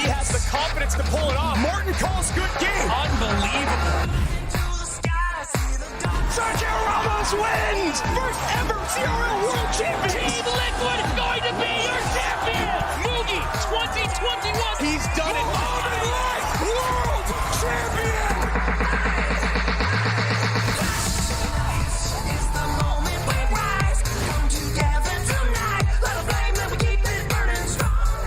he has the confidence to pull it off. Martin calls good game. Unbelievable. Sergio Ramos wins! First ever CRL World Champion! Team Liquid is going to be your champion! Mugi 2021! He's done it! World Champion! It's the moment we rise. Come together tonight. Let a flame that we keep it burning strong.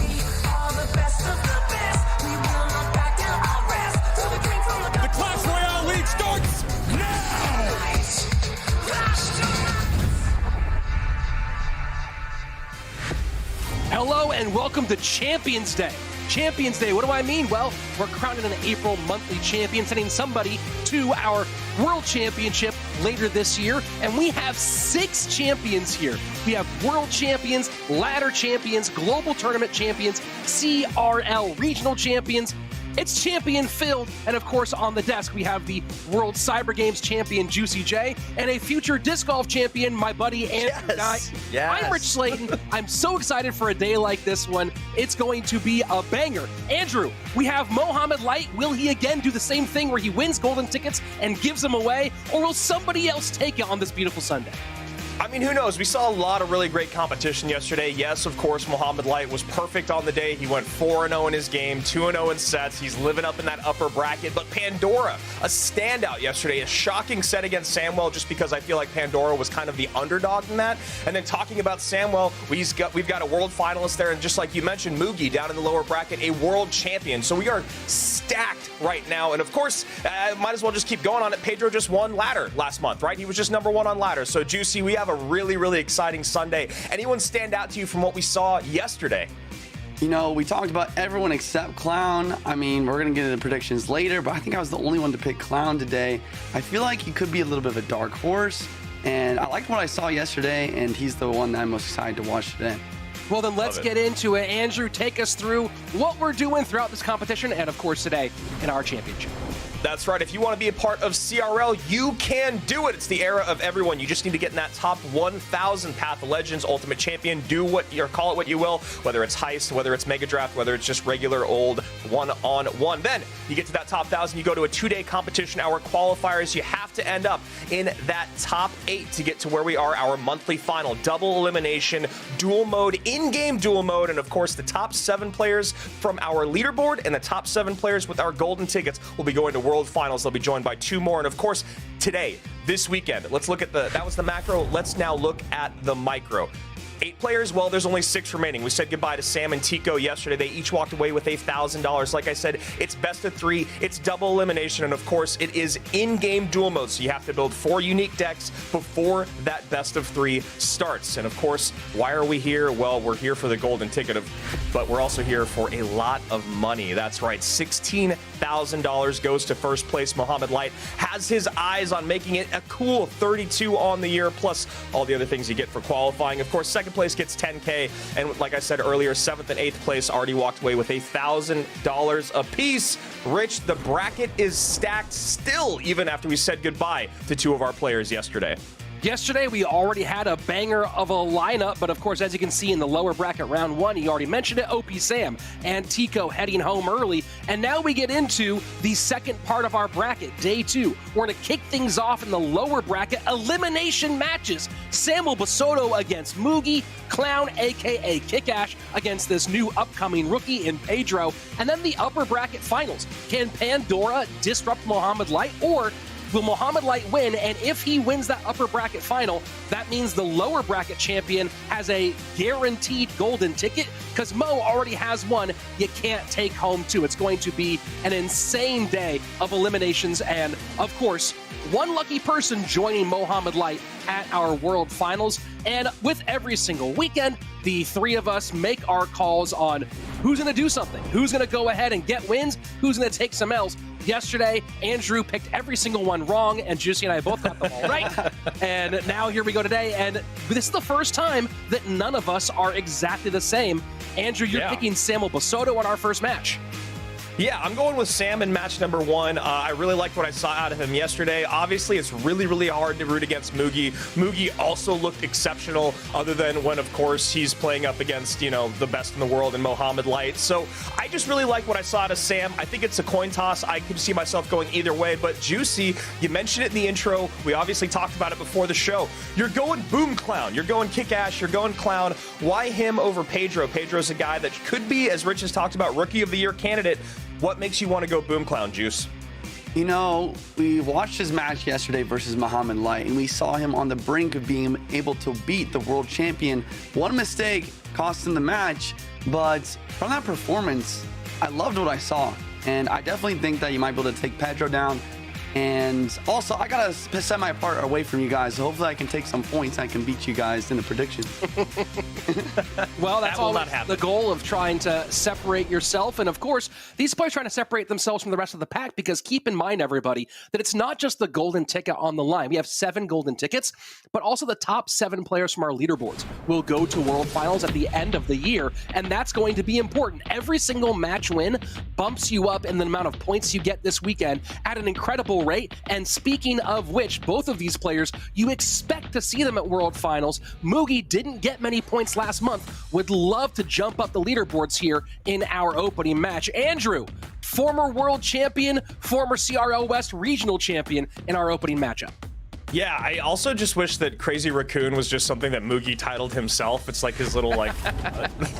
We are the best of the best. We will not back down our rest. Till we drink from the Clash Royale League starts now! Hello and welcome to Champions Day. Champions Day, what do I mean? Well, we're crowning an April monthly champion, sending somebody to our World Championship later this year, and we have 6 champions here. We have World Champions, Ladder Champions, Global Tournament Champions, CRL Regional Champions. It's champion filled, and of course on the desk we have the World Cyber Games champion Juicy J and a future disc golf champion, my buddy Andrew. Yes. I'm Rich Slayton. I'm so excited for a day like this one. It's going to be a banger. Andrew, we have Mohamed Light. Will he again do the same thing where he wins golden tickets and gives them away, or will somebody else take it on this beautiful Sunday? I mean, who knows? We saw a lot of really great competition yesterday. Yes, of course, Mohamed Light was perfect on the day. He went 4-0 in his game, 2-0 in sets. He's living up in that upper bracket. But Pandora, a standout yesterday, a shocking set against Samwell, just because I feel like Pandora was kind of the underdog in that. And then talking about Samwell, we've got a world finalist there, and just like you mentioned, Mugi down in the lower bracket, a world champion. So we are stacked right now. And of course, might as well just keep going on it. Pedro just won ladder last month, right? He was just #1 on ladder. So Juicy, we have a really, really exciting Sunday. Anyone stand out to you from what we saw yesterday? You know, we talked about everyone except Clown. I mean, we're going to get into predictions later, but I think I was the only one to pick Clown today. I feel like he could be a little bit of a dark horse, and I liked what I saw yesterday, and he's the one that I'm most excited to watch today. Well, then let's get into it. Andrew, take us through what we're doing throughout this competition and, of course, today in our championship. That's right. If you want to be a part of CRL, you can do it. It's the era of everyone. You just need to get in that top 1,000 Path of Legends Ultimate Champion. Do what or call it what you will, whether it's Heist, whether it's Mega Draft, whether it's just regular old one-on-one. Then you get to that top 1,000. You go to a 2-day competition hour qualifiers. You have to end up in that top 8 to get to where we are, our monthly final. Double elimination, dual mode, in-game dual mode, and of course the top 7 players from our leaderboard and the top 7 players with our golden tickets will be going to World Finals. They'll be joined by 2 more. And of course, today, this weekend, let's look at that was the macro. Let's now look at the micro. 8 players, well, there's only 6 remaining. We said goodbye to Sam and Tico yesterday. They each walked away with $1,000. Like I said, it's best of 3, it's double elimination, and of course, it is in-game dual mode, so you have to build 4 unique decks before that best of 3 starts. And of course, why are we here? Well, we're here for the golden ticket, but we're also here for a lot of money. That's right, $16,000 goes to first place. Mohamed Light has his eyes on making it a cool 32 on the year, plus all the other things you get for qualifying. Of course, second place gets $10K, and like I said earlier, 7th and 8th place already walked away with $1,000 apiece. Rich, the bracket is stacked still, even after we said goodbye to 2 of our players yesterday. Yesterday, we already had a banger of a lineup, but of course, as you can see in the lower bracket round 1, he already mentioned it, OP Sam and Tico heading home early. And now we get into the second part of our bracket, day 2. We're going to kick things off in the lower bracket, elimination matches. Samuel Basoto against Mugi, Clown, aka Kickash, against this new upcoming rookie in Pedro. And then the upper bracket finals. Can Pandora disrupt Mohamed Light, or will Mohamed Light win? And if he wins that upper bracket final, that means the lower bracket champion has a guaranteed golden ticket, because Mo already has one. You can't take home 2. It's going to be an insane day of eliminations, and of course, one lucky person joining Mohamed Light at our World Finals. And with every single weekend, the 3 of us make our calls on who's going to do something, who's going to go ahead and get wins, who's going to take some L's. Yesterday, Andrew picked every single one wrong, and Juicy and I both got them all right. And now here we go today, and this is the first time that none of us are exactly the same. Andrew, you're picking Samuel Basoto on our first match. Yeah, I'm going with Sam in match number 1. I really liked what I saw out of him yesterday. Obviously, it's really, really hard to root against Mugi. Mugi also looked exceptional, other than when, of course, he's playing up against, you know, the best in the world in Mohamed Light. So I just really like what I saw out of Sam. I think it's a coin toss. I could see myself going either way. But Juicy, you mentioned it in the intro. We obviously talked about it before the show. You're going Boom Clown. You're going Kick-Ass. You're going Clown. Why him over Pedro? Pedro's a guy that could be, as Rich has talked about, Rookie of the Year candidate. What makes you want to go Boom Clown, Juice? You know, we watched his match yesterday versus Mohamed Light, and we saw him on the brink of being able to beat the world champion. One mistake cost him the match, but from that performance, I loved what I saw. And I definitely think that you might be able to take Pedro down. And also, I gotta set my part away from you guys, so hopefully I can take some points and I can beat you guys in the predictions. Well, that's all not happen. The goal of trying to separate yourself. And of course, these players trying to separate themselves from the rest of the pack, because keep in mind, everybody, that it's not just the golden ticket on the line. We have 7 golden tickets, but also the top 7 players from our leaderboards will go to World Finals at the end of the year. And that's going to be important. Every single match win bumps you up in the amount of points you get this weekend at an incredible rate. And speaking of which, both of these players, you expect to see them at World Finals. Mugi didn't get many points last month. Would love to jump up the leaderboards here in our opening match. Andrew, former world champion, former CRL West regional champion in our opening matchup. Yeah, I also just wish that Crazy Raccoon was just something that Mugi titled himself. It's like his little, like,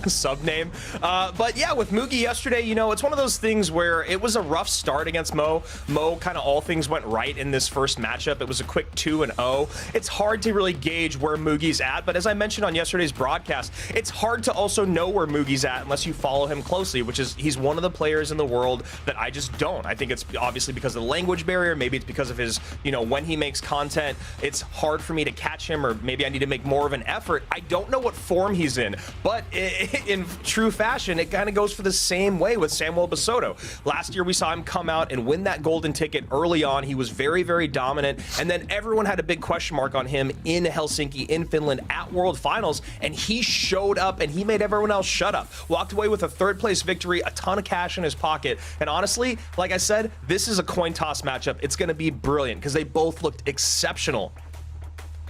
sub name. But yeah, with Mugi yesterday, you know, it's one of those things where it was a rough start against Mo. Mo, kind of all things went right in this first matchup. It was a quick 2-0. It's hard to really gauge where Mugi's at, but as I mentioned on yesterday's broadcast, it's hard to also know where Mugi's at unless you follow him closely, which is he's one of the players in the world that I just don't. I think it's obviously because of the language barrier. Maybe it's because of his, you know, when he makes content, it's hard for me to catch him, or maybe I need to make more of an effort. I don't know what form he's in, but in true fashion, it kind of goes for the same way with Samuel Basoto. Last year, we saw him come out and win that golden ticket early on. He was very, very dominant, and then everyone had a big question mark on him in Helsinki, in Finland, at World Finals, and he showed up, and he made everyone else shut up. Walked away with a 3rd place victory, a ton of cash in his pocket, and honestly, like I said, this is a coin toss matchup. It's going to be brilliant because they both looked exceptional.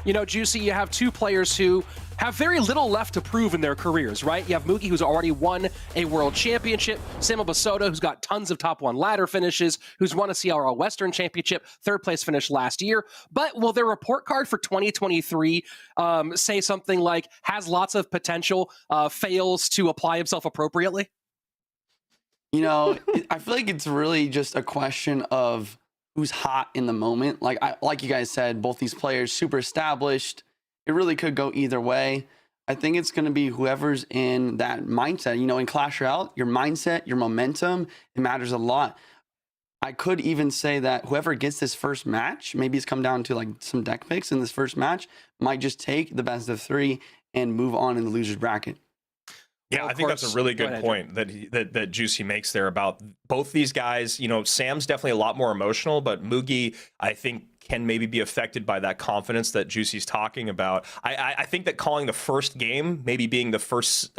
You know, Juicy, you have 2 players who have very little left to prove in their careers, right? You have Mugi, who's already won a world championship, Samuel Basoto, who's got tons of top 1 ladder finishes, who's won a CRL Western Championship, 3rd place finish last year. But will their report card for 2023 say something like, has lots of potential, fails to apply himself appropriately? You know, I feel like it's really just a question of who's hot in the moment. Like you guys said, both these players super established. It really could go either way. I think it's going to be whoever's in that mindset. You know, in Clash Royale, your mindset, your momentum, it matters a lot. I could even say that whoever gets this first match, maybe it's come down to like some deck picks in this first match, might just take the best of 3 and move on in the loser's bracket. Yeah, I think that's a really good point that Juicy makes there about both these guys. You know, Sam's definitely a lot more emotional, but Mugi, I think, can maybe be affected by that confidence that Juicy's talking about. I think that calling the first game, maybe being the first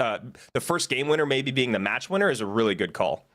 game winner, maybe being the match winner, is a really good call.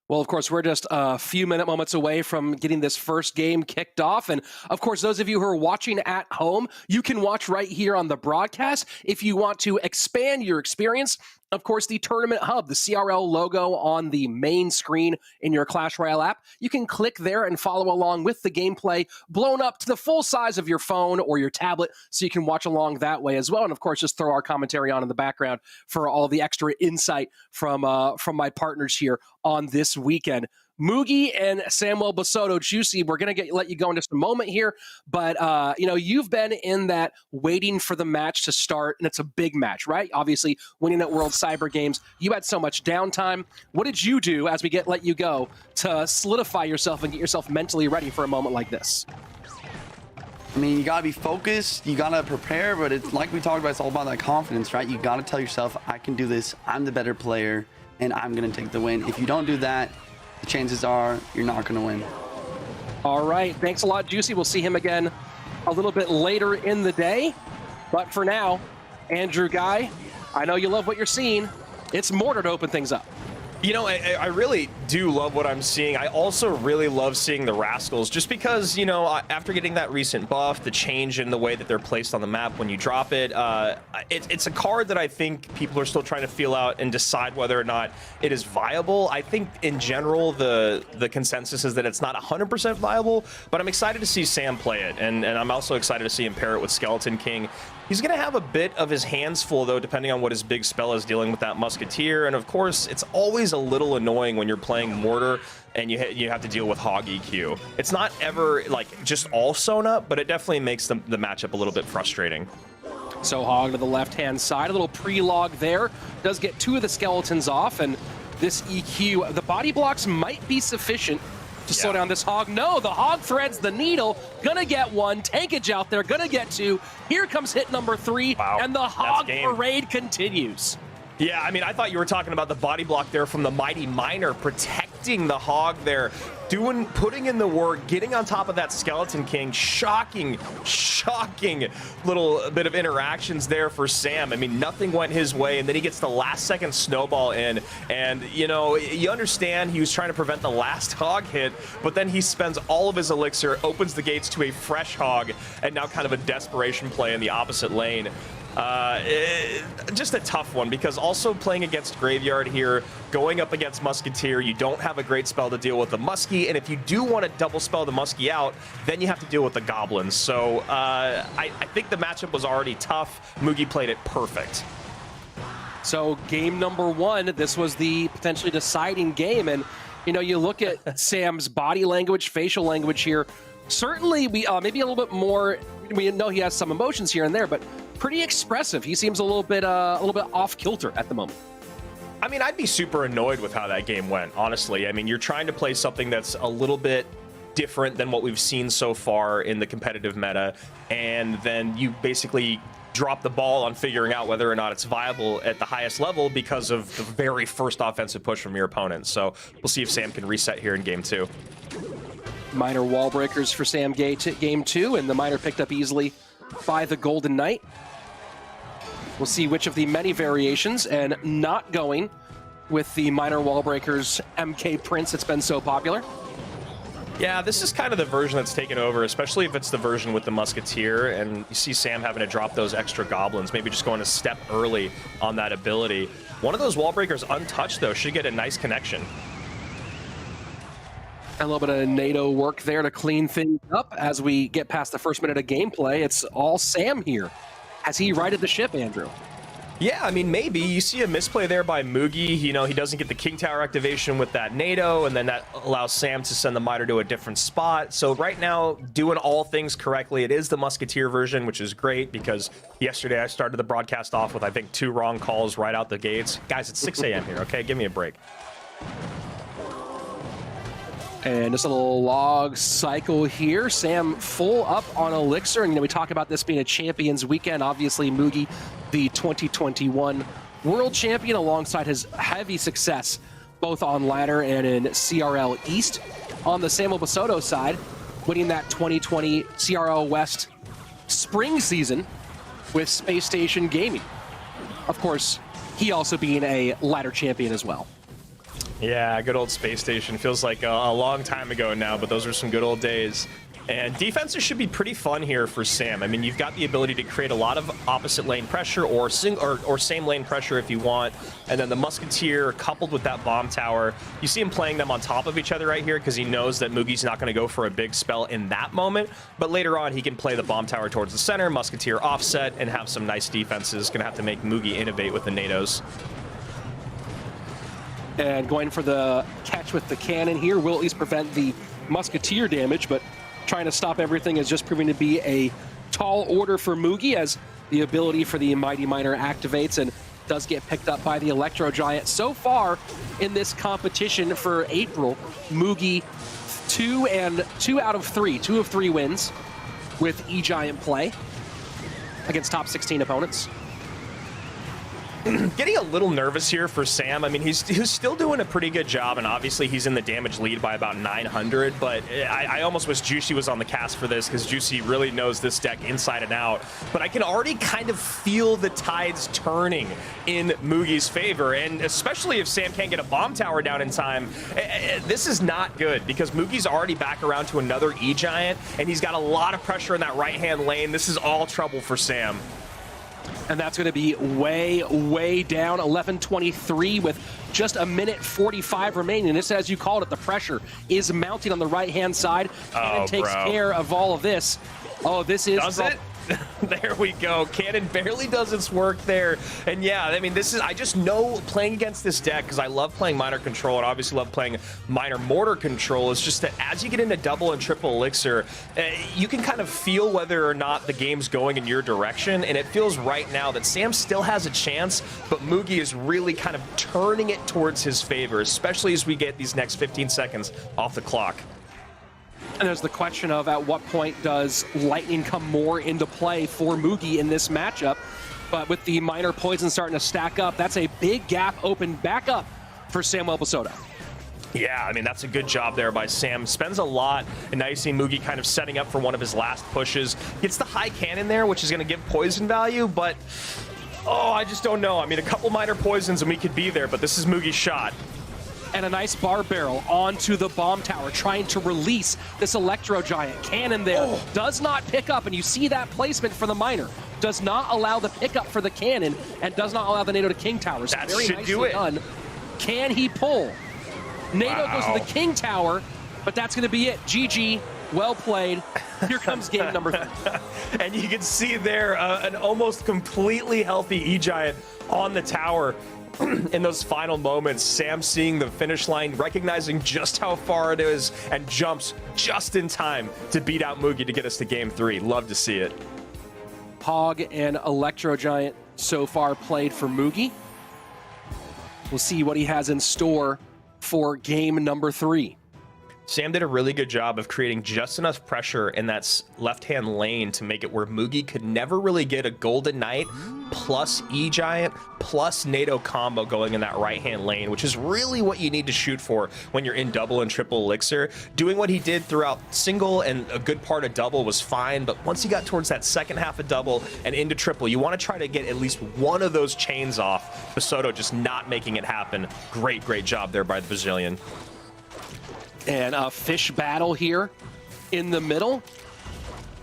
Well, of course, we're just a few moments away from getting this first game kicked off. And of course, those of you who are watching at home, you can watch right here on the broadcast. If you want to expand your experience, of course, the Tournament Hub, the CRL logo on the main screen in your Clash Royale app, you can click there and follow along with the gameplay blown up to the full size of your phone or your tablet, so you can watch along that way as well. And of course, just throw our commentary on in the background for all the extra insight from my partners here on this weekend. Mugi and Samuel Basoto, Juicy, we're going to let you go in just a moment here, but you know, you've been in that waiting for the match to start, and it's a big match, right? Obviously, winning at World Cyber Games, you had so much downtime. What did you do as we let you go to solidify yourself and get yourself mentally ready for a moment like this? I mean, you gotta be focused, you gotta prepare, but it's like we talked about, it's all about that confidence, right? You gotta tell yourself, I can do this, I'm the better player, and I'm gonna take the win. If you don't do that, the chances are you're not going to win. All right. Thanks a lot, Juicy. We'll see him again a little bit later in the day. But for now, Andrew Guy, I know you love what you're seeing. It's Mortar to open things up. You know, I really do love what I'm seeing. I also really love seeing the Rascals just because, you know, after getting that recent buff, the change in the way that they're placed on the map when you drop it, it's a card that I think people are still trying to feel out and decide whether or not it is viable. I think in general, the consensus is that it's not 100% viable, but I'm excited to see Sam play it. And I'm also excited to see him pair it with Skeleton King. He's going to have a bit of his hands full, though, depending on what his big spell is dealing with that Musketeer. And of course, it's always a little annoying when you're playing Mortar and you have to deal with Hog EQ. It's not ever like just all sewn up, but it definitely makes the matchup a little bit frustrating. So Hog to the left-hand side, a little pre-log there. Does get 2 of the skeletons off, and this EQ, the body blocks might be sufficient to slow down this Hog. No, the Hog threads the needle. Gonna get 1. Tankage out there, gonna get 2. Here comes hit number 3, and the Hog parade continues. Yeah, I mean, I thought you were talking about the body block there from the Mighty Miner protecting the Hog there, putting in the work, getting on top of that Skeleton King. Shocking little bit of interactions there for Sam. I mean, nothing went his way, and then he gets the last second snowball in, and you know, you understand he was trying to prevent the last Hog hit, but then he spends all of his elixir, opens the gates to a fresh Hog, and now kind of a desperation play in the opposite lane. Just a tough one, because also playing against Graveyard here, going up against Musketeer, you don't have a great spell to deal with the Muskie, and if you do want to double spell the Muskie out, then you have to deal with the Goblins. So I think the matchup was already tough. Mugi played it perfect. So game number 1, this was the potentially deciding game, and you know, you look at Sam's body language, facial language here. Certainly, we maybe a little bit more. We know he has some emotions here and there, but pretty expressive. He seems a little bit off kilter at the moment. I mean, I'd be super annoyed with how that game went, honestly. I mean, you're trying to play something that's a little bit different than what we've seen so far in the competitive meta, and then you basically drop the ball on figuring out whether or not it's viable at the highest level because of the very first offensive push from your opponent. So we'll see if Sam can reset here in game 2. Miner wall breakers for Sam game 2, and the Miner picked up easily by the Golden Knight. We'll see which of the many variations, and not going with the Miner wall breakers MK Prince that's been so popular. Yeah, this is kind of the version that's taken over, especially if it's the version with the Musketeer, and you see Sam having to drop those extra Goblins, maybe just going a step early on that ability. One of those wall breakers untouched, though, should get a nice connection. A little bit of NATO work there to clean things up as we get past the first minute of gameplay. It's all Sam here. Has he righted the ship, Andrew? Yeah, I mean, maybe. You see a misplay there by Mugi. You know, he doesn't get the King Tower activation with that NATO, and then that allows Sam to send the Miner to a different spot. So right now, doing all things correctly. It is the Musketeer version, which is great, because yesterday I started the broadcast off with, I think, 2 wrong calls right out the gates. Guys, it's 6 a.m. here, okay? Give me a break. And just a little log cycle here. Sam full up on Elixir. And, you know, we talk about this being a Champions weekend. Obviously, Mugi, the 2021 World Champion, alongside his heavy success both on ladder and in CRL East. On the Samuel Basoto side, winning that 2020 CRL West spring season with Space Station Gaming. Of course, he also being a ladder champion as well. Yeah, good old Space Station. Feels like a long time ago now, but those are some good old days. And defenses should be pretty fun here for Sam. I mean, you've got the ability to create a lot of opposite lane pressure or same lane pressure if you want. And then the Musketeer coupled with that bomb tower, you see him playing them on top of each other right here because he knows that Mugi's not going to go for a big spell in that moment. But later on, he can play the bomb tower towards the center, Musketeer offset, and have some nice defenses. Going to have to make Mugi innovate with the NATOs. And going for the catch with the cannon here will at least prevent the Musketeer damage, but trying to stop everything is just proving to be a tall order for Mugi, as the ability for the Mighty Miner activates and does get picked up by the Electro Giant. So far in this competition for April, Mugi 2 out of 3 wins with E-Giant play against top 16 opponents. Getting a little nervous here for Sam. I mean, he's still doing a pretty good job, and obviously he's in the damage lead by about 900, but I almost wish Juicy was on the cast for this, because Juicy really knows this deck inside and out. But I can already kind of feel the tides turning in Mugi's favor, and especially if Sam can't get a bomb tower down in time, this is not good, because Mugi's already back around to another E-Giant, and he's got a lot of pressure in that right-hand lane. This is all trouble for Sam. And that's going to be way, way down, 11:23 with just a minute 45 remaining. This, as you called it, the pressure is mounting on the right-hand side. Cannon takes care of all of this. Oh, this is... Does it? There we go. Cannon barely does its work there. And yeah, I mean, this is, I just know playing against this deck, because I love playing Minor Control and obviously love playing Minor Mortar Control, is just that as you get into double and triple elixir, you can kind of feel whether or not the game's going in your direction. And it feels right now that Sam still has a chance, but Mugi is really kind of turning it towards his favor, especially as we get these next 15 seconds off the clock. And there's the question of at what point does Lightning come more into play for Mugi in this matchup. But with the minor poison starting to stack up, that's a big gap open back up for Samuel Basoda. Yeah, I mean, that's a good job there by Sam. Spends a lot, and now you see Mugi kind of setting up for one of his last pushes. Gets the high cannon there, which is going to give poison value, but... oh, I just don't know. I mean, a couple minor poisons and we could be there, but this is Mugi's shot. And a nice bar barrel onto the bomb tower, trying to release this Electro Giant. Cannon there does not pick up, and you see that placement for the miner. Does not allow the pickup for the cannon, and does not allow the NATO to King Tower. So that very should nicely do it. done. Can he pull? NATO goes to the King Tower, but that's going to be it. GG, well played. Here comes game number 3. And you can see there an almost completely healthy E-Giant on the tower. In those final moments, Sam seeing the finish line, recognizing just how far it is, and jumps just in time to beat out Mugi to get us to game 3. Love to see it. Hog and Electro Giant so far played for Mugi. We'll see what he has in store for game number 3. Sam did a really good job of creating just enough pressure in that left-hand lane to make it where Mugi could never really get a Golden Knight plus E-Giant plus NATO combo going in that right-hand lane, which is really what you need to shoot for when you're in double and triple elixir. Doing what he did throughout single and a good part of double was fine, but once he got towards that second half of double and into triple, you want to try to get at least one of those chains off. Basoda just not making it happen. Great, great job there by the Brazilian. And a fish battle here in the middle.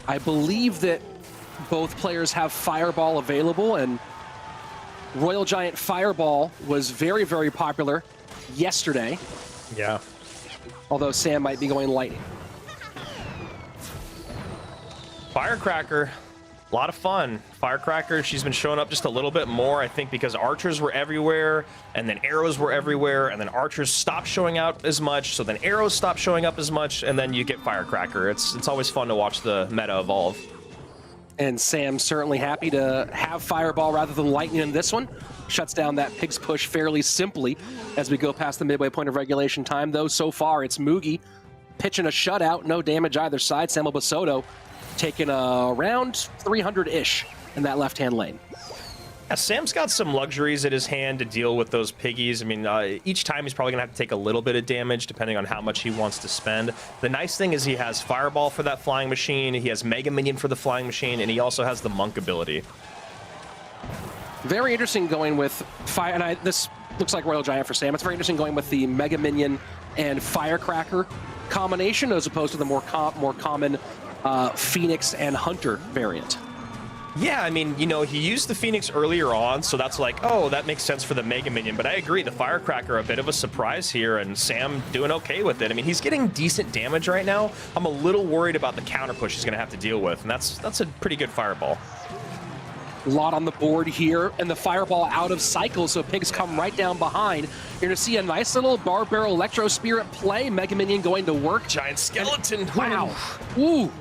I believe that both players have Fireball available, and Royal Giant Fireball was very, very popular yesterday. Yeah. Although Sam might be going Lightning. Firecracker, a lot of fun. Firecracker, she's been showing up just a little bit more, I think, because archers were everywhere, and then arrows were everywhere, and then archers stopped showing out as much, so then arrows stopped showing up as much, and then you get Firecracker. It's always fun to watch the meta evolve. And Sam certainly happy to have Fireball rather than Lightning in this one. Shuts down that Pig's Push fairly simply as we go past the midway point of regulation time, though so far it's Mugi pitching a shutout, no damage either side. Samuel Basoda taking around 300-ish in that left-hand lane. Sam's got some luxuries at his hand to deal with those piggies. I mean, each time he's probably going to have to take a little bit of damage depending on how much he wants to spend. The nice thing is he has Fireball for that flying machine, he has Mega Minion for the flying machine, and he also has the Monk ability. Very interesting going with Fire, and this looks like Royal Giant for Sam. It's very interesting going with the Mega Minion and Firecracker combination as opposed to the more common Phoenix and Hunter variant. Yeah, I mean, you know, he used the Phoenix earlier on, so that's like, oh, that makes sense for the Mega Minion. But I agree, the Firecracker, a bit of a surprise here, and Sam doing okay with it. I mean, he's getting decent damage right now. I'm a little worried about the counter push he's going to have to deal with, and that's a pretty good Fireball. A lot on the board here, and the Fireball out of cycle, so Pigs come right down behind. You're going to see a nice little Bar Barrel Electro Spirit play. Mega Minion going to work. Giant Skeleton. And, wow. Ooh.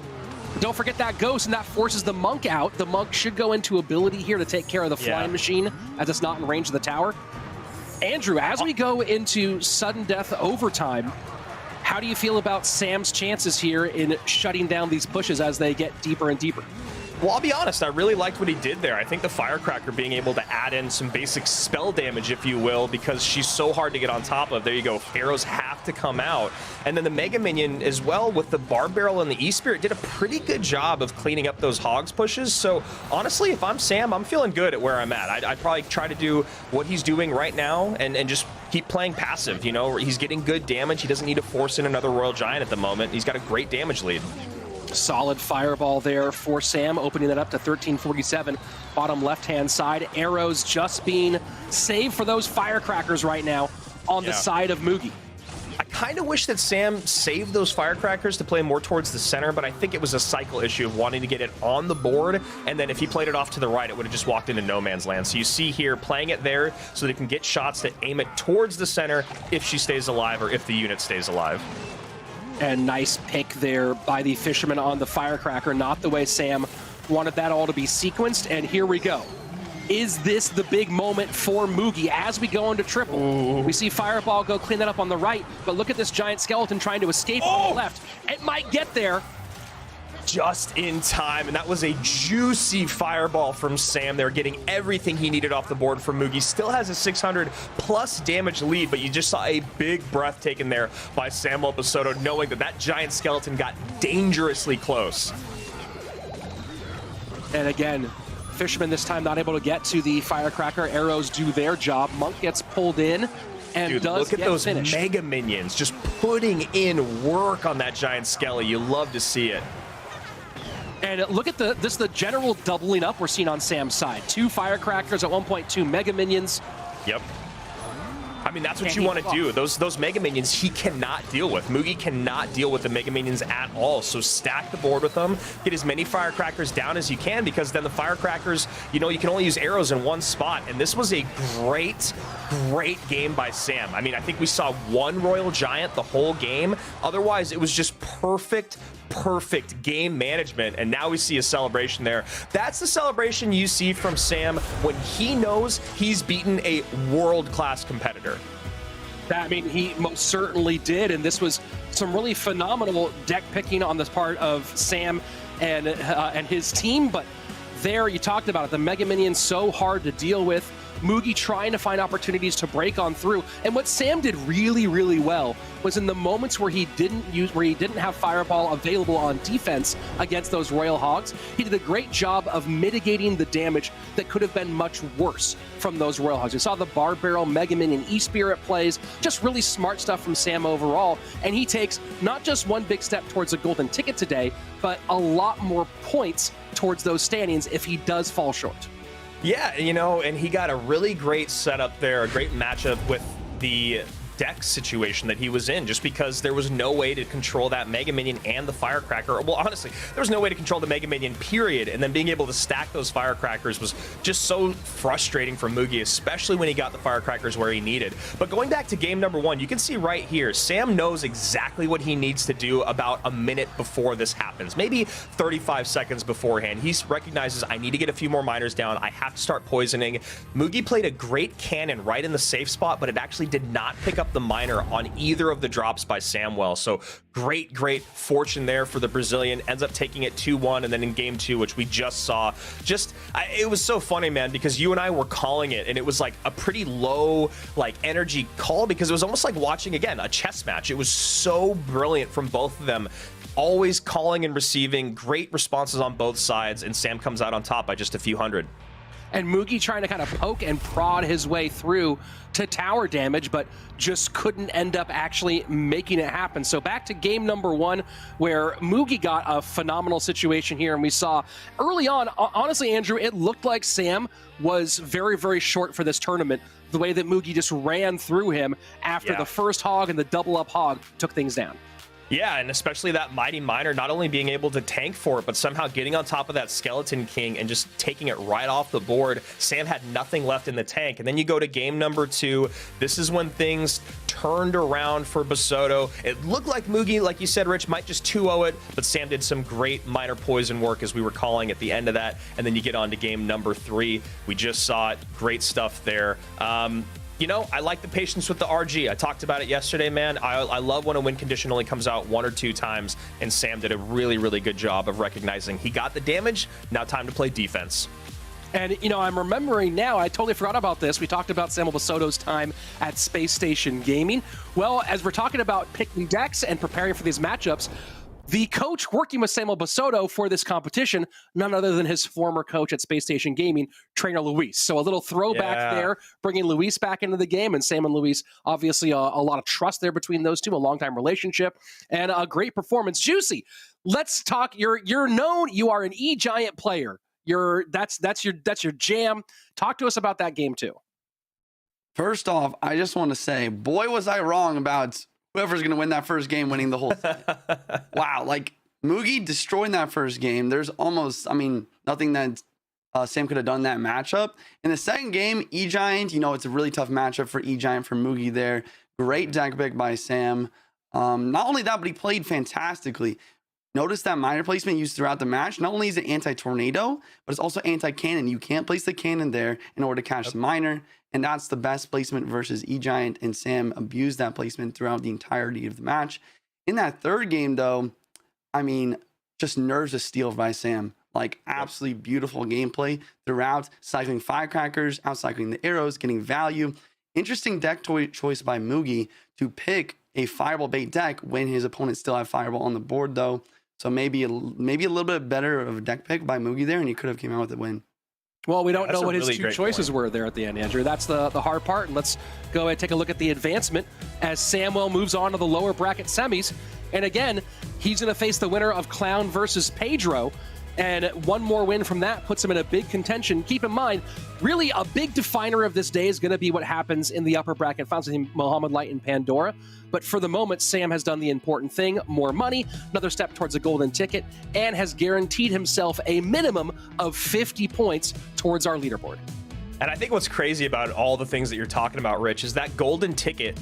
Don't forget that Ghost, and that forces the Monk out. The Monk should go into ability here to take care of the flying machine, as it's not in range of the tower. Andrew, as we go into sudden death overtime, how do you feel about Sam's chances here in shutting down these pushes as they get deeper and deeper? Well, I'll be honest, I really liked what he did there. I think the Firecracker being able to add in some basic spell damage, if you will, because she's so hard to get on top of. There you go. Arrows have to come out. And then the Mega Minion as well with the Barb Barrel and the E-Spirit did a pretty good job of cleaning up those Hogs pushes. So honestly, if I'm Sam, I'm feeling good at where I'm at. I'd probably try to do what he's doing right now and just keep playing passive. You know, he's getting good damage. He doesn't need to force in another Royal Giant at the moment. He's got a great damage lead. Solid fireball there for Sam, opening it up to 1347, bottom left-hand side. Arrows just being saved for those firecrackers right now on the side of Mugi. I kind of wish that Sam saved those firecrackers to play more towards the center, but I think it was a cycle issue of wanting to get it on the board, and then if he played it off to the right, it would have just walked into no man's land. So you see here, playing it there so that he can get shots to aim it towards the center if she stays alive or if the unit stays alive. And nice pick there by the Fisherman on the Firecracker. Not the way Sam wanted that all to be sequenced. And here we go. Is this the big moment for Mugi as we go into triple? Ooh. We see Fireball go clean that up on the right, but look at this giant skeleton trying to escape on the left. It might get there. Just in time, and that was a juicy fireball from Sam there, getting everything he needed off the board from Mugi. Still has a 600 plus damage lead, but you just saw a big breath taken there by Samuel Basoto, knowing that that giant skeleton got dangerously close. And again, Fisherman this time not able to get to the Firecracker. Arrows do their job. Monk gets pulled in and Dude, does look at get those finished. Mega Minions just putting in work on that giant skelly. You love to see it. And look at the general doubling up we're seeing on Sam's side. 2 Firecrackers at 1.2 Mega Minions. Yep. I mean, that's what you want to do. Those Mega Minions, he cannot deal with. Mugi cannot deal with the Mega Minions at all. So stack the board with them. Get as many Firecrackers down as you can, because then the Firecrackers, you know, you can only use arrows in one spot. And this was a great game by Sam. I mean, I think we saw 1 Royal Giant the whole game. Otherwise, it was just perfect game management, and now we see a celebration there. That's the celebration you see from Sam when he knows he's beaten a world-class competitor. I mean, he most certainly did, and this was some really phenomenal deck picking on the part of Sam and his team. But there, you talked about it, the Mega Minions so hard to deal with. Mugi trying to find opportunities to break on through. And what Sam did really, really well was in the moments where he didn't have Fireball available on defense against those Royal Hogs, he did a great job of mitigating the damage that could have been much worse from those Royal Hogs. You saw the Barb Barrel, Mega Minion, E-Spirit plays, just really smart stuff from Sam overall. And he takes not just one big step towards a golden ticket today, but a lot more points towards those standings if he does fall short. Yeah, you know, and he got a really great setup there, a great matchup with the deck situation that he was in, just because there was no way to control that Mega Minion and the Firecracker. Well, honestly, there was no way to control the Mega Minion, period. And then being able to stack those Firecrackers was just so frustrating for Mugi, especially when he got the Firecrackers where he needed. But going back to game number 1, you can see right here, Sam knows exactly what he needs to do about a minute before this happens. Maybe 35 seconds beforehand. He recognizes, I need to get a few more miners down. I have to start poisoning. Mugi played a great cannon right in the safe spot, but it actually did not pick up the miner on either of the drops by Samwell. So great fortune there for the Brazilian. Ends up taking it 2-1, and then in game 2, which we just saw, it was so funny, man, because you and I were calling it, and it was like a pretty low energy call, because it was almost like watching, again, a chess match. It was so brilliant from both of them, always calling and receiving, great responses on both sides, and Sam comes out on top by just a few hundred. And Mugi trying to kind of poke and prod his way through to tower damage, but just couldn't end up actually making it happen. So back to game number 1, where Mugi got a phenomenal situation here, and we saw early on, honestly, Andrew, it looked like Sam was very short for this tournament, the way that Mugi just ran through him after the first hog and the double up hog took things down. Yeah, and especially that Mighty Miner not only being able to tank for it, but somehow getting on top of that Skeleton King and just taking it right off the board. Sam had nothing left in the tank. And then you go to game number 2. This is when things turned around for Basoto. It looked like Mugi, like you said, Rich, might just 2-0 it, but Sam did some great minor poison work, as we were calling at the end of that. And then you get on to game number 3. We just saw it. Great stuff there. you know, I like the patience with the RG. I talked about it yesterday, man. I love when a win condition only comes out 1 or 2 times, and Sam did a really, really good job of recognizing he got the damage. Now time to play defense. And, you know, I'm remembering now, I totally forgot about this. We talked about Samuel Basoto's time at Space Station Gaming. Well, as we're talking about picking decks and preparing for these matchups, the coach working with Samuel Basoto for this competition, none other than his former coach at Space Station Gaming, Trainer Luis. So a little throwback there, bringing Luis back into the game, and Sam and Luis, obviously a lot of trust there between those two, a long-time relationship, and a great performance. Juicy, let's talk. You're known, you are an E-Giant player. That's your jam. Talk to us about that game too. First off, I just want to say, boy, was I wrong about whoever's going to win that first game winning the whole thing. Wow, like Mugi destroying that first game. There's almost, I mean, nothing that Sam could have done in that matchup. In the second game, E-Giant, you know, it's a really tough matchup for E-Giant for Mugi there. Great deck pick by Sam. Not only that, but he played fantastically. Notice that miner placement used throughout the match. Not only is it anti-tornado, but it's also anti-cannon. You can't place the cannon there in order to catch the miner, and that's the best placement versus E-Giant, and Sam abused that placement throughout the entirety of the match. In that third game, though, I mean, just nerves of steel by Sam. Like, absolutely beautiful gameplay throughout, cycling firecrackers, out-cycling the arrows, getting value. Interesting deck choice by Mugi to pick a fireball bait deck when his opponent still had fireball on the board, though. So maybe a little bit better of a deck pick by Mugi there, and he could have came out with a win. Well, we don't know what his two choices were there at the end, Andrew. That's the hard part. And let's go ahead and take a look at the advancement as Samuel moves on to the lower bracket semis. And again, he's going to face the winner of Clown versus Pedro. And one more win from that puts him in a big contention. Keep in mind, really a big definer of this day is going to be what happens in the upper bracket finals between Muhammad Light and Pandora. But for the moment, Sam has done the important thing, more money, another step towards a golden ticket, and has guaranteed himself a minimum of 50 points towards our leaderboard. And I think what's crazy about all the things that you're talking about, Rich, is that golden ticket,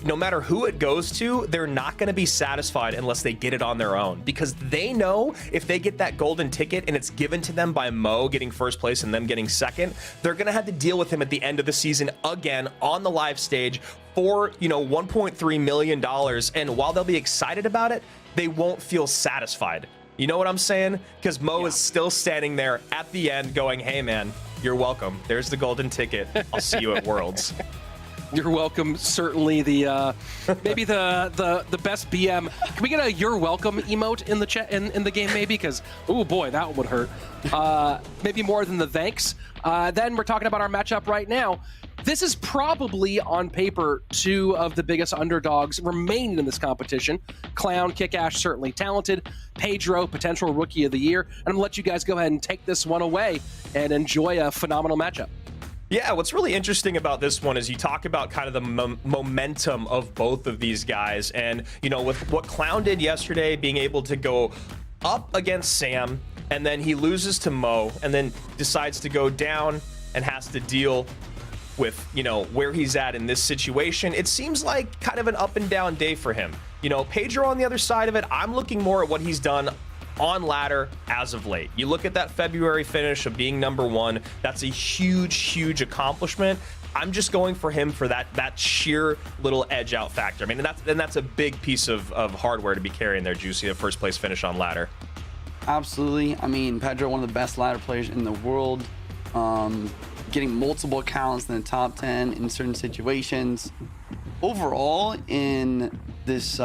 no matter who it goes to, they're not going to be satisfied unless they get it on their own, because they know if they get that golden ticket and it's given to them by Mo getting first place and them getting second, they're going to have to deal with him at the end of the season again on the live stage for, you know, $1.3 million. And while they'll be excited about it, they won't feel satisfied. You know what I'm saying? Because Mo is still standing there at the end going, hey, man, you're welcome. There's the golden ticket. I'll see you at Worlds. You're welcome. Certainly the maybe the best BM. Can we get a "you're welcome" emote in the chat in the game maybe? Because oh boy, that would hurt. Maybe more than the thanks. Then we're talking about our matchup right now. This is probably on paper 2 of the biggest underdogs remaining in this competition. Clown, Kick-Ash, certainly talented. Pedro, potential rookie of the year. And I'm gonna let you guys go ahead and take this one away and enjoy a phenomenal matchup. Yeah, what's really interesting about this one is you talk about kind of the momentum of both of these guys. And, you know, with what Clown did yesterday, being able to go up against Sam, and then he loses to Mo, and then decides to go down and has to deal with, you know, where he's at in this situation. It seems like kind of an up and down day for him. You know, Pedro on the other side of it, I'm looking more at what he's done on ladder as of late. You look at that February finish of being #1, that's a huge accomplishment. I'm just going for him for that sheer little edge out factor. I mean, and that's a big piece of hardware to be carrying there, Juicy, a first place finish on ladder. Absolutely. I mean, Pedro, one of the best ladder players in the world, getting multiple accounts in the top 10 in certain situations. Overall, in this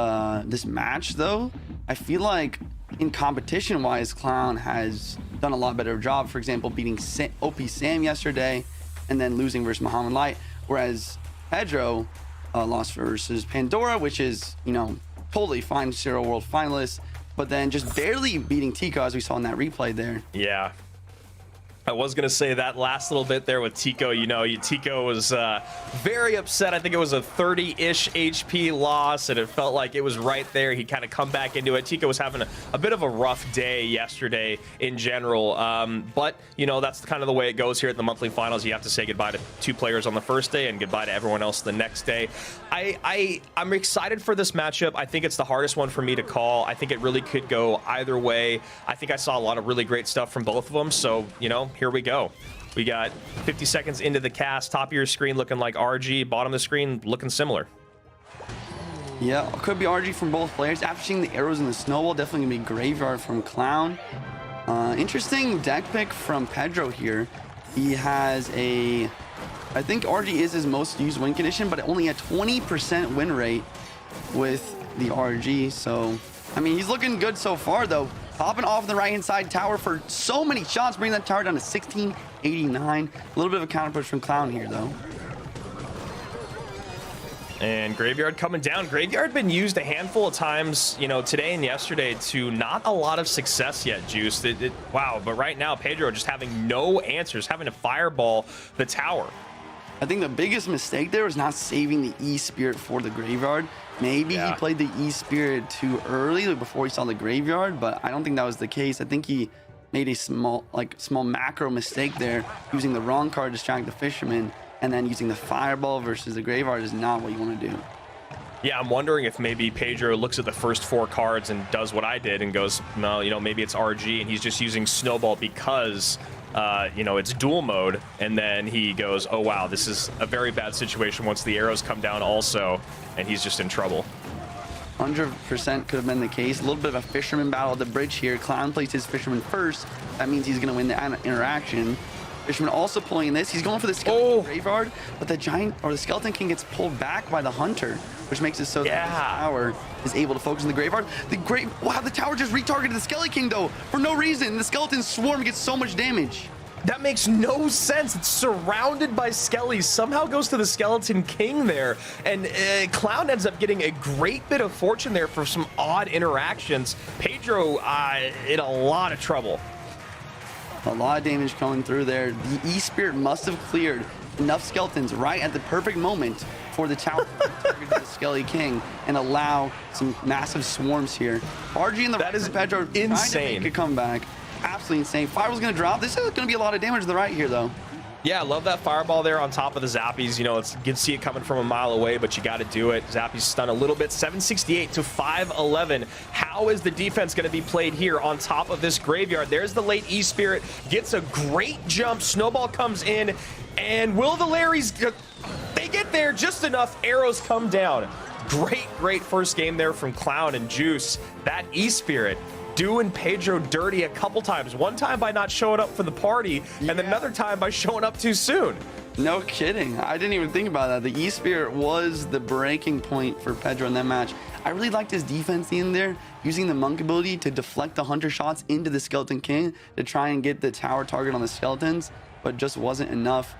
this match, though, I feel like in competition-wise, Clown has done a lot better job. For example, beating OP Sam yesterday and then losing versus Muhammad Light, whereas Pedro lost versus Pandora, which is, you know, totally fine, Serial World finalist, but then just barely beating Tico, as we saw in that replay there. Yeah. I was going to say that last little bit there with Tico, you know, Tico was very upset. I think it was a 30-ish HP loss, and it felt like it was right there. He kind of come back into it. Tico was having a bit of a rough day yesterday in general, but, you know, that's kind of the way it goes here at the monthly finals. You have to say goodbye to 2 players on the first day and goodbye to everyone else the next day. I'm excited for this matchup. I think it's the hardest one for me to call. I think it really could go either way. I think I saw a lot of really great stuff from both of them, so, you know, here we go. We got 50 seconds into the cast. Top of your screen looking like RG. Bottom of the screen looking similar. Yeah, could be RG from both players. After seeing the arrows in the snowball, definitely gonna be Graveyard from Clown. Interesting deck pick from Pedro here. He has a, I think RG is his most used win condition, but only a 20% win rate with the RG. So, I mean, he's looking good so far though. Popping off the right-hand side tower for so many shots, bringing that tower down to 1689. A little bit of a counter push from Clown here though. And Graveyard coming down. Graveyard been used a handful of times, you know, today and yesterday to not a lot of success yet, Juice. Wow, but right now, Pedro just having no answers, having to fireball the tower. I think the biggest mistake there was not saving the E-Spirit for the Graveyard. Maybe he played the E-Spirit too early before he saw the Graveyard, but I don't think that was the case. I think he made a small macro mistake there, using the wrong card to distract the Fisherman, and then using the Fireball versus the Graveyard is not what you want to do. Yeah, I'm wondering if maybe Pedro looks at the first 4 cards and does what I did and goes, no, you know, maybe it's RG, and he's just using Snowball because you know, it's dual mode, and then he goes, oh wow, this is a very bad situation once the arrows come down also, and he's just in trouble. 100% could have been the case. A little bit of a Fisherman battle at the bridge here. Clown plays his Fisherman first. That means he's going to win the interaction. Fisherman also pulling this. He's going for the Skeleton Graveyard, but the Giant or the Skeleton King gets pulled back by the Hunter, which makes it so that the tower is able to focus on the Graveyard. Wow, the tower just retargeted the Skeleton King though for no reason. The Skeleton Swarm gets so much damage. That makes no sense. It's surrounded by Skellies. Somehow goes to the Skeleton King there. And Clown ends up getting a great bit of fortune there for some odd interactions. Pedro in a lot of trouble. A lot of damage coming through there. The E-Spirit must have cleared enough Skeletons right at the perfect moment for the tower to target the Skelly King and allow some massive swarms here. RG in the right, Pedro insane. Trying to make a comeback. Absolutely insane. Fireball's going to drop. This is going to be a lot of damage to the right here, though. Yeah, I love that fireball there on top of the Zappies. You know, you can see it coming from a mile away, but you got to do it. Zappies stun a little bit. 768 to 511. How is the defense going to be played here on top of this Graveyard? There's the late E-Spirit. Gets a great jump. Snowball comes in. And will the Larrys... They get there just enough. Arrows come down. Great first game there from Clown and Juice. That E-Spirit doing Pedro dirty a couple times. One time by not showing up for the party, and then another time by showing up too soon. No kidding. I didn't even think about that. The E-Spirit was the breaking point for Pedro in that match. I really liked his defense in there, using the Monk ability to deflect the Hunter shots into the Skeleton King to try and get the tower target on the Skeletons, but just wasn't enough.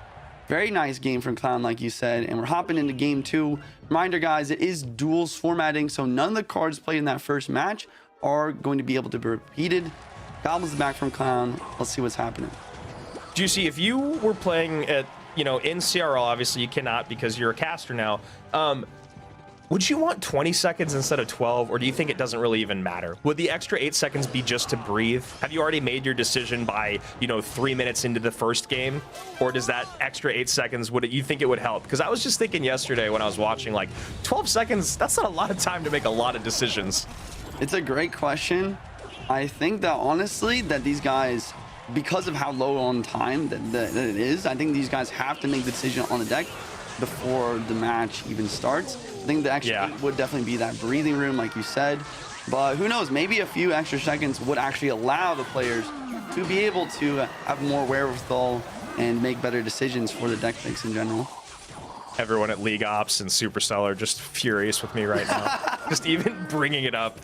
Very nice game from Clown, like you said, and we're hopping into game 2. Reminder, guys, it is duels formatting, so none of the cards played in that first match are going to be able to be repeated. Goblins back from Clown. Let's see what's happening. Juicy, if you were playing at, you know, in CRL, obviously you cannot because you're a caster now. Would you want 20 seconds instead of 12, or do you think it doesn't really even matter? Would the extra 8 seconds be just to breathe? Have you already made your decision by, you know, 3 minutes into the first game? Or does that extra 8 seconds, you think it would help? Because I was just thinking yesterday when I was watching, like, 12 seconds, that's not a lot of time to make a lot of decisions. It's a great question. I think that honestly, that these guys, because of how low on time that it is, I think these guys have to make the decision on the deck before the match even starts. I think the extra 8 would definitely be that breathing room, like you said. But who knows, maybe a few extra seconds would actually allow the players to be able to have more wherewithal and make better decisions for the deck picks in general. Everyone at League Ops and Supercell are just furious with me right now. Just even bringing it up.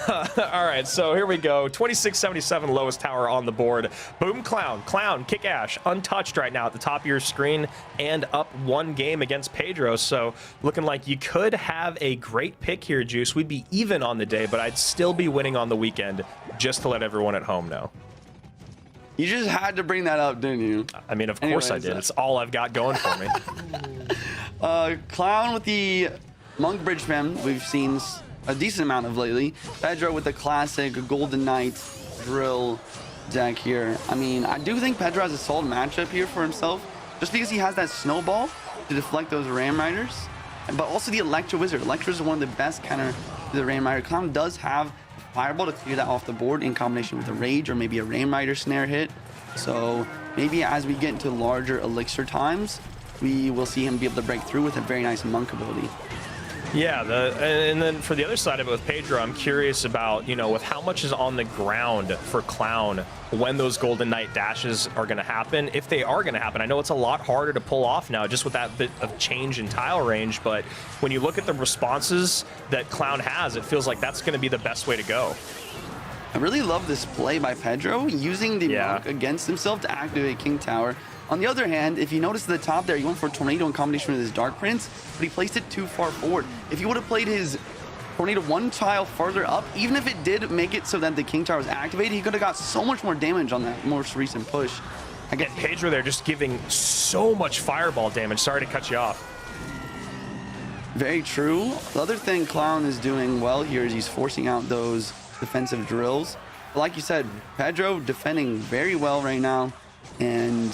All right, so here we go. 2677 lowest tower on the board. Boom, Clown, Kick Ash, untouched right now at the top of your screen and up 1 game against Pedro. So looking like you could have a great pick here, Juice. We'd be even on the day, but I'd still be winning on the weekend, just to let everyone at home know. You just had to bring that up, didn't you? I mean, of course I did. It's all I've got going for me. Clown with the Monk Bridge Spam, we've seen a decent amount of lately. Pedro with the classic Golden Knight drill deck here. I mean, I do think Pedro has a solid matchup here for himself, just because he has that snowball to deflect those Ram Riders, but also the Electro Wizard. Electro is one of the best counter to the Ram Rider. Clown does have Fireball to clear that off the board in combination with a Rage or maybe a Ram Rider snare hit. So maybe as we get into larger elixir times, we will see him be able to break through with a very nice monk ability. Yeah, and then for the other side of it with Pedro, I'm curious about, with how much is on the ground for Clown when those Golden Knight dashes are going to happen, if they are going to happen. I know it's a lot harder to pull off now just with that bit of change in tile range, but when you look at the responses that Clown has, it feels like that's going to be the best way to go. I really love this play by Pedro, using the monk against himself to activate King Tower. On the other hand, if you notice at the top there, he went for a Tornado in combination with his Dark Prince, but he placed it too far forward. If he would have played his Tornado one tile farther up, even if it did make it so that the King Tower was activated, he could have got so much more damage on that most recent push. I get Pedro there just giving so much fireball damage. Sorry to cut you off. Very true. The other thing Clown is doing well here is he's forcing out those defensive drills. But like you said, Pedro defending very well right now, and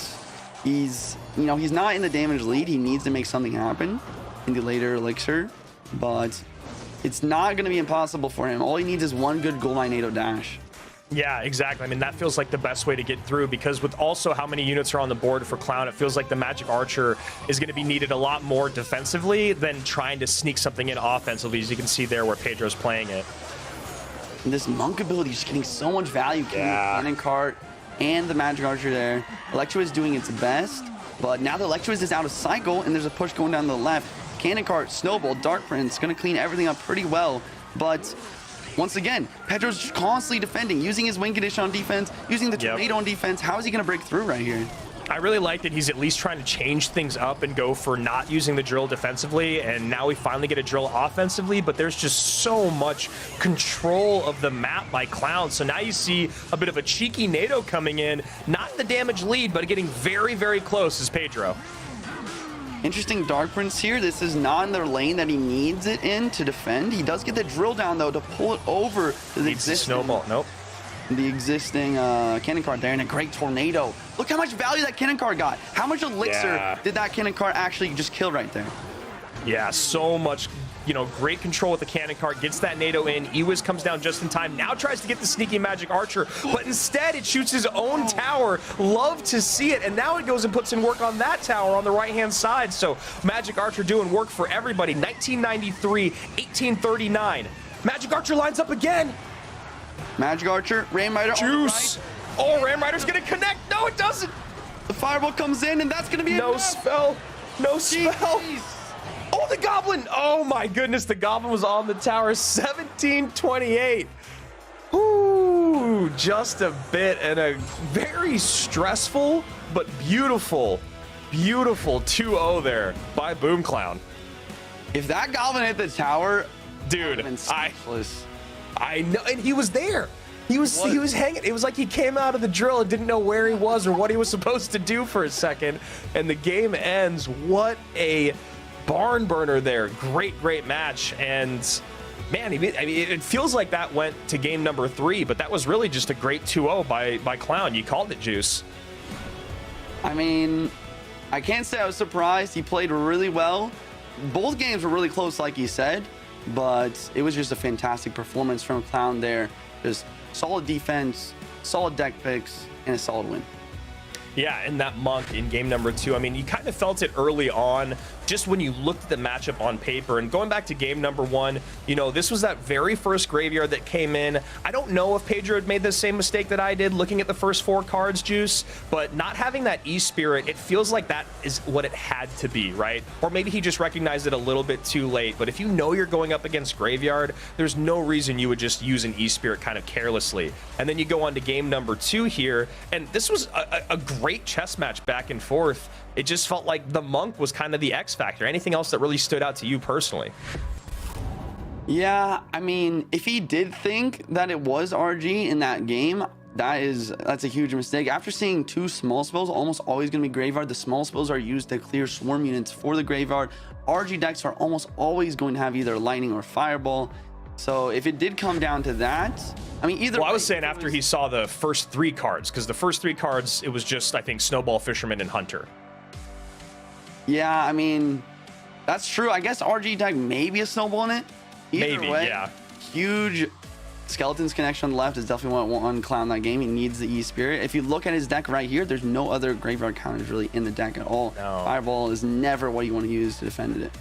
he's not in the damage lead. He needs to make something happen in the later elixir, but it's not going to be impossible for him. All he needs is one good goal line NATO dash. Yeah, exactly. I mean, that feels like the best way to get through, because with also how many units are on the board for Clown, it feels like the Magic Archer is going to be needed a lot more defensively than trying to sneak something in offensively, as you can see there where Pedro's playing it. And this monk ability is getting so much value. Cannon Cart and the Magic Archer there. Electro is doing its best, but now the Electro is out of cycle and there's a push going down the left. Cannon Cart, Snowball, Dark Prince, going to clean everything up pretty well, but once again, Pedro's constantly defending, using his wing condition on defense, using the tornado on defense. How is he going to break through right here? I really like that he's at least trying to change things up and go for not using the drill defensively, and now we finally get a drill offensively, but there's just so much control of the map by Clown. So now you see a bit of a cheeky NATO coming in, not in the damage lead, but getting very, very close is Pedro. Interesting Dark Prince here. This is not in the lane that he needs it in to defend. He does get the drill down, though, to pull it over to the existing snowball. Nope. The existing cannon card there, and a great tornado. Look how much value that cannon card got. How much elixir did that cannon card actually just kill right there? Yeah, so much, great control with the cannon cart, gets that NATO in. Ewis comes down just in time, now tries to get the sneaky Magic Archer, but instead it shoots his own tower. Love to see it, and now it goes and puts in work on that tower on the right-hand side. So Magic Archer doing work for everybody. 1993, 1839. Magic Archer lines up again. Magic Archer, Ram Rider. Juice. Oh, Ram Rider's gonna connect. No, it doesn't. The Fireball comes in, and that's gonna be no spell. No spell. Oh, the Goblin. Oh my goodness, the Goblin was on the tower. 1728. Ooh, just a bit, and a very stressful but beautiful 2-0 there by Boom Clown. If that Goblin hit the tower, dude, I know, and he was there. He was hanging. It was like he came out of the drill and didn't know where he was or what he was supposed to do for a second, and the game ends. What a barn burner there. Great match. And man, it feels like that went to game number 3, but that was really just a great 2-0 by Clown. You called it, Juice. I mean, I can't say I was surprised. He played really well. Both games were really close, like you said, but it was just a fantastic performance from Clown there. Just solid defense, solid deck picks, and a solid win. Yeah, and that Monk in game number 2, I mean, you kind of felt it early on, just when you looked at the matchup on paper. And going back to game number 1, this was that very first graveyard that came in. I don't know if Pedro had made the same mistake that I did looking at the first 4 cards, Juice, but not having that E-Spirit, it feels like that is what it had to be, right? Or maybe he just recognized it a little bit too late. But if you know you're going up against graveyard, there's no reason you would just use an E-Spirit kind of carelessly. And then you go on to game number 2 here, and this was a great chess match back and forth. It just felt like the Monk was kind of the X factor. Anything else that really stood out to you personally? Yeah, I mean, if he did think that it was RG in that game, that's a huge mistake. After seeing 2 small spells, almost always going to be graveyard. The small spells are used to clear swarm units for the graveyard. RG decks are almost always going to have either lightning or fireball. So if it did come down to that, I mean, either way, I was saying after he saw the first 3 cards, because the first 3 cards, it was just, I think, Snowball, Fisherman, and Hunter. Yeah, I mean, that's true. I guess RG deck maybe a Snowball in it. Either way, yeah. Huge Skeleton's connection on the left is definitely what one Clown that game. He needs the E-Spirit. If you look at his deck right here, there's no other graveyard counters really in the deck at all. No. Fireball is never what you want to use to defend it.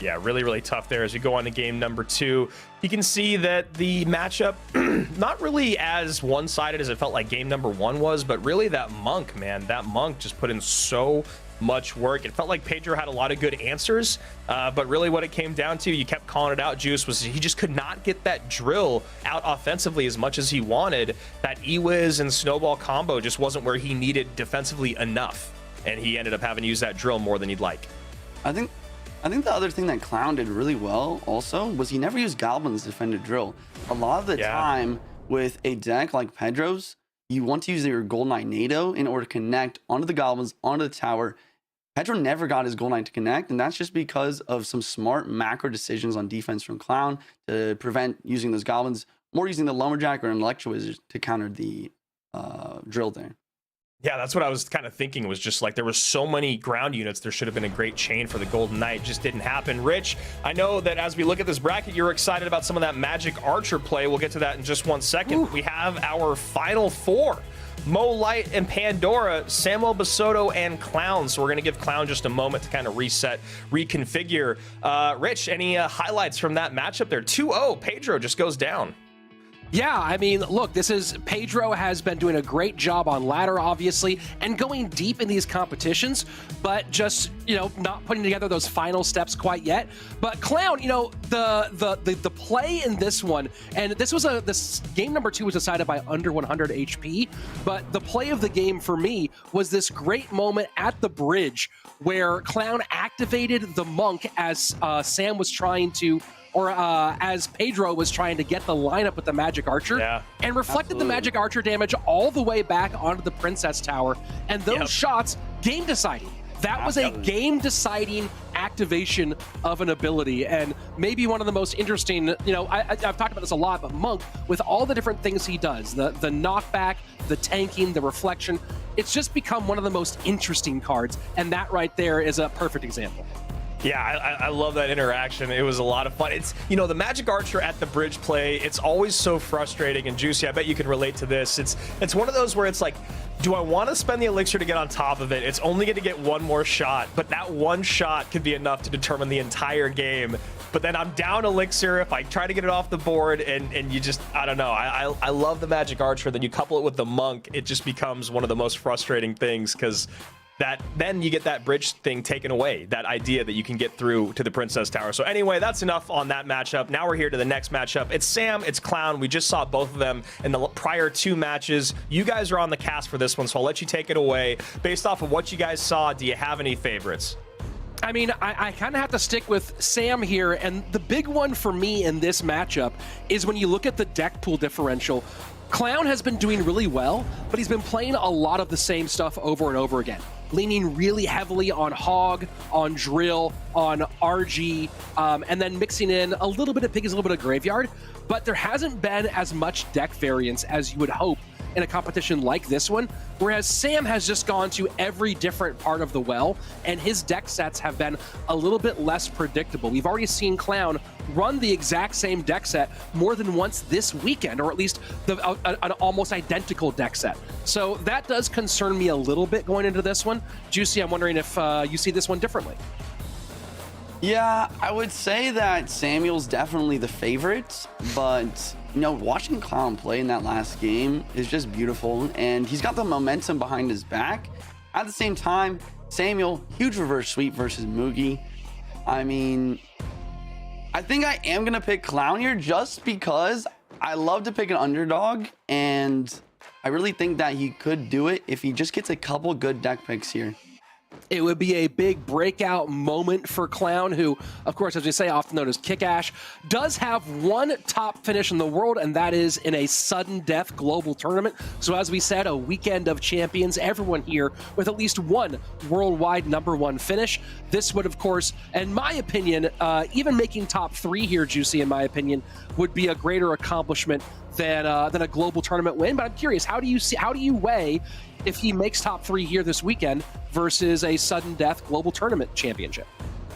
Yeah, really, really tough there as we go on to game number 2. You can see that the matchup, not really as one-sided as it felt like game number 1 was, but really that Monk, man, that Monk just put in so much work. It felt like Pedro had a lot of good answers, but really what it came down to, you kept calling it out, Juice, was he just could not get that drill out offensively as much as he wanted. That E-Wiz and Snowball combo just wasn't where he needed defensively enough, and he ended up having to use that drill more than he'd like. I think the other thing that Clown did really well also was he never used Goblins to defend a drill. A lot of the time with a deck like Pedro's, you want to use your Gold Knight NATO in order to connect onto the Goblins, onto the tower. Pedro never got his Gold Knight to connect, and that's just because of some smart macro decisions on defense from Clown to prevent using those Goblins, more using the Lumberjack or an Electro-Wizard to counter the drill there. Yeah, that's what I was kind of thinking, was just like there were so many ground units, there should have been a great chain for the Golden Knight. Just didn't happen. Rich, I know that as we look at this bracket, you're excited about some of that Magic Archer play. We'll get to that in just 1 second. Ooh. We have our final 4. Mo Light and Pandora, Samuel Basoto, and Clown. So we're going to give Clown just a moment to kind of reset, reconfigure. Rich, any highlights from that matchup there? 2-0, Pedro just goes down. Yeah, I mean, look, Pedro has been doing a great job on ladder, obviously, and going deep in these competitions, but just, not putting together those final steps quite yet. But Clown, the play in this one, and this game number 2 was decided by under 100 HP, but the play of the game for me was this great moment at the bridge where Clown activated the Monk as Sam was trying to, or as Pedro was trying to get the lineup with the Magic Archer, and reflected the Magic Archer damage all the way back onto the Princess Tower, and those shots, game deciding. That was a game-deciding activation of an ability, and maybe one of the most interesting, I've talked about this a lot, but Monk, with all the different things he does, the knockback, the tanking, the reflection, it's just become one of the most interesting cards, and that right there is a perfect example. Yeah, I love that interaction. It was a lot of fun. It's, the Magic Archer at the bridge play, it's always so frustrating. And Juicy, I bet you can relate to this. It's one of those where it's like, do I want to spend the elixir to get on top of it? It's only going to get one more shot, but that one shot could be enough to determine the entire game. But then I'm down elixir if I try to get it off the board, and you just, I don't know. I love the Magic Archer. Then you couple it with the Monk, it just becomes one of the most frustrating things, because then you get that bridge thing taken away, that idea that you can get through to the Princess Tower. So anyway, that's enough on that matchup. Now we're here to the next matchup. It's Sam, it's Clown. We just saw both of them in the prior 2 matches. You guys are on the cast for this one, so I'll let you take it away. Based off of what you guys saw, do you have any favorites? I mean, I kind of have to stick with Sam here, and the big one for me in this matchup is when you look at the deck pool differential. Clown has been doing really well, but he's been playing a lot of the same stuff over and over again, leaning really heavily on Hog, on Drill, on RG, and then mixing in a little bit of Piggies, a little bit of Graveyard, but there hasn't been as much deck variance as you would hope in a competition like this one, whereas Sam has just gone to every different part of the well, and his deck sets have been a little bit less predictable. We've already seen Clown run the exact same deck set more than once this weekend, or at least an almost identical deck set. So that does concern me a little bit going into this one. Juicy, I'm wondering if you see this one differently. Yeah, I would say that Samuel's definitely the favorite, but watching Clown play in that last game is just beautiful, and he's got the momentum behind his back. At the same time, Samuel, huge reverse sweep versus Mugi. I mean, I think I am gonna pick Clown here just because I love to pick an underdog, and I really think that he could do it if he just gets a couple good deck picks here. It would be a big breakout moment for Clown, who, of course, as we say, often known as Kick-Ash, does have one top finish in the world, and that is in a sudden death global tournament. So as we said, a weekend of champions, everyone here with at least one worldwide #1 finish. This would, of course, in my opinion, even making top 3 here, Juicy, in my opinion, would be a greater accomplishment than a global tournament win. But I'm curious, how do you weigh if he makes top 3 here this weekend versus a sudden death global tournament championship?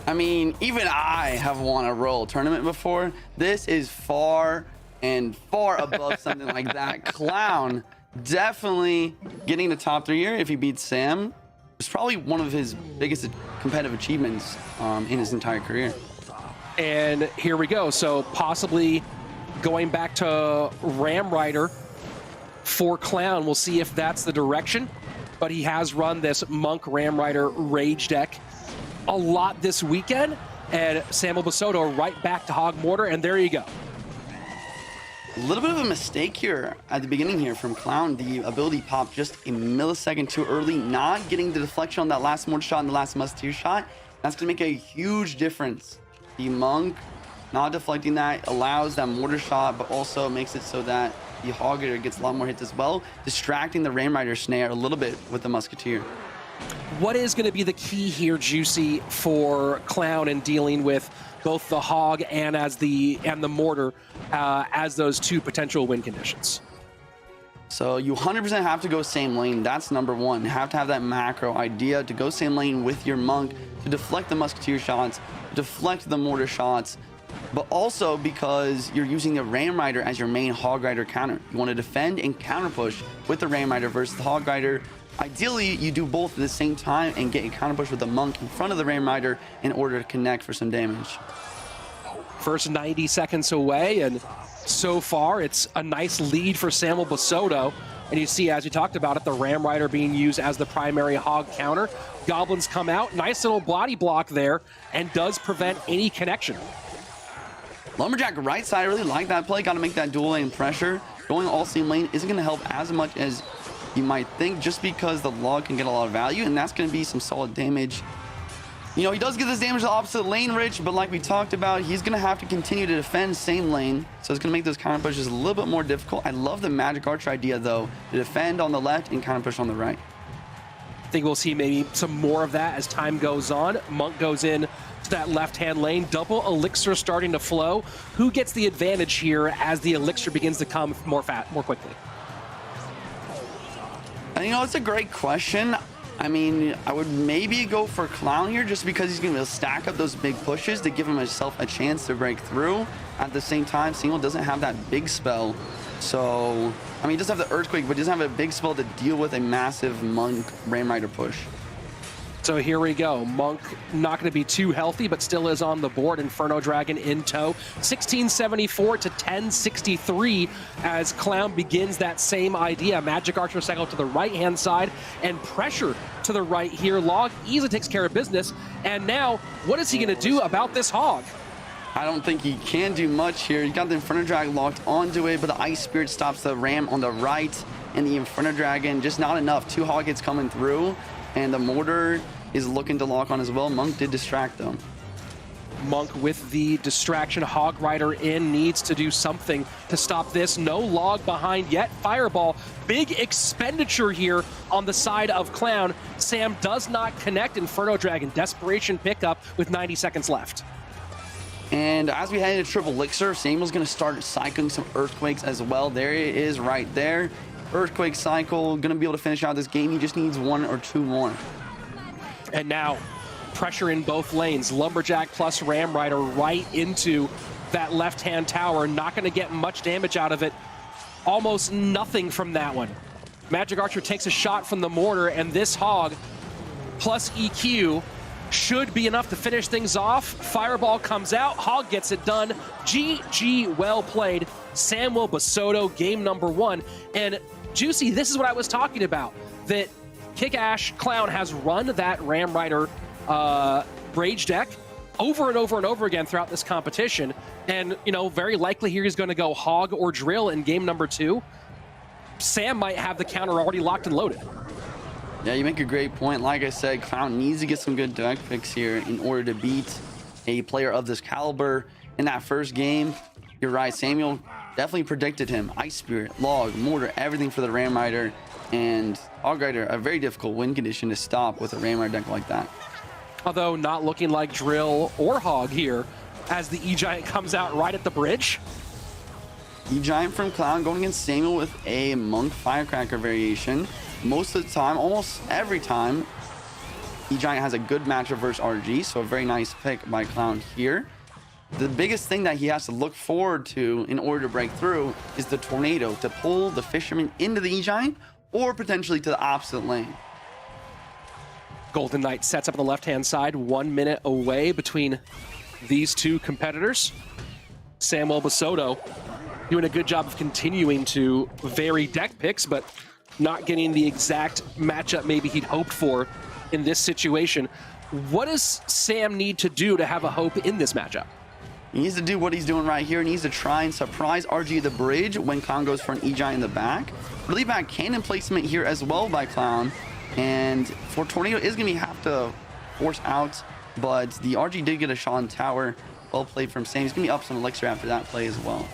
I mean, even I have won a Royal tournament before. This is far and far above something like that. Clown definitely getting the top 3 here. If he beats Sam, it's probably one of his biggest competitive achievements in his entire career. And here we go. So possibly going back to Ram Rider for Clown. We'll see if that's the direction. But he has run this Monk Ram Rider Rage deck a lot this weekend. And Samuel Basoto right back to Hog Mortar, and there you go. A little bit of a mistake here at the beginning here from Clown. The ability popped just a millisecond too early, not getting the deflection on that last mortar shot and the last Musketeer shot. That's going to make a huge difference. The Monk not deflecting that allows that mortar shot, but also makes it so that the Hog Rider gets a lot more hits as well, distracting the Ram Rider snare a little bit with the Musketeer. What is going to be the key here, Juicy, for Clown in dealing with both the Hog and the Mortar as those two potential win conditions? So you 100% have to go same lane. That's number one. You have to have that macro idea to go same lane with your Monk to deflect the Musketeer shots, deflect the mortar shots, but also because you're using the Ram Rider as your main Hog Rider counter. You want to defend and counter push with the Ram Rider versus the Hog Rider. Ideally, you do both at the same time and get a counter push with the Monk in front of the Ram Rider in order to connect for some damage. First 90 seconds away, and so far it's a nice lead for Samuel Basoto. And you see, as you talked about it, the Ram Rider being used as the primary Hog counter. Goblins come out, nice little body block there, and does prevent any connection. Lumberjack right side, I really like that play. Got to make that dual lane pressure. Going all same lane isn't going to help as much as you might think, just because the log can get a lot of value, and that's going to be some solid damage. You know, he does get this damage to the opposite lane, Rich, but like we talked about, he's going to have to continue to defend same lane, so it's going to make those counter pushes a little bit more difficult. I love the Magic Archer idea, though, to defend on the left and counter push on the right. I think we'll see maybe some more of that as time goes on. Monk goes in to that left-hand lane. Double elixir starting to flow. Who gets the advantage here as the elixir begins to come more quickly? And you know, it's a great question. I mean, I would maybe go for Clown here just because he's going to stack up those big pushes to give himself a chance to break through. At the same time, Single doesn't have that big spell. So, I mean, he does have the Earthquake, but he doesn't have a big spell to deal with a massive Monk Ram Rider push. So here we go. Monk not going to be too healthy, but still is on the board. Inferno Dragon in tow. 1674 to 1063 as Clown begins that same idea. Magic Archer cycle to the right-hand side and pressure to the right here. Log easily takes care of business. And now, what is he going to do about this Hog? I don't think he can do much here. You got the Inferno Dragon locked onto it, but the Ice Spirit stops the Ram on the right, and the Inferno Dragon just not enough. Two Hog hits coming through, and the Mortar is looking to lock on as well. Monk did distract them. Monk with the distraction. Hog Rider in, needs to do something to stop this. No log behind yet. Fireball, big expenditure here on the side of Clown. Sam does not connect. Inferno Dragon, desperation pickup with 90 seconds left. And as we head into Triple Elixir, Samuel's going to start cycling some Earthquakes as well. There it is right there. Earthquake cycle, going to be able to finish out this game. He just needs one or two more. And now, pressure in both lanes. Lumberjack plus Ram Rider right into that left-hand tower. Not going to get much damage out of it. Almost nothing from that one. Magic Archer takes a shot from the mortar, and this Hog plus EQ should be enough to finish things off. Fireball comes out. Hog gets it done. GG, well played. Samuel Basoto, game number one. And Juicy, this is what I was talking about. That Kick Ash Clown has run that Ram Rider Rage deck over and over and over again throughout this competition. And, you know, very likely here he's going to go Hog or Drill in game number two. Sam might have the counter already locked and loaded. Yeah, you make a great point. Like I said, Clown needs to get some good deck picks here in order to beat a player of this caliber. In that first game, you're right, Samuel definitely predicted him. Ice Spirit, Log, Mortar, everything for the Ram Rider. And Hog Rider, a very difficult win condition to stop with a Ram Rider deck like that. Although not looking like Drill or Hog here as the E-Giant comes out right at the bridge. E-Giant from Clown going against Samuel with a Monk Firecracker variation. Most of the time, almost every time, E-Giant has a good matchup versus RG, so a very nice pick by Clown here. The biggest thing that he has to look forward to in order to break through is the tornado to pull the Fisherman into the E-Giant or potentially to the opposite lane. Golden Knight sets up on the left-hand side, 1 minute away between these two competitors. Samuel Basoto doing a good job of continuing to vary deck picks, but not getting the exact matchup maybe he'd hoped for in this situation. What does Sam need to do to have a hope in this matchup? He needs to do what he's doing right here. He needs to try and surprise RG at the bridge when Clown goes for an E-Giant in the back. Really bad cannon placement here as well by Clown. And for Tornado is going to have to force out, but the RG did get a shot on tower. Well played from Sam. He's going to be up some elixir after that play as well.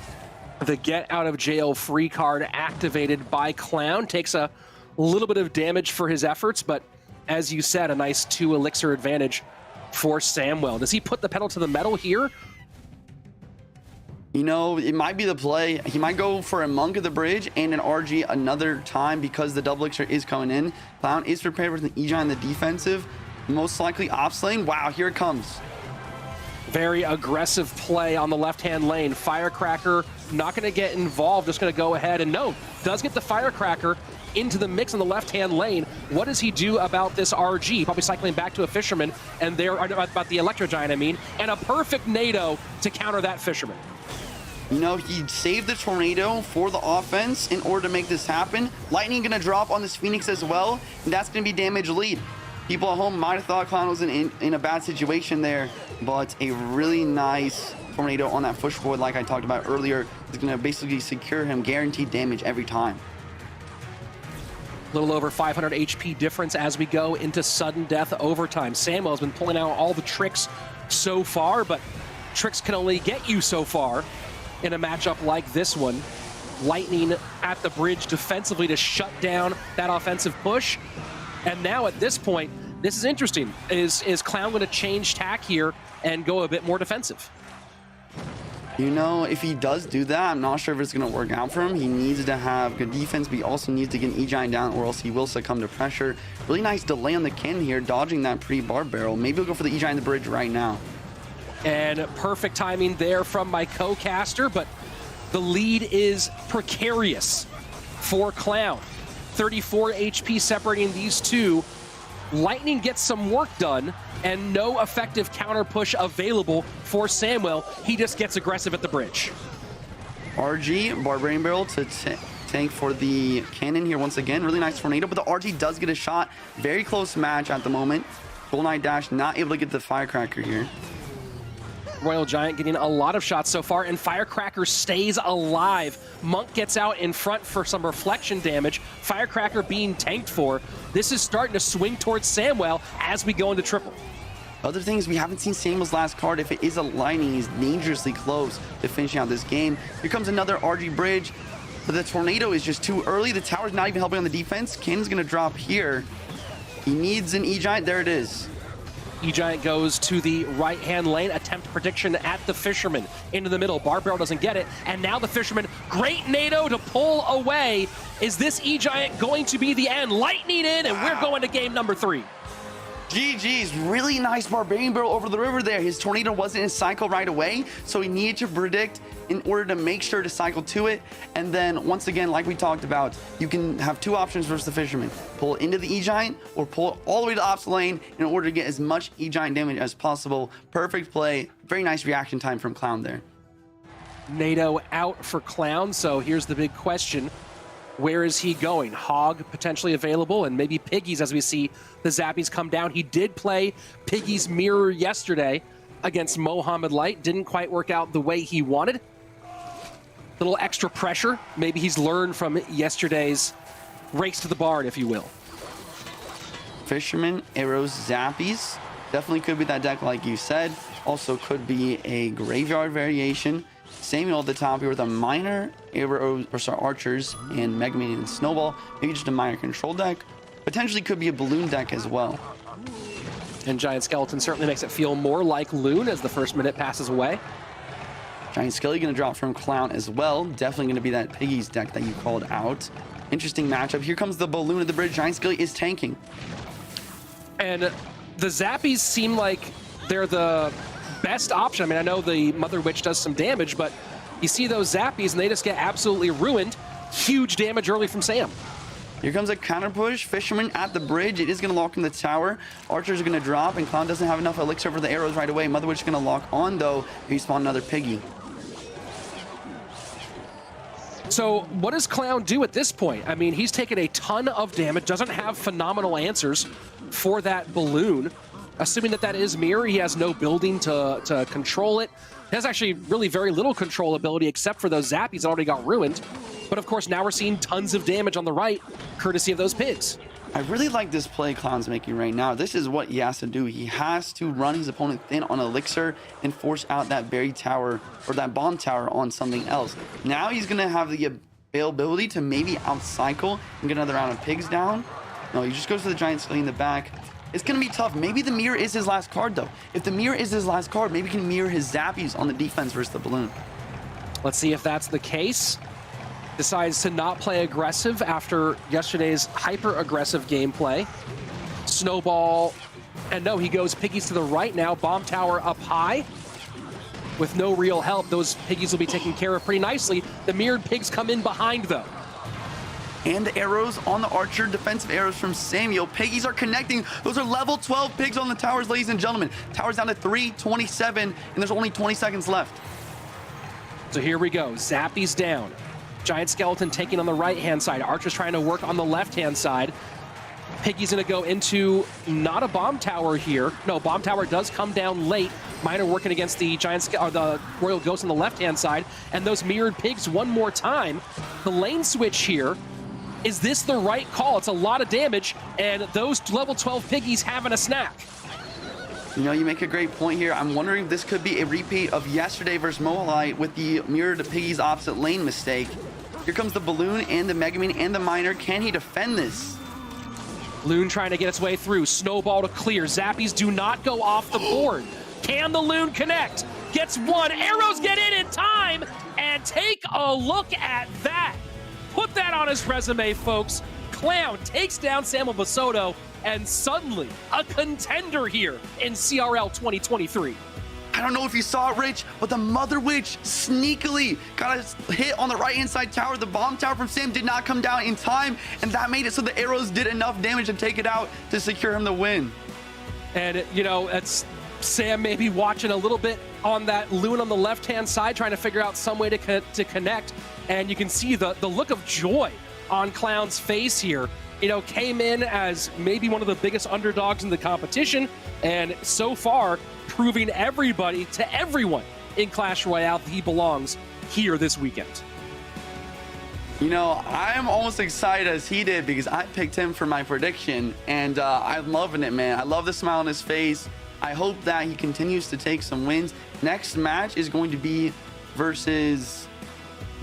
The get out of jail free card activated by Clown takes a little bit of damage for his efforts, but as you said, a nice 2 elixir advantage for Samwell. Does he put the pedal to the metal here? You know, it might be the play. He might go for a Monk at the bridge and an RG another time because the double elixir is coming in. Clown is prepared with an E-Giant in the defensive. Most likely ops lane. Wow, here it comes. Very aggressive play on the left-hand lane. Firecracker not going to get involved, just going to go ahead and no, does get the Firecracker into the mix on the left-hand lane. What does he do about this RG? Probably cycling back to a Fisherman, and there about the Electro Giant, I mean, and a perfect NATO to counter that Fisherman. You know, he saved the tornado for the offense in order to make this happen. Lightning going to drop on this Phoenix as well, and that's going to be damage lead. People at home might have thought Clown was in a bad situation there, but a really nice tornado on that push forward, like I talked about earlier, is going to basically secure him guaranteed damage every time. A little over 500 HP difference as we go into sudden death overtime. Samuel's been pulling out all the tricks so far, but tricks can only get you so far in a matchup like this one. Lightning at the bridge defensively to shut down that offensive push. And now at this point, this is interesting. Is Clown going to change tack here and go a bit more defensive? You know, if he does do that, I'm not sure if it's going to work out for him. He needs to have good defense, but he also needs to get an E-Giant down or else he will succumb to pressure. Really nice delay on the cannon here, dodging that pre-bar barrel. Maybe he'll go for the E-Giant in the bridge right now. And perfect timing there from my co-caster, but the lead is precarious for Clown. 34 HP separating these two. Lightning gets some work done and no effective counter push available for Samuel. He just gets aggressive at the bridge. RG, Barbarian Barrel to tank for the cannon here once again. Really nice tornado, but the RG does get a shot. Very close match at the moment. Golden Knight Dash not able to get the Firecracker here. Royal Giant getting a lot of shots so far, and Firecracker stays alive. Monk gets out in front for some reflection damage. Firecracker being tanked for. This is starting to swing towards Samwell as we go into triple. Other things, we haven't seen Samuel's last card. If it is a Lightning, he's dangerously close to finishing out this game. Here comes another RG bridge, but the tornado is just too early. The tower's not even helping on the defense. Cannon's gonna drop here. He needs an E-Giant. There it is. E-Giant goes to the right-hand lane, attempt prediction at the Fisherman. Into the middle, Barbarrel doesn't get it, and now the Fisherman, great NATO to pull away. Is this E-Giant going to be the end? Lightning in, and we're going to game number 3. GG's, really nice Barbarian Barrel over the river there. His tornado wasn't in cycle right away, so he needed to predict in order to make sure to cycle to it. And then once again, like we talked about, you can have 2 options versus the Fisherman. Pull it into the E-Giant or pull it all the way to the ops lane in order to get as much E-Giant damage as possible. Perfect play. Very nice reaction time from Clown there. NATO out for Clown, so here's the big question. Where is he going? Hog potentially available, and maybe Piggies as we see the Zappies come down. He did play Piggies Mirror yesterday against Mohamed Light. Didn't quite work out the way he wanted. Little extra pressure. Maybe he's learned from yesterday's race to the barn, if you will. Fisherman, Arrows, Zappies. Definitely could be that deck like you said. Also could be a Graveyard variation. Samuel at the top here with a minor arrows, or sorry, archers and Mega Man and Snowball. Maybe just a minor control deck. Potentially could be a balloon deck as well. And Giant Skeleton certainly makes it feel more like Loon as the first minute passes away. Giant Skelly going to drop from Clown as well. Definitely going to be that Piggies deck that you called out. Interesting matchup. Here comes the balloon at the bridge. Giant Skelly is tanking. And the Zappies seem like they're the best option. I mean, I know the Mother Witch does some damage, but you see those zappies and they just get absolutely ruined. Huge damage early from Sam. Here comes a counter push. Fisherman at the bridge. It is going to lock in the tower. Archer's going to drop, and Clown doesn't have enough elixir for the arrows right away. Mother Witch is going to lock on, though. He spawned another piggy. So what does Clown do at this point? I mean, he's taken a ton of damage, doesn't have phenomenal answers for that balloon. Assuming that that is mirror, he has no building to control it. He has actually really very little control ability except for those zappies that already got ruined. But of course, now we're seeing tons of damage on the right, courtesy of those pigs. I really like this play Clown's making right now. This is what he has to do. He has to run his opponent thin on elixir and force out that berry tower or that bomb tower on something else. Now he's going to have the availability to maybe outcycle and get another round of pigs down. No, he just goes for the giant skelly in the back. It's going to be tough. Maybe the mirror is his last card, though. If the mirror is his last card, maybe he can mirror his zappies on the defense versus the balloon. Let's see if that's the case. Decides to not play aggressive after yesterday's hyper-aggressive gameplay. Snowball, and no, he goes piggies to the right now. Bomb tower up high. With no real help, those piggies will be taken care of pretty nicely. The mirrored pigs come in behind, though. And the arrows on the Archer, defensive arrows from Samuel. Piggies are connecting. Those are level 12 pigs on the towers, ladies and gentlemen. Towers down to 327, and there's only 20 seconds left. So here we go. Zappies down. Giant Skeleton taking on the right-hand side. Archer's trying to work on the left-hand side. Piggy's going to go into not a bomb tower here. No, bomb tower does come down late. Miner working against the the Royal Ghost on the left-hand side. And those mirrored pigs one more time. The lane switch here. Is this the right call? It's a lot of damage, and those level 12 piggies having a snack. You know, you make a great point here. I'm wondering if this could be a repeat of yesterday versus Mohalite with the mirrored piggies opposite lane mistake. Here comes the balloon and the Megamine and the miner. Can he defend this? Loon trying to get its way through. Snowball to clear. Zappies do not go off the board. Can the Loon connect? Gets one. Arrows get in time. And take a look at that. Put that on his resume, folks. Clown takes down Samuel Basoto, and suddenly a contender here in CRL 2023. I don't know if you saw it, Rich, but the Mother Witch sneakily got a hit on the right-hand side tower. The bomb tower from Sam did not come down in time, and that made it so the arrows did enough damage to take it out to secure him the win. And, you know, it's Sam maybe watching a little bit on that Loon on the left-hand side, trying to figure out some way to connect. And you can see the look of joy on Clown's face here. You know, came in as maybe one of the biggest underdogs in the competition, and so far proving everybody to everyone in Clash Royale that he belongs here this weekend. You know, I'm almost excited as he did because I picked him for my prediction, and I'm loving it, man. I love the smile on his face. I hope that he continues to take some wins. Next match is going to be versus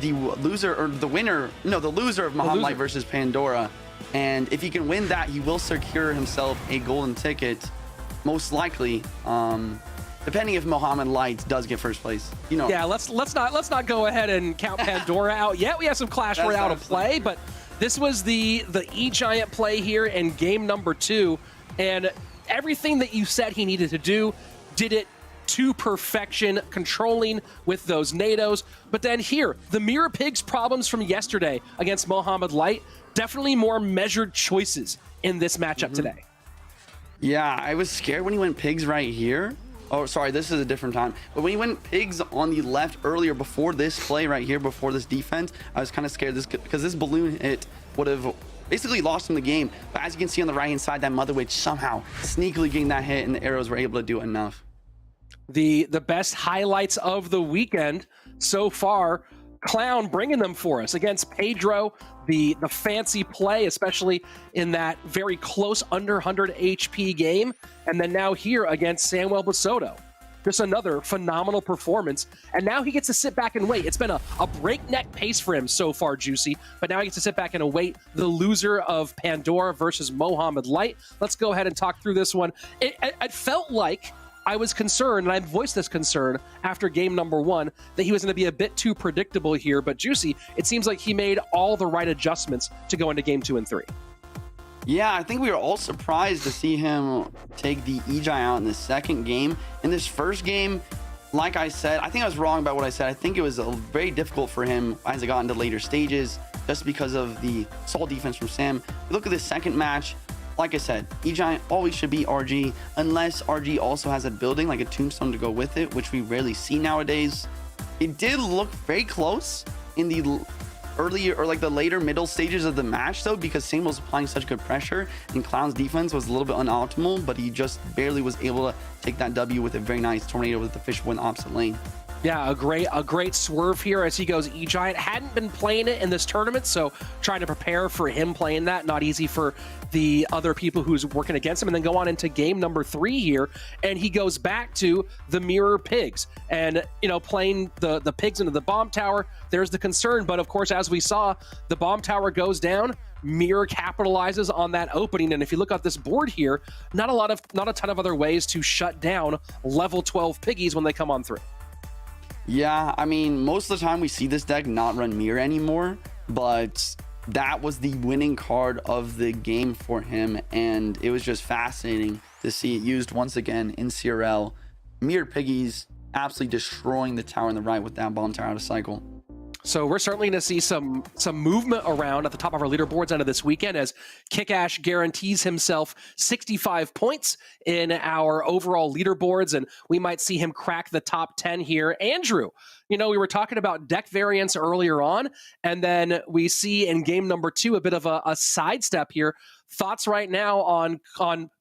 the loser or the winner. No, the loser of Muhammad Light versus Pandora. And if he can win that, he will secure himself a golden ticket, most likely. Depending if Muhammad Light does get first place, you know. Yeah, let's not go ahead and count Pandora out yet. We have some Clash Royale to play, but this was the E-Giant play here in game number 2, and everything that you said he needed to do, did it to perfection, controlling with those NATOs. But then here, the Mirror Pigs problems from yesterday against Muhammad Light, definitely more measured choices in this matchup today. Yeah, I was scared when he went pigs right here. Oh, sorry, this is a different time. But when he went pigs on the left earlier before this play right here, before this defense, I was kind of scared because this balloon hit would have basically lost him the game. But as you can see on the right-hand side, that Mother Witch somehow sneakily getting that hit, and the arrows were able to do enough. The best highlights of the weekend so far, Clown bringing them for us against Pedro. The fancy play, especially in that very close under 100 HP game. And then now here against Samuel Basoto. Just another phenomenal performance. And now he gets to sit back and wait. It's been a breakneck pace for him so far, Juicy. But now he gets to sit back and await the loser of Pandora versus Muhammad Light. Let's go ahead and talk through this one. It felt like I was concerned, and I voiced this concern after game number 1, that he was going to be a bit too predictable here. But Juicy, it seems like he made all the right adjustments to go into game 2 and 3. Yeah, I think we were all surprised to see him take the EJ out in the second game. In this first game, like I said, I think I was wrong about what I said. I think it was very difficult for him as it got into later stages, just because of the solid defense from Sam. Look at this second match. Like I said, EJ always should beat RG, unless RG also has a building like a tombstone to go with it, which we rarely see nowadays. It did look very close in the earlier or like the later middle stages of the match though, because Sam was applying such good pressure and Clown's defense was a little bit unoptimal, but he just barely was able to take that W with a very nice tornado with the fishbowl in the opposite lane. Yeah, a great swerve here as he goes E-Giant. Hadn't been playing it in this tournament, so trying to prepare for him playing that. Not easy for the other people who's working against him. And then go on into game number 3 here, and he goes back to the mirror pigs. And, you know, playing the pigs into the bomb tower, there's the concern. But, of course, as we saw, the bomb tower goes down. Mirror capitalizes on that opening, and if you look at this board here, not a ton of other ways to shut down level 12 piggies when they come on through. Yeah, I mean, most of the time we see this deck not run mirror anymore, but that was the winning card of the game for him, and it was just fascinating to see it used once again in CRL. Mirror piggies absolutely destroying the tower on the right with that bomb tower out of cycle. So we're certainly going to see some movement around at the top of our leaderboards end of this weekend as Kickash guarantees himself 65 points in our overall leaderboards, and we might see him crack the top 10 here. Andrew, you know, we were talking about deck variants earlier on, and then we see in game number 2 a bit of a sidestep here. Thoughts right now on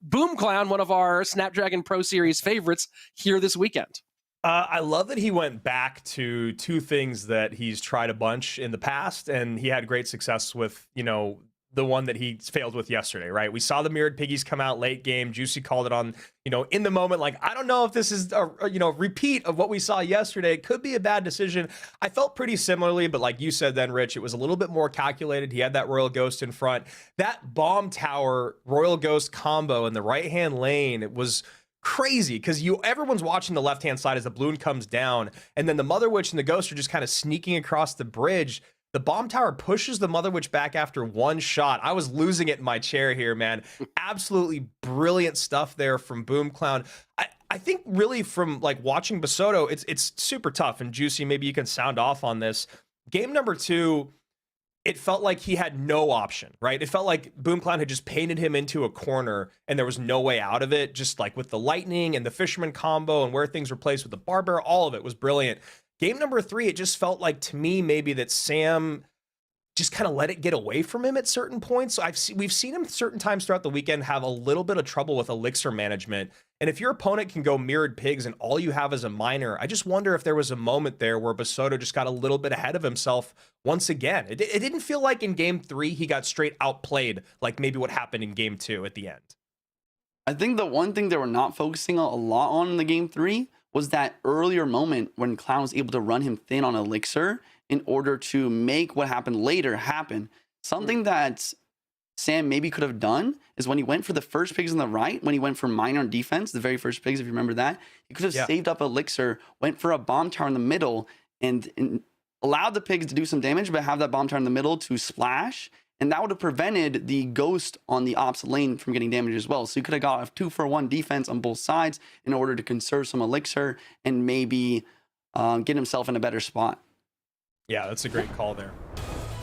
Boom Clown, one of our Snapdragon Pro Series favorites here this weekend? I love that he went back to 2 things that he's tried a bunch in the past, and he had great success with, you know, the one that he failed with yesterday, right? We saw the mirrored piggies come out late game. Juicy called it on, you know, in the moment. Like, I don't know if this is a you know, repeat of what we saw yesterday. It could be a bad decision. I felt pretty similarly, but like you said then, Rich, it was a little bit more calculated. He had that Royal Ghost in front. That bomb tower Royal Ghost combo in the right-hand lane, it was crazy because everyone's watching the left-hand side as the balloon comes down, and then the Mother Witch and the Ghost are just kind of sneaking across the bridge. The bomb tower pushes the Mother Witch back after 1 shot. I was losing it in my chair here, man. Absolutely brilliant stuff there from Boom Clown. I think really from like watching Basoto, it's super tough, and Juicy, maybe you can sound off on this. Game number 2, it felt like he had no option, right? It felt like Boom Clown had just painted him into a corner and there was no way out of it, just like with the lightning and the fisherman combo and where things were placed with the barber, all of it was brilliant. Game number 3, it just felt like to me maybe that Sam just kind of let it get away from him at certain points. We've seen him certain times throughout the weekend have a little bit of trouble with elixir management. And if your opponent can go mirrored pigs and all you have is a miner, I just wonder if there was a moment there where Basoto just got a little bit ahead of himself once again. It didn't feel like in game 3 he got straight outplayed like maybe what happened in game 2 at the end. I think the one thing they were not focusing a lot on in the game 3 was that earlier moment when Clown was able to run him thin on elixir in order to make what happened later happen. Something that Sam maybe could have done is when he went for the first pigs on the right, when he went for miner on defense, the very first pigs, if you remember that, he could have saved up elixir, went for a bomb tower in the middle, and allowed the pigs to do some damage, but have that bomb tower in the middle to splash. And that would have prevented the ghost on the opposite lane from getting damaged as well. So you could have got a 2-for-1 defense on both sides in order to conserve some elixir and maybe get himself in a better spot. Yeah, that's a great call there.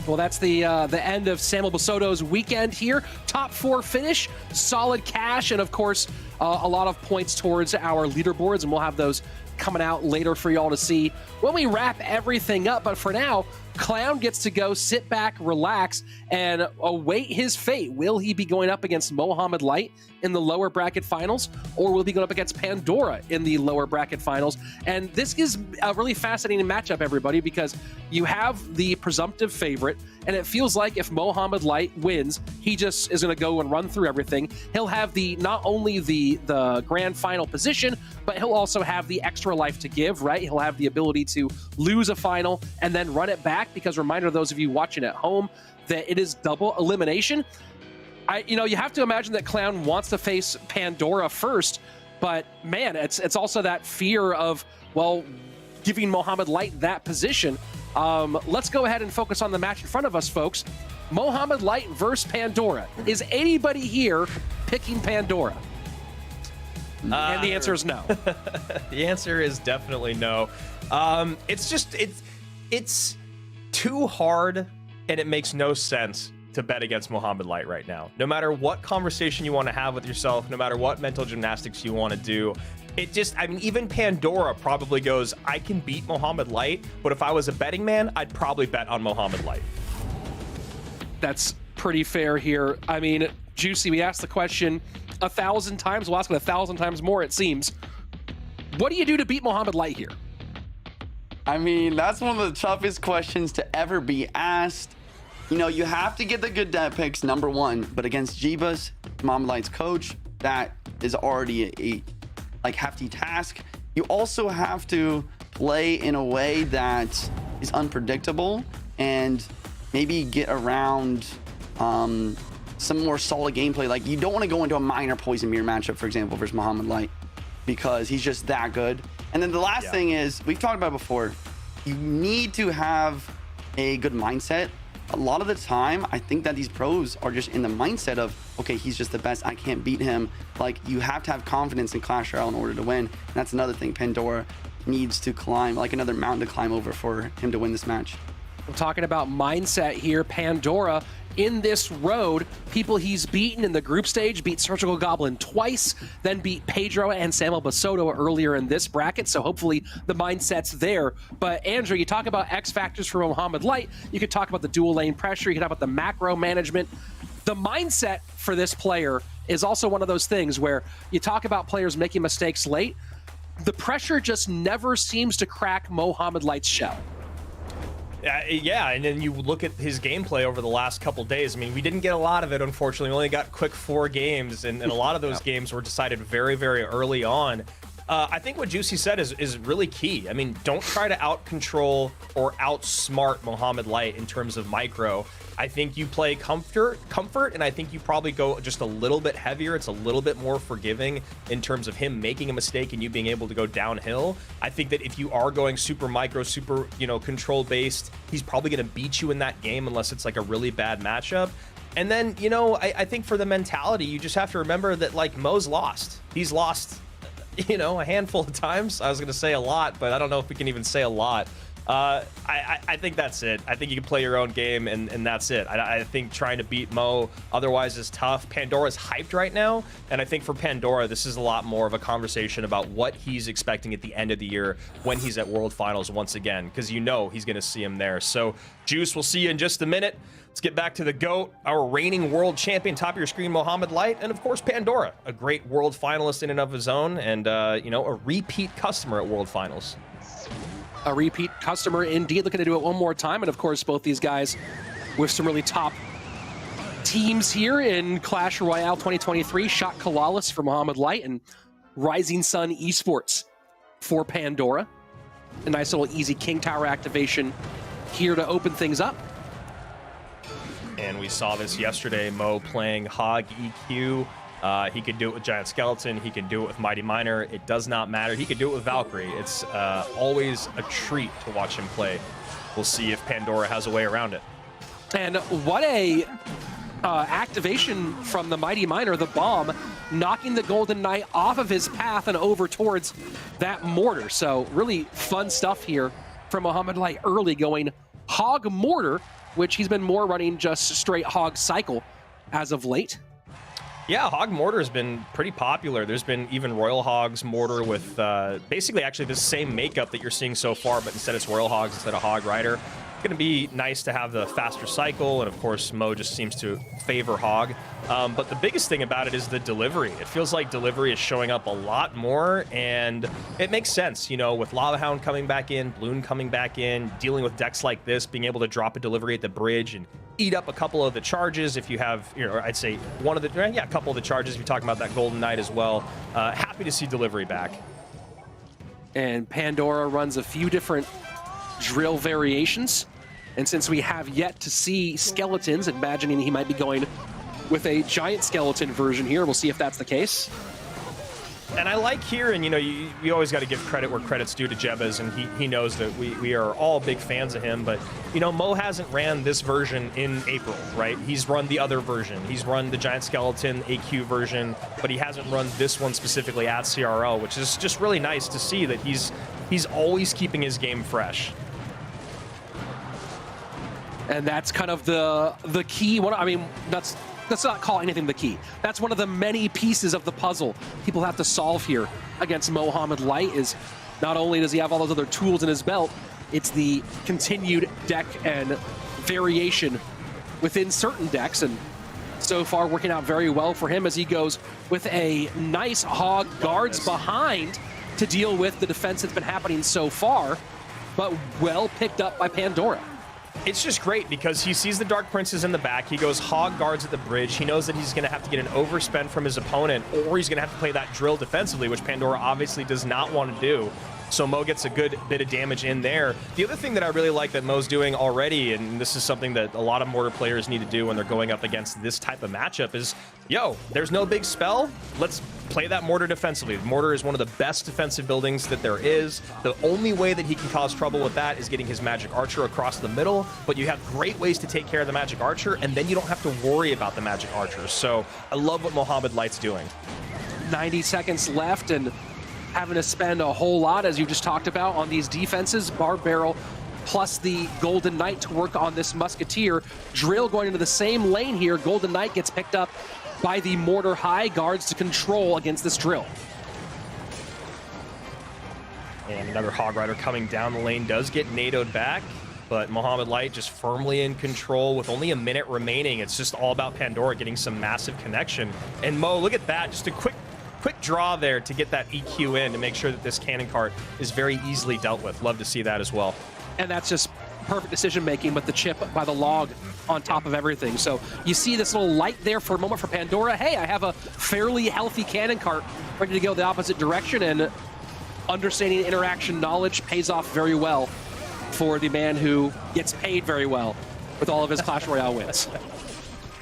Well, that's the end of Samuel Basoto's weekend here. Top 4 finish, solid cash, and of course, a lot of points towards our leaderboards, and we'll have those coming out later for y'all to see when we wrap everything up. But for now, Clown gets to go sit back, relax, and await his fate. Will he be going up against Mohamed Light in the lower bracket finals, or will he be going up against Pandora in the lower bracket finals? And this is a really fascinating matchup, everybody, because you have the presumptive favorite, and it feels like if Mohamed Light wins, he just is going to go and run through everything. He'll have not only the grand final position, but he'll also have the extra life to give, right? He'll have the ability to lose a final and then run it back, because reminder to those of you watching at home that it is double elimination. You have to imagine that Clown wants to face Pandora first, but man, it's also that fear of, well, giving Mohamed Light that position. Let's go ahead and focus on the match in front of us, folks. Mohamed Light versus Pandora. Is anybody here picking Pandora? And the answer is no. The answer is definitely no. It's too hard, and it makes no sense to bet against Mohamed Light right now. No matter what conversation you want to have with yourself, no matter what mental gymnastics you want to do, even Pandora probably goes, I can beat Mohamed Light, but if I was a betting man, I'd probably bet on Mohamed Light. That's pretty fair here. I mean, Juicy, we asked the question 1,000 times. We'll ask it 1,000 times more, it seems. What do you do to beat Mohamed Light here? I mean, that's one of the toughest questions to ever be asked. You know, you have to get the good dev picks, number one, but against Jeebus, Mohamed Light's coach, that is already a hefty task. You also have to play in a way that is unpredictable and maybe get around some more solid gameplay. Like, you don't want to go into a minor poison mirror matchup, for example, versus Mohamed Light, because he's just that good. And then the last thing is, we've talked about before, you need to have a good mindset. A lot of the time, I think that these pros are just in the mindset of, okay, he's just the best, I can't beat him. Like, you have to have confidence in Clash Royale in order to win. And that's another thing Pandora needs to climb, like another mountain to climb over for him to win this match. We're talking about mindset here. Pandora in this road, people he's beaten in the group stage, beat Surgical Goblin twice, then beat Pedro and Samuel Basoto earlier in this bracket, so hopefully the mindset's there. But Andrew, you talk about X factors for Mohamed Light, you could talk about the dual lane pressure, you could talk about the macro management. The mindset for this player is also one of those things where you talk about players making mistakes late, the pressure just never seems to crack Mohamed Light's shell. Yeah, and then you look at his gameplay over the last couple days. I mean, we didn't get a lot of it, unfortunately. We only got quick 4 games, and a lot of those games were decided very, very early on. I think what Juicy said is really key. I mean, don't try to out-control or outsmart Mohamed Light in terms of micro. I think you play comfort, and I think you probably go just a little bit heavier. It's a little bit more forgiving in terms of him making a mistake and you being able to go downhill. I think that if you are going super micro, super, control based, he's probably going to beat you in that game unless it's like a really bad matchup. And then, I think for the mentality, you just have to remember that, like, Mo's lost. He's lost, a handful of times. I was going to say a lot, but I don't know if we can even say a lot. I think that's it. I think you can play your own game, and that's it. I think trying to beat Mo otherwise is tough. Pandora's hyped right now, and I think for Pandora, this is a lot more of a conversation about what he's expecting at the end of the year when he's at World Finals once again, because he's going to see him there. So, Juice, we'll see you in just a minute. Let's get back to the GOAT, our reigning world champion, top of your screen, Mohamed Light, and of course, Pandora, a great world finalist in and of his own, and, a repeat customer at World Finals. A repeat customer indeed. Looking to do it one more time. And of course, both these guys with some really top teams here in Clash Royale 2023. Shot Kalalis for Mohamed Light and Rising Sun Esports for Pandora. A nice little easy King Tower activation here to open things up. And we saw this yesterday, Mo playing Hog EQ. He could do it with Giant Skeleton. He can do it with Mighty Miner. It does not matter. He could do it with Valkyrie. It's always a treat to watch him play. We'll see if Pandora has a way around it. And what a activation from the Mighty Miner, the bomb, knocking the Golden Knight off of his path and over towards that mortar. So really fun stuff here from Mohamed Light early, going Hog Mortar, which he's been more running just straight Hog Cycle as of late. Yeah, Hog Mortar has been pretty popular. There's been even Royal Hogs Mortar with basically actually the same makeup that you're seeing so far, but instead it's Royal Hogs instead of Hog Rider. It's going to be nice to have the faster cycle, and of course Mo just seems to favor Hog. But the biggest thing about it is the delivery. It feels like delivery is showing up a lot more, and it makes sense, with Lava Hound coming back in, Bloon coming back in, dealing with decks like this, being able to drop a delivery at the bridge and eat up a couple of the charges if you have, I'd say a couple of the charges if you're talking about that Golden Knight as well. Happy to see delivery back. And Pandora runs a few different drill variations. And since we have yet to see skeletons, imagining he might be going with a giant skeleton version here, we'll see if that's the case. And I like here, and you always got to give credit where credit's due to Jebez, and he knows that we are all big fans of him. But Mo hasn't ran this version in April, right? He's run the other version. He's run the Giant Skeleton AQ version, but he hasn't run this one specifically at CRL, which is just really nice to see that he's always keeping his game fresh. And that's kind of the key. Let's not call anything the key. That's one of the many pieces of the puzzle people have to solve here against Mohamed Light. Is not only does he have all those other tools in his belt, it's the continued deck and variation within certain decks, and so far working out very well for him as he goes with a nice hog guards behind to deal with the defense that's been happening so far, but well picked up by Pandora. It's just great because he sees the Dark Princes in the back. He goes hog guards at the bridge. He knows that he's going to have to get an overspend from his opponent, or he's going to have to play that drill defensively, which Pandora obviously does not want to do. So Mo gets a good bit of damage in there. The other thing that I really like that Mo's doing already, and this is something that a lot of Mortar players need to do when they're going up against this type of matchup, is, there's no big spell. Let's play that Mortar defensively. Mortar is one of the best defensive buildings that there is. The only way that he can cause trouble with that is getting his Magic Archer across the middle, but you have great ways to take care of the Magic Archer, and then you don't have to worry about the Magic Archers. So I love what Mohamed Light's doing. 90 seconds left, and having to spend a whole lot, as you just talked about, on these defenses. Barb Barrel plus the Golden Knight to work on this Musketeer. Drill going into the same lane here. Golden Knight gets picked up by the Mortar High guards to control against this Drill. And another Hog Rider coming down the lane does get NATO'd back, but Mohamed Light just firmly in control with only a minute remaining. It's just all about Pandora getting some massive connection. And Mo, look at that, just a quick draw there to get that EQ in to make sure that this cannon cart is very easily dealt with. Love to see that as well. And that's just perfect decision making with the chip by the log on top of everything. So you see this little light there for a moment for Pandora. Hey, I have a fairly healthy cannon cart ready to go the opposite direction, and understanding interaction knowledge pays off very well for the man who gets paid very well with all of his Clash Royale wins.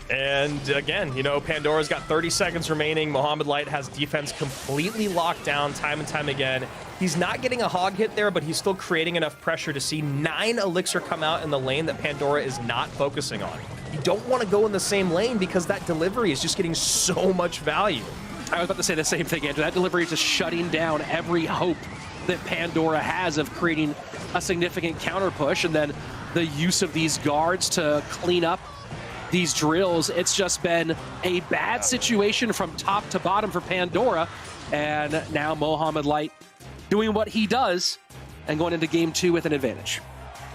And again, Pandora's got 30 seconds remaining. Mohamed Light has defense completely locked down time and time again. He's not getting a hog hit there, but he's still creating enough pressure to see 9 Elixir come out in the lane that Pandora is not focusing on. You don't want to go in the same lane because that delivery is just getting so much value. I was about to say the same thing, Andrew. That delivery is just shutting down every hope that Pandora has of creating a significant counter push, and then the use of these guards to clean up these drills. It's just been a bad situation from top to bottom for Pandora, and now Mohamed Light doing what he does and going into game 2 with an advantage.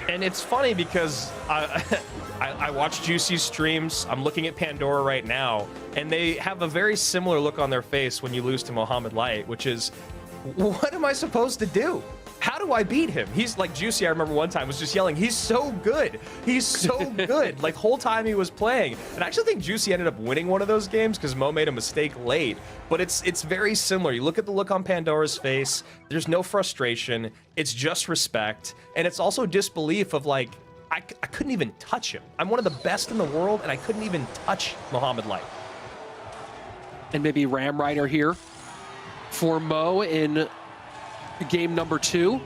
And it's funny because I watch Juicy's streams. I'm looking at Pandora right now, and they have a very similar look on their face when you lose to Mohamed Light, which is, what am I supposed to do? How do I beat him? He's like Juicy, I remember one time was just yelling, he's so good. He's so good. Like whole time he was playing. And I actually think Juicy ended up winning one of those games because Mo made a mistake late. But it's very similar. You look at the look on Pandora's face. There's no frustration. It's just respect. And it's also disbelief of like, I couldn't even touch him. I'm one of the best in the world, and I couldn't even touch Mohamed Light. And maybe Ram Rider here for Mo in game number 2.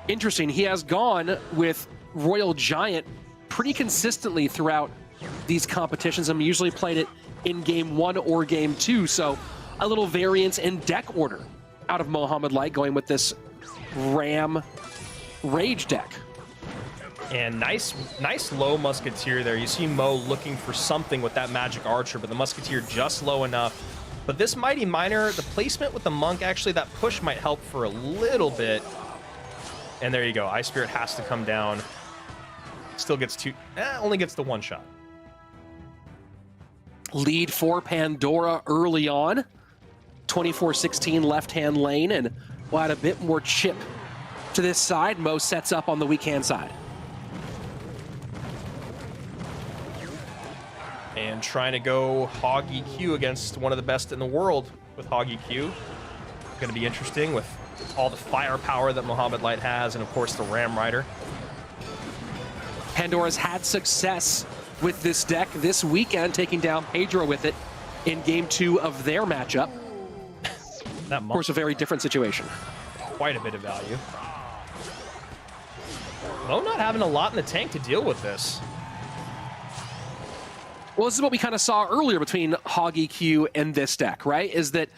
Interesting, he has gone with Royal Giant pretty consistently throughout these competitions. I'm usually played it in game 1 or game 2, so a little variance in deck order out of Mohamed Light, going with this Ram Rage deck. And nice low Musketeer there. You see Mo looking for something with that Magic Archer, but the Musketeer just low enough. But this Mighty Miner, the placement with the Monk, actually that push might help for a little bit. And there you go. Ice Spirit has to come down. Still gets only gets the 1 shot. Lead for Pandora early on. 24-16 left-hand lane, and we'll add a bit more chip to this side. Mo sets up on the weak-hand side. And trying to go Hog EQ against one of the best in the world with Hog EQ. Going to be interesting with all the firepower that Mohamed Light has, and of course the Ram Rider. Pandora's had success with this deck this weekend, taking down Pedro with it in game 2 of their matchup. That Of course, a very different situation. quite a bit of value. Mo not having a lot in the tank to deal with this. Well, this is what we kind of saw earlier between Hog EQ and this deck, right? Is that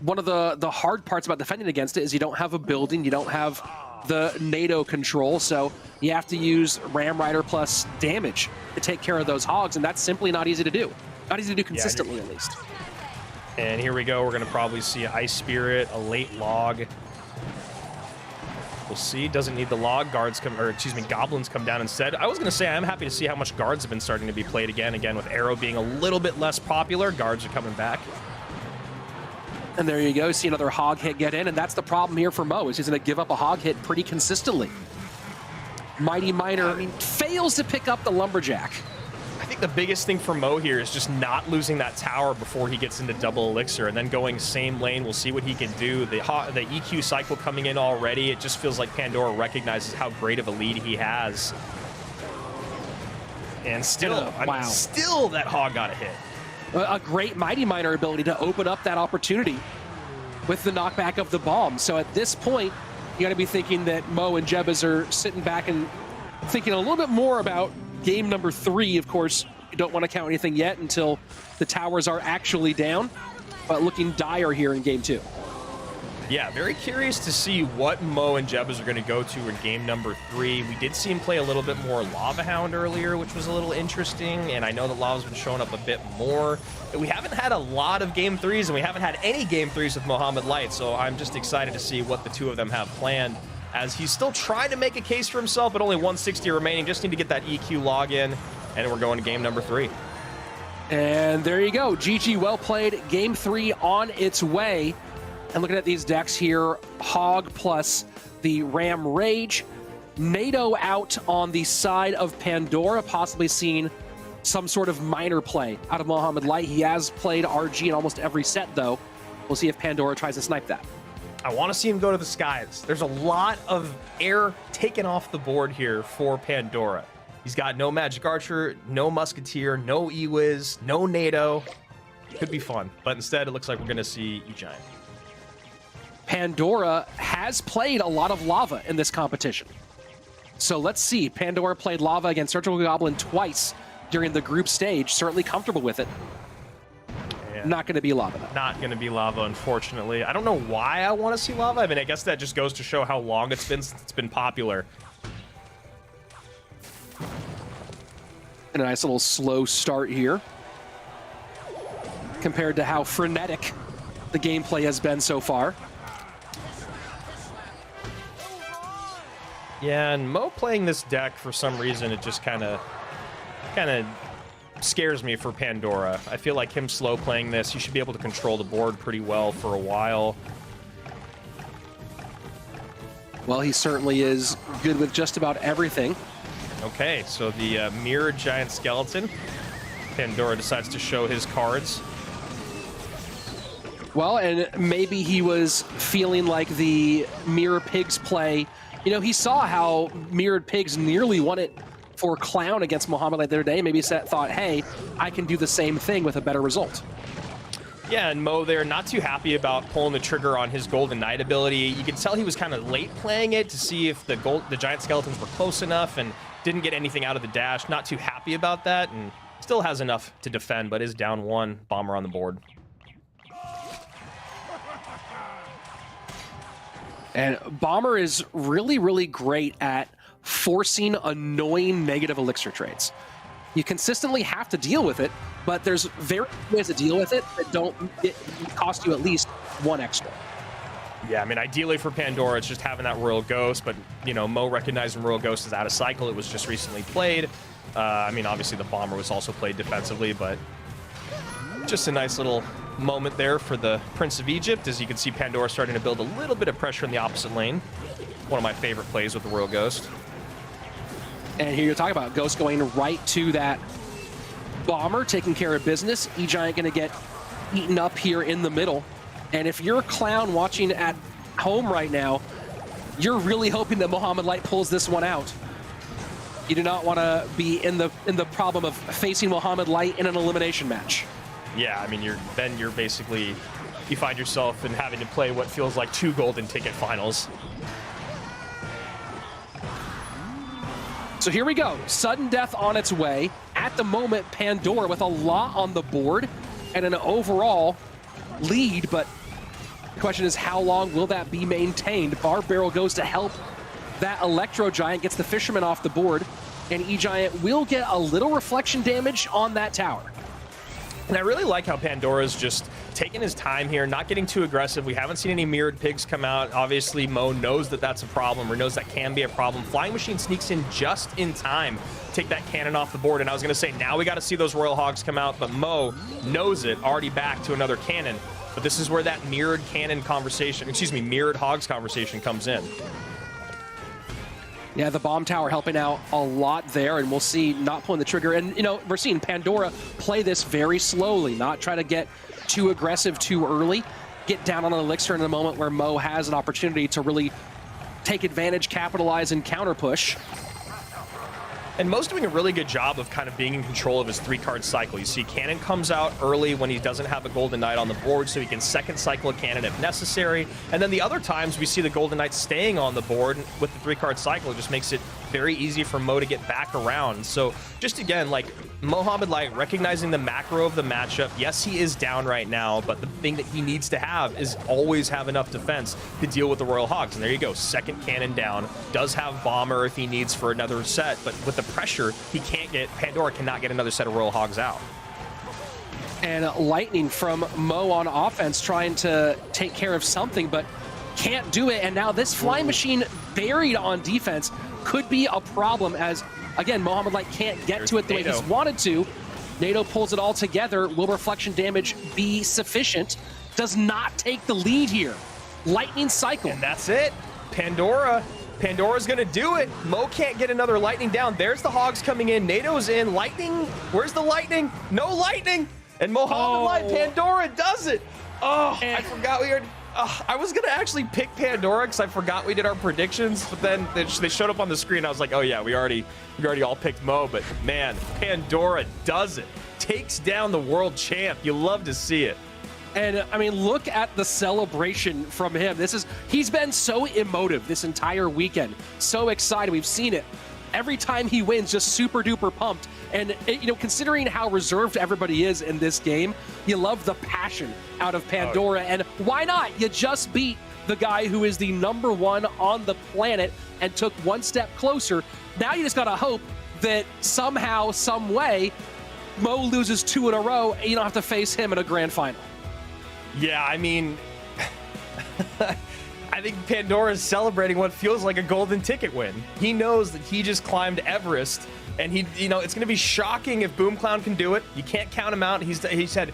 one of the hard parts about defending against it is you don't have a building, you don't have the NATO control, so you have to use Ram Rider plus damage to take care of those hogs, and that's simply not easy to do. Not easy to do consistently, at least. And here we go. We're going to probably see Ice Spirit, a late log. We'll see. Doesn't need the log. Guards come, or excuse me, goblins come down instead. I was going to say I'm happy to see how much guards have been starting to be played again. Again, with Arrow being a little bit less popular, guards are coming back. And there you go. See another hog hit get in, and that's the problem here for Mo, is he's going to give up a hog hit pretty consistently. Mighty Miner fails to pick up the Lumberjack. I think the biggest thing for Mo here is just not losing that tower before he gets into double elixir, and then going same lane. We'll see what he can do. The EQ cycle coming in already. It just feels like Pandora recognizes how great of a lead he has. And still, wow. Still that hog got a hit. A great Mighty Miner ability to open up that opportunity with the knockback of the bomb. So at this point, you got to be thinking that Mo and Jebas are sitting back and thinking a little bit more about game number 3. Of course, you don't want to count anything yet until the towers are actually down, but looking dire here in game 2. Yeah, very curious to see what Mo and Jebas are going to go to in game number 3. We did see him play a little bit more Lava Hound earlier, which was a little interesting, and I know that Lava's been showing up a bit more. We haven't had a lot of game 3s, and we haven't had any game 3s with Mohamed Light, so I'm just excited to see what the two of them have planned, as he's still trying to make a case for himself, but only 160 remaining. Just need to get that EQ login, and we're going to game number 3. And there you go. GG, well played. Game 3 on its way. And looking at these decks here, Hog plus the Ram Rage. NATO out on the side of Pandora, possibly seeing some sort of minor play out of Mohamed Light. He has played RG in almost every set, though. We'll see if Pandora tries to snipe that. I want to see him go to the skies. There's a lot of air taken off the board here for Pandora. He's got no Magic Archer, no Musketeer, no E-Wiz, no NATO. Could be fun, but instead it looks like we're going to see E-Giant. Pandora has played a lot of Lava in this competition. So let's see. Pandora played Lava against Surgical Goblin twice during the group stage. Certainly comfortable with it. Yeah. Not going to be Lava, though. Not going to be Lava, unfortunately. I don't know why I want to see Lava. I mean, I guess that just goes to show how long it's been since it's been popular. And a nice little slow start here, compared to how frenetic the gameplay has been so far. Yeah, and Mo playing this deck, for some reason, it just kind of scares me for Pandora. I feel like him slow playing this, he should be able to control the board pretty well for a while. Well, he certainly is good with just about everything. Okay, so the Mirror Giant Skeleton. Pandora decides to show his cards. Well, and maybe he was feeling like the Mirror Pigs play. You know, he saw how Mirrored Pigs nearly won it for Clown against Mohamed Light the other day. Maybe he thought, hey, I can do the same thing with a better result. Yeah, and Mo there, not too happy about pulling the trigger on his Golden Knight ability. You could tell he was kind of late playing it to see if the Giant Skeletons were close enough, and didn't get anything out of the dash. Not too happy about that, and still has enough to defend, but is down 1. Bomber on the board. And Bomber is really, really great at forcing annoying negative elixir trades. You consistently have to deal with it, but there's very ways to deal with it that don't cost you at least 1 extra. Yeah, I mean, ideally for Pandora, it's just having that Royal Ghost, but, you know, Mo recognizing Royal Ghost is out of cycle. It was just recently played. I mean, obviously the Bomber was also played defensively, but just a nice little moment there for the Prince of Egypt. As you can see, Pandora starting to build a little bit of pressure in the opposite lane. One of my favorite plays with the Royal Ghost. And here you're talking about Ghost going right to that Bomber, taking care of business. E-Giant going to get eaten up here in the middle. And if you're a Clown watching at home right now, you're really hoping that Mohamed Light pulls this one out. You do not want to be in the problem of facing Mohamed Light in an elimination match. Yeah, I mean, you're basically you find yourself in having to play what feels like 2 golden ticket finals. So here we go. Sudden death on its way. At the moment, Pandora with a lot on the board and an overall lead, but the question is, how long will that be maintained? Barb Barrel goes to help that Electro Giant, gets the Fisherman off the board, and E-Giant will get a little reflection damage on that tower. And I really like how Pandora's just taking his time here, not getting too aggressive. We haven't seen any mirrored pigs come out. Obviously, Mo knows that that's a problem, or knows that can be a problem. Flying Machine sneaks in just in time, take that cannon off the board. And I was going to say, now we got to see those Royal Hogs come out, but Mo knows it, already back to another cannon. But this is where that mirrored cannon conversation, excuse me, mirrored Hogs conversation comes in. Yeah, the bomb tower helping out a lot there, and we'll see not pulling the trigger. And, you know, we're seeing Pandora play this very slowly, not try to get too aggressive too early, get down on an elixir in a moment where Mo has an opportunity to really take advantage, capitalize, and counter push. And Mo's doing a really good job of kind of being in control of his 3-card cycle. You see Cannon comes out early when he doesn't have a Golden Knight on the board, so he can second cycle a Cannon if necessary. And then the other times we see the Golden Knight staying on the board with the 3-card cycle. It just makes it very easy for Mo to get back around. So just again, like Mohamed Light recognizing the macro of the matchup. Yes, he is down right now, but the thing that he needs to have is always have enough defense to deal with the Royal Hogs. And there you go, second cannon down. Does have Bomber if he needs for another set, but with the pressure, he can't get, Pandora cannot get another set of Royal Hogs out. And lightning from Mo on offense, trying to take care of something, but can't do it. And now this Flying Machine buried on defense could be a problem, as again, Mohamed Light can't get to it the way he's wanted to. NATO pulls it all together. Will reflection damage be sufficient? Does not take the lead here. Lightning cycle. And that's it. Pandora's gonna do it. Mo can't get another lightning down. There's the Hogs coming in. NATO's in. Lightning. Where's the lightning? No lightning. And Mohamed Light, Pandora does it. Oh, I forgot we were. I was gonna actually pick Pandora because I forgot we did our predictions, but then they showed up on the screen. I was like, oh yeah, we already all picked Mo. But man, Pandora does it. Takes down the world champ. You love to see it. And I mean, look at the celebration from him. He's been so emotive this entire weekend. So excited. We've seen it. Every time he wins, just super duper pumped. And you know, considering how reserved everybody is in this game, you love the passion out of Pandora. And why not? You just beat the guy who is the #1 on the planet and took one step closer. Now you just gotta hope that somehow, some way, Mo loses 2 in a row and you don't have to face him in a grand final. Yeah, I mean, I think Pandora is celebrating what feels like a golden ticket win. He knows that he just climbed Everest, and it's going to be shocking if BoomClown can do it. You can't count him out. He's had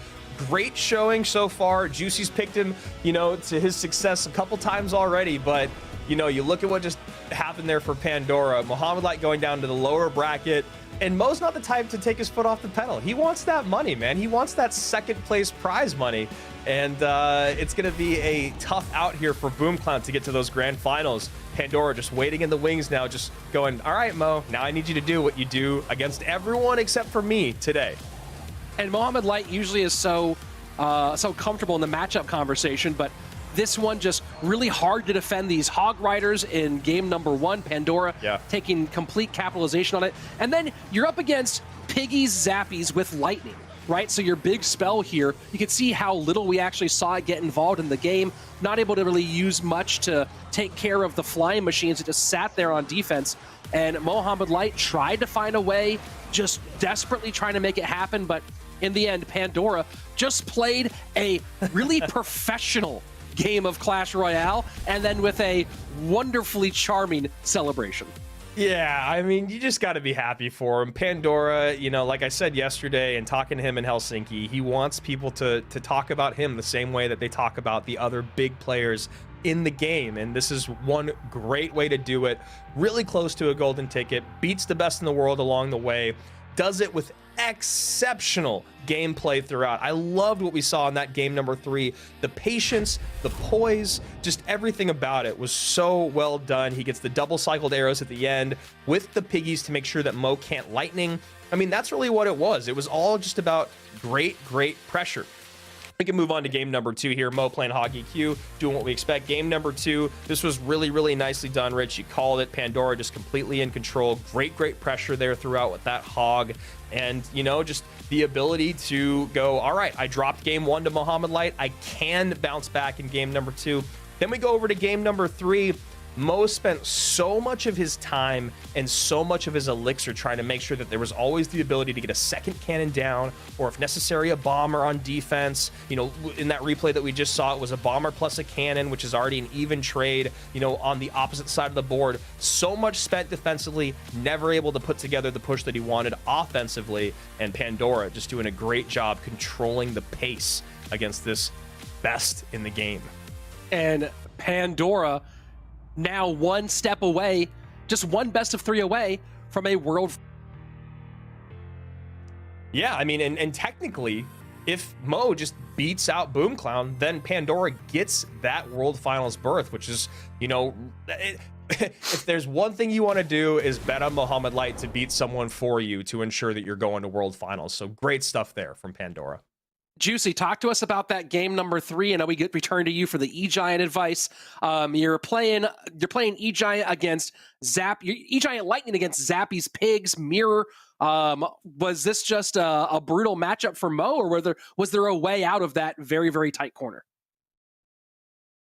great showing so far. Juicy's picked him, to his success a couple times already, but you look at what just happened there for Pandora. Mohamed Light going down to the lower bracket. And Mo's not the type to take his foot off the pedal. He wants that money, man. He wants that second place prize money. And it's going to be a tough out here for BoomClown to get to those grand finals. Pandora just waiting in the wings now, just going, all right, Mo, now I need you to do what you do against everyone except for me today. And Mohamed Light usually is so comfortable in the matchup conversation, but this one just really hard to defend these Hog Riders in game #1. Pandora taking complete capitalization on it. And then you're up against Piggies Zappies with Lightning, right? So your big spell here, you can see how little we actually saw it get involved in the game. Not able to really use much to take care of the Flying Machines. It just sat there on defense. And Mohamed Light tried to find a way, just desperately trying to make it happen. But in the end, Pandora just played a really professional game of Clash Royale, and then with a wonderfully charming celebration. Yeah, I mean, you just got to be happy for him. Pandora, like I said yesterday and talking to him in Helsinki, he wants people to talk about him the same way that they talk about the other big players in the game. And this is one great way to do it. Really close to a golden ticket, beats the best in the world along the way, does it with exceptional gameplay throughout. I loved what we saw in that game #3. The patience, the poise, just everything about it was so well done. He gets the double cycled arrows at the end with the piggies to make sure that Mo can't lightning. I mean, that's really what it was. It was all just about great pressure. We can move on to game number 2 here. Mo playing Hog EQ, doing what we expect. Game number 2, this was really, really nicely done, Rich. You called it. Pandora just completely in control. Great pressure there throughout with that Hog. And, you know, just the ability to go, all right, I dropped game 1 to Mohamed Light. I can bounce back in game number 2. Then we go over to game number 3. Mo spent so much of his time and so much of his elixir trying to make sure that there was always the ability to get a second cannon down, or if necessary, a bomber on defense. You know, in that replay that we just saw, it was a bomber plus a cannon, which is already an even trade, you know, on the opposite side of the board. So much spent defensively, never able to put together the push that he wanted offensively, and Pandora just doing a great job controlling the pace against this best in the game. And Pandora now one step away, just one best of 3 away from a world. Yeah, I mean, and technically, if Mo just beats out BoomClown, then Pandora gets that World Finals berth, which is, you know, if there's one thing you want to do is bet on Mohamed Light to beat someone for you to ensure that you're going to World Finals. So great stuff there from Pandora. Juicy, talk to us about that game number 3. I know we get returned to you for the E-Giant advice. You're playing E-Giant against E-Giant Lightning against Zappy's Pigs Mirror. Was this just a brutal matchup for Mo, or was there a way out of that very, very tight corner?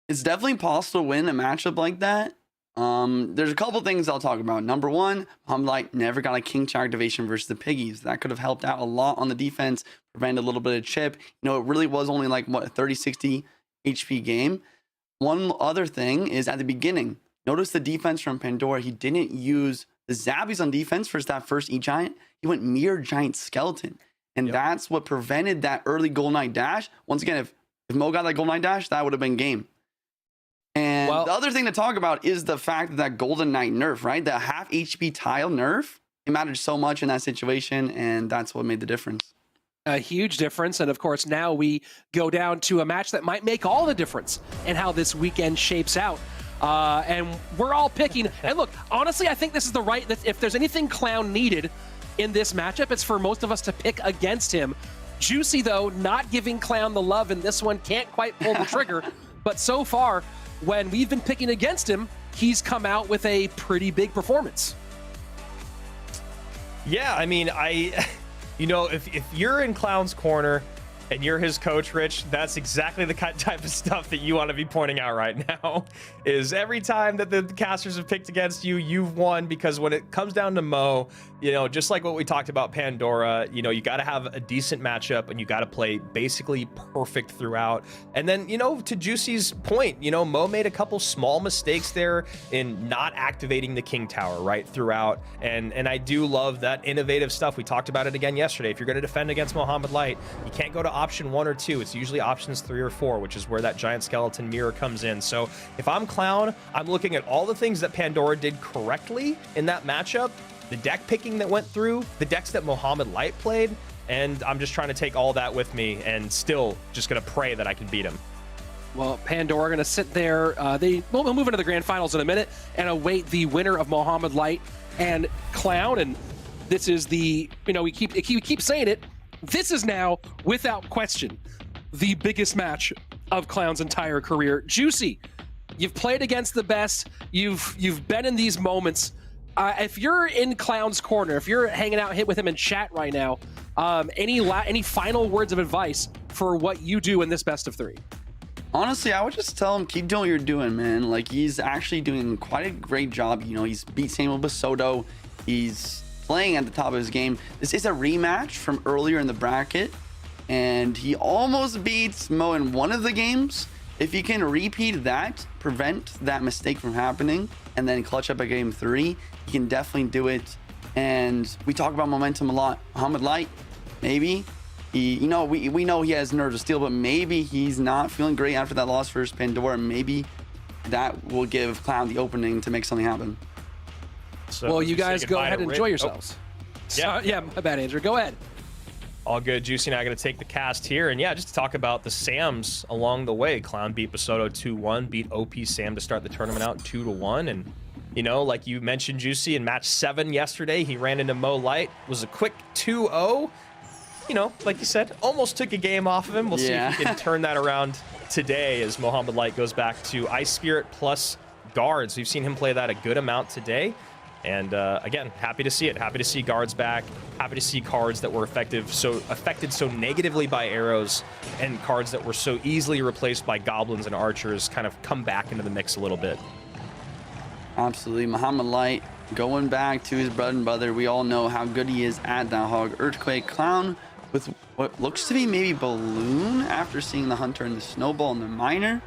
It's definitely possible to win a matchup like that. There's a couple things I'll talk about. Number 1, Mohamed Light never got a King Chow activation versus the Piggies. That could have helped out a lot on the defense, prevented a little bit of chip. You know, it really was only like, what, a 30-60 HP game. One other thing is at the beginning, notice the defense from Pandora. He didn't use the Zabbies on defense for that first E-Giant. He went Mirror Giant Skeleton. And that's what prevented that early Gold Knight dash. Once again, if Mo got that Gold Knight dash, that would have been game. And the other thing to talk about is the fact that Golden Knight nerf, right? The half HP tile nerf, it mattered so much in that situation, and that's what made the difference. A huge difference. And of course, now we go down to a match that might make all the difference in how this weekend shapes out. And we're all picking. And look, honestly, I think this is the right, if there's anything Clown needed in this matchup, it's for most of us to pick against him. Juicy, though, not giving Clown the love in this one, can't quite pull the trigger. But so far, when we've been picking against him, he's come out with a pretty big performance. Yeah, I mean, you know, if you're in Clown's corner and you're his coach, Rich, that's exactly the type of stuff that you want to be pointing out right now. Is every time that the casters have picked against you, you've won, because when it comes down to Mo, you know, just like what we talked about Pandora, you know, you got to have a decent matchup and you got to play basically perfect throughout. And then, you know, to Juicy's point, you know, Mo made a couple small mistakes there in not activating the King Tower right throughout. And I do love that innovative stuff. We talked about it again yesterday. If you're going to defend against Mohamed Light, you can't go to option 1 or 2. It's usually options 3 or 4, which is where that giant skeleton mirror comes in. So if I'm Clown, I'm looking at all the things that Pandora did correctly in that matchup, the deck picking that went through, the decks that Mohamed Light played, and I'm just trying to take all that with me and still just going to pray that I can beat him. Well, Pandora going to sit there. We'll move into the grand finals in a minute and await the winner of Mohamed Light and Clown. And this is the, you know, we keep saying it. This is now, without question, the biggest match of Clown's entire career. Juicy, you've played against the best. You've been in these moments. If you're in Clown's corner, if you're hanging out with him in chat right now, any final words of advice for what you do in this best of 3? Honestly, I would just tell him, keep doing what you're doing, man. Like, he's actually doing quite a great job. You know, he's beat Samuel Basoto. He's playing at the top of his game. This is a rematch from earlier in the bracket, and he almost beats Mo in one of the games. If he can repeat that, prevent that mistake from happening, and then clutch up at game 3, he can definitely do it. And we talk about momentum a lot. Mohamed Light, maybe we know he has nerves of steel, but maybe he's not feeling great after that loss versus Pandora. Maybe that will give Clown the opening to make something happen. So well, you guys go ahead and enjoy yourselves. Yeah. Yeah, my bad, Andrew. Go ahead. All good. Juicy and I are going to take the cast here. And yeah, just to talk about the Sams along the way. Clown beat Basoto 2-1, beat OP Sam to start the tournament out 2-1. And, you know, like you mentioned, Juicy, in match 7 yesterday, he ran into Mo Light, was a quick 2-0. you know, like you said, almost took a game off of him. We'll see if he can turn that around today as Mohamed Light goes back to Ice Spirit plus guards. We've seen him play that a good amount today. And again, happy to see it. Happy to see guards back. Happy to see cards that were affected so negatively by arrows, and cards that were so easily replaced by goblins and archers kind of come back into the mix a little bit. Absolutely. Mohamed Light going back to his bread and butter. We all know how good he is at that hog. Earthquake, Clown with what looks to be maybe Balloon after seeing the Hunter and the Snowball and the Miner.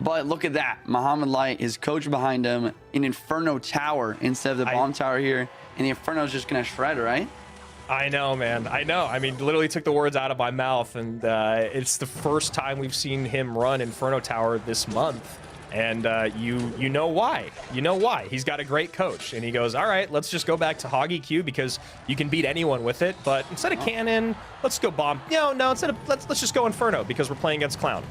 But look at that. Mohamed Light, his coach behind him, an Inferno Tower instead of the Bomb Tower here. And the Inferno is just going to shred, right? I know, man. I know. I mean, literally took the words out of my mouth. And it's the first time we've seen him run Inferno Tower this month. And you know why. You know why. He's got a great coach. And he goes, all right, let's just go back to Hog EQ because you can beat anyone with it. But instead of Cannon, let's go Bomb. No, instead of let's just go Inferno because we're playing against Clown.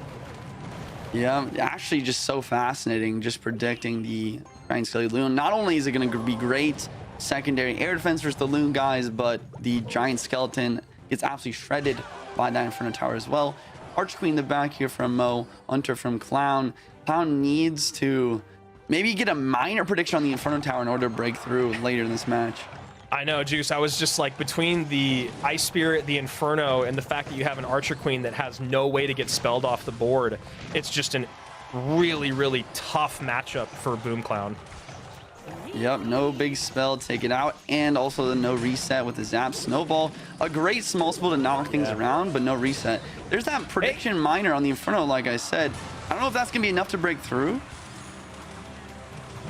Yeah, actually just so fascinating just predicting the Giant Skelly Loon. Not only is it going to be great secondary air defense versus the Loon guys, but the Giant Skeleton gets absolutely shredded by that Inferno Tower as well. Arch Queen in the back here from Mo, Hunter from Clown. Clown needs to maybe get a minor prediction on the Inferno Tower in order to break through later in this match. I know, Juice. I was just like, between the Ice Spirit, the Inferno, and the fact that you have an Archer Queen that has no way to get spelled off the board, it's just a really, really tough matchup for Boom Clown. Yep, no big spell, take it out, and also the no reset with the Zap Snowball. A great small spell to knock things around, but no reset. There's that prediction minor on the Inferno, like I said. I don't know if that's going to be enough to break through.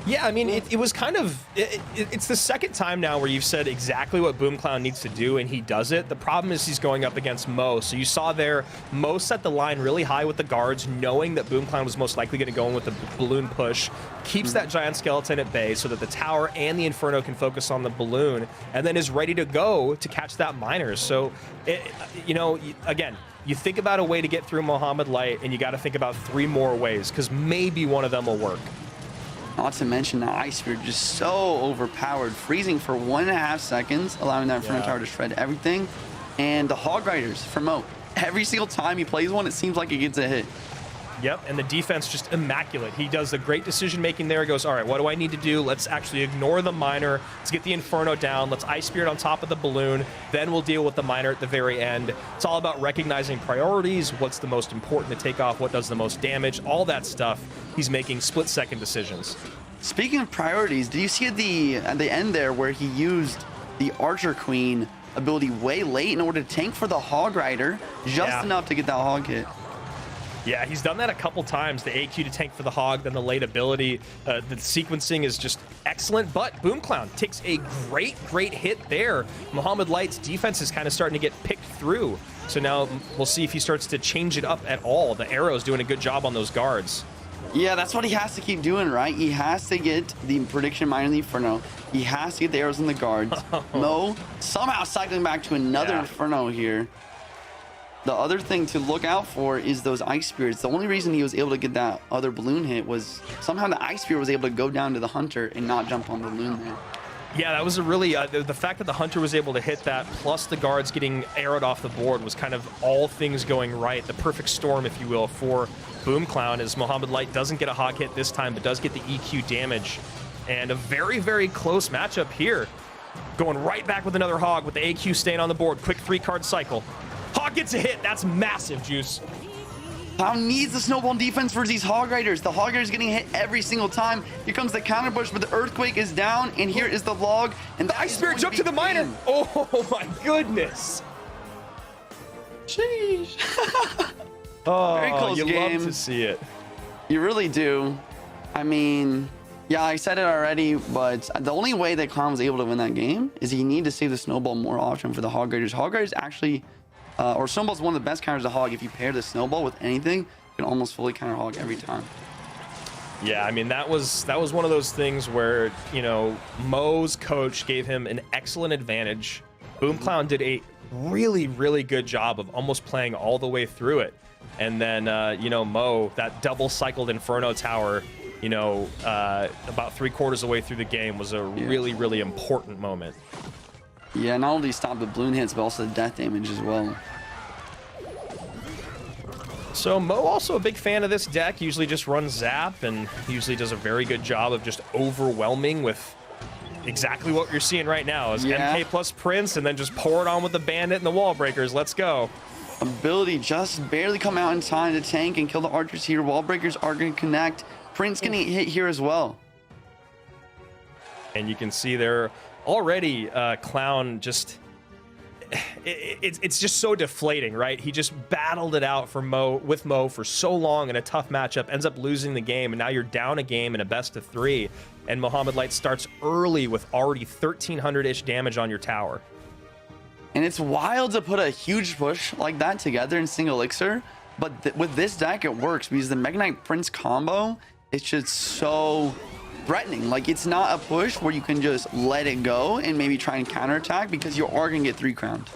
Yeah, I mean, it was kind of, it's the second time now where you've said exactly what Boom Clown needs to do, and he does it. The problem is he's going up against Mo. So you saw there, Mo set the line really high with the guards, knowing that Boom Clown was most likely going to go in with the balloon push, keeps that Giant Skeleton at bay so that the tower and the Inferno can focus on the balloon, and then is ready to go to catch that Miner. So, you know, again, you think about a way to get through Mohamed Light, and you got to think about 3 more ways, because maybe one of them will work. Not to mention the Ice Spirit just so overpowered, freezing for 1.5 seconds, allowing that Inferno Tower to shred everything. And the Hog Riders for Mo, every single time he plays one, it seems like he gets a hit. Yep, and the defense just immaculate. He does the great decision making there. He goes, all right, what do I need to do? Let's actually ignore the Miner. Let's get the Inferno down. Let's Ice Spirit on top of the balloon. Then we'll deal with the Miner at the very end. It's all about recognizing priorities. What's the most important to take off? What does the most damage? All that stuff. He's making split-second decisions. Speaking of priorities, did you see at the end there where he used the Archer Queen ability way late in order to tank for the Hog Rider, just enough to get that Hog hit? Yeah, he's done that a couple times. The AQ to tank for the Hog, then the late ability. The sequencing is just excellent, but Boom Clown takes a great hit there. Mohamed Light's defense is kind of starting to get picked through. So now we'll see if he starts to change it up at all. The Arrow's doing a good job on those guards. Yeah, that's what he has to keep doing, right? He has to get the prediction mine in the Inferno. He has to get the arrows in the guards. Mo somehow cycling back to another Inferno here. The other thing to look out for is those Ice Spirits. The only reason he was able to get that other balloon hit was somehow the Ice Spirit was able to go down to the Hunter and not jump on the balloon there. Yeah, that was a really, the fact that the Hunter was able to hit that, plus the guards getting arrowed off the board, was kind of all things going right. The perfect storm, if you will, for Boom Clown, as Mohamed Light doesn't get a Hog hit this time, but does get the EQ damage. And a very close matchup here. Going right back with another Hog with the AQ staying on the board. Quick 3-card cycle. Hog gets a hit. That's massive, Juice. Clown needs the Snowball defense versus these Hog Riders. The Hog Riders getting hit every single time. Here comes the counter push, but the Earthquake is down, and here is the log. And the Ice Spirit jumped to the Miner. Oh my goodness. Sheesh. Oh, very close you game. love to see it. You really do. I mean, yeah, I said it already, but the only way that Clown was able to win that game is he needed to save the Snowball more often for the Hog Riders. Hog Riders actually... or Snowball's one of the best counters to Hog. If you pair the Snowball with anything, you can almost fully counter Hog every time. Yeah, I mean, that was one of those things where, you know, Mo's coach gave him an excellent advantage. Boom Clown did a really good job of almost playing all the way through it. And then, you know, Mo, that double-cycled Inferno Tower, you know, about 3/4 of the way through the game was a really important moment. Yeah, not only stop the balloon hits, but also the death damage as well. So Mo also a big fan of this deck, usually just runs Zap and usually does a very good job of just overwhelming with exactly what you're seeing right now is MK plus Prince and then just pour it on with the Bandit and the Wall Breakers. Let's go. Ability just barely come out in time to tank and kill the archers here. Wall Breakers are going to connect. Prince going to hit here as well. And you can see there already Clown just... It's just so deflating, right? He just battled it out for with Mo for so long in a tough matchup, ends up losing the game, and now you're down a game in a best of 3, and Mohamed Light starts early with already 1,300-ish damage on your tower. And it's wild to put a huge push like that together in single elixir, but with this deck it works because the Mega Knight Prince combo is just so threatening. Like, it's not a push where you can just let it go and maybe try and counterattack because you are gonna get 3 crowned.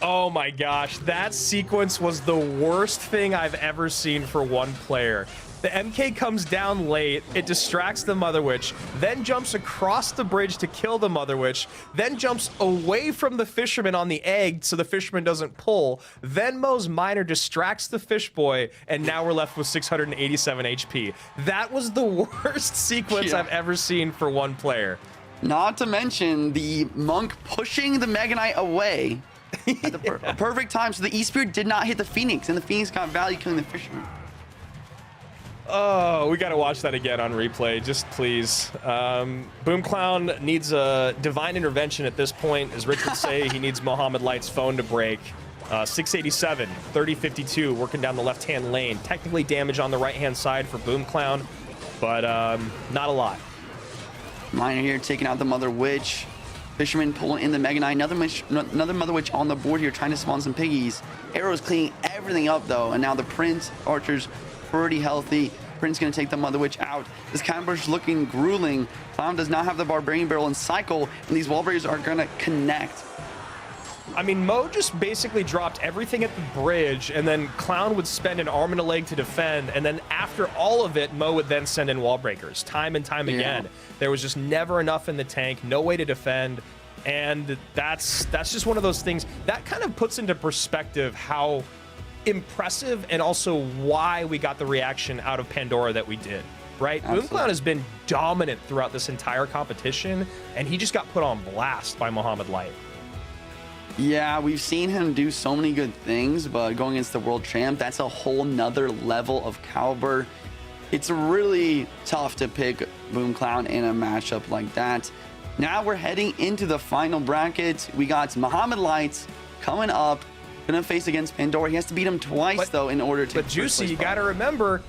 Oh my gosh, that sequence was the worst thing I've ever seen for one player. The MK comes down late, it distracts the Mother Witch, then jumps across the bridge to kill the Mother Witch, then jumps away from the Fisherman on the egg so the Fisherman doesn't pull, then Mo's Miner distracts the Fish Boy, and now we're left with 687 HP. That was the worst sequence I've ever seen for one player. Not to mention the Monk pushing the Mega Knight away at the perfect time, so the E-Spirit did not hit the Phoenix, and the Phoenix got value killing the Fisherman. Oh, we gotta watch that again on replay, just please. Boom Clown needs a divine intervention at this point. As Rich would say, he needs Mohamed Light's phone to break. 687, 3052, working down the left-hand lane. Technically damage on the right-hand side for Boom Clown, but not a lot. Miner here taking out the Mother Witch. Fisherman pulling in the Mega Knight. Another Mother Witch on the board here trying to spawn some piggies. Arrows cleaning everything up though, and now the Prince Archers pretty healthy. Prince gonna take the Mother Witch out. This Camber's looking grueling. Clown does not have the Barbarian Barrel and Cycle, and these Wall Breakers are gonna connect. I mean, Mo just basically dropped everything at the bridge, and then Clown would spend an arm and a leg to defend, and then after all of it, Mo would then send in Wall Breakers, time and time again. There was just never enough in the tank, no way to defend, and that's just one of those things that kind of puts into perspective how impressive and also why we got the reaction out of Pandora that we did, right? Boom Clown has been dominant throughout this entire competition, and he just got put on blast by Mohamed Light. Yeah, we've seen him do so many good things, but going against the world champ, that's a whole nother level of caliber. It's really tough to pick Boom Clown in a matchup like that. Now we're heading into the final bracket. We got Mohamed Light coming up, gonna face against Pandora. He has to beat him twice though in order to. But Juicy, you got to remember,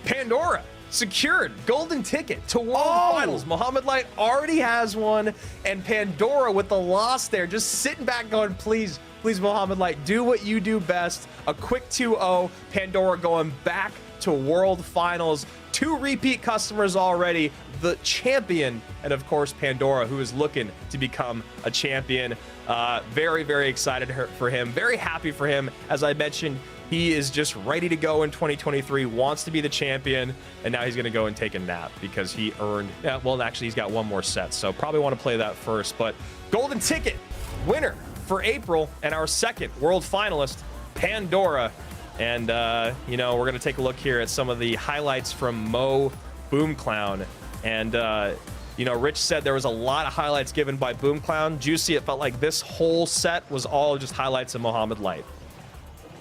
Pandora secured golden ticket to World Finals. Mohamed Light already has one, and Pandora with the loss there, just sitting back going, please, please, Mohamed Light, do what you do best. A quick 2-0. Pandora going back to World Finals. 2 repeat customers already. The champion, and of course Pandora, who is looking to become a champion. Very, very excited for him. Very happy for him. As I mentioned, he is just ready to go in 2023, wants to be the champion, and now he's going to go and take a nap because he earned, well, actually, he's got one more set, so probably want to play that first. But golden ticket winner for April and our second world finalist, Pandora. And, you know, we're going to take a look here at some of the highlights from Mo Boom Clown. And, you know, Rich said there was a lot of highlights given by Boom Clown. Juicy, it felt like this whole set was all just highlights of Mohamed Light.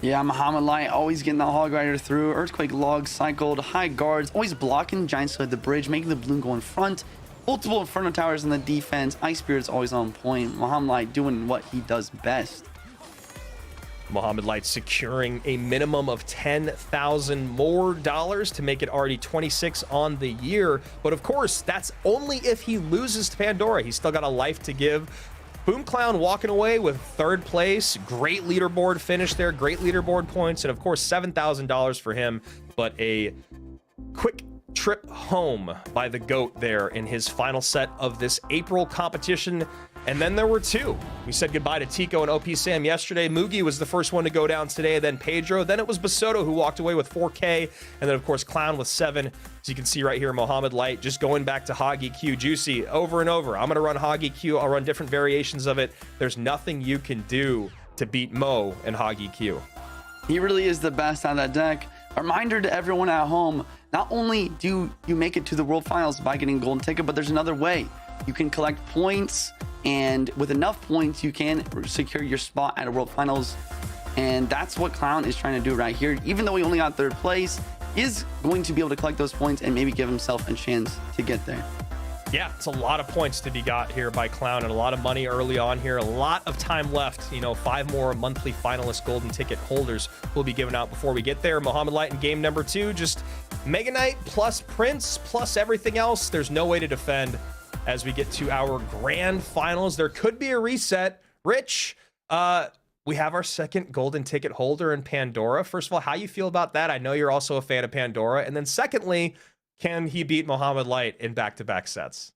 Yeah, Mohamed Light always getting the Hog Rider through. Earthquake log cycled, high guards, always blocking Giant Sword at the bridge, making the balloon go in front. Multiple Inferno Towers in the defense. Ice Spirit's always on point. Mohamed Light doing what he does best. Mohamed Light securing a minimum of $10,000 more to make it already 26 on the year. But of course, that's only if he loses to Pandora. He's still got a life to give. Boom Clown walking away with 3rd place. Great leaderboard finish there. Great leaderboard points. And of course, $7,000 for him. But a quick trip home by the GOAT there in his final set of this April competition. And then there were two. We said goodbye to Tico and OP Sam yesterday. Mugi was the first one to go down today, then Pedro. Then it was Basoto who walked away with 4K. And then, of course, Clown with 7. As you can see right here, Mohamed Light just going back to Hoggy Q. Juicy, over and over. I'm going to run Hoggy Q. I'll run different variations of it. There's nothing you can do to beat Mo and Hoggy Q. He really is the best on that deck. A reminder to everyone at home, not only do you make it to the World Finals by getting a golden ticket, but there's another way. You can collect points, and with enough points, you can secure your spot at a World Finals. And that's what Clown is trying to do right here. Even though he only got 3rd place, he is going to be able to collect those points and maybe give himself a chance to get there. Yeah, it's a lot of points to be got here by Clown and a lot of money early on here. A lot of time left. 5 more monthly finalist golden ticket holders will be given out before we get there. Mohamed Light in game number 2, just Mega Knight plus Prince plus everything else. There's no way to defend as we get to our grand finals. There could be a reset. Rich, we have our second golden ticket holder in Pandora. First of all, how you feel about that? I know you're also a fan of Pandora. And then secondly, can he beat Mohamed Light in back-to-back sets?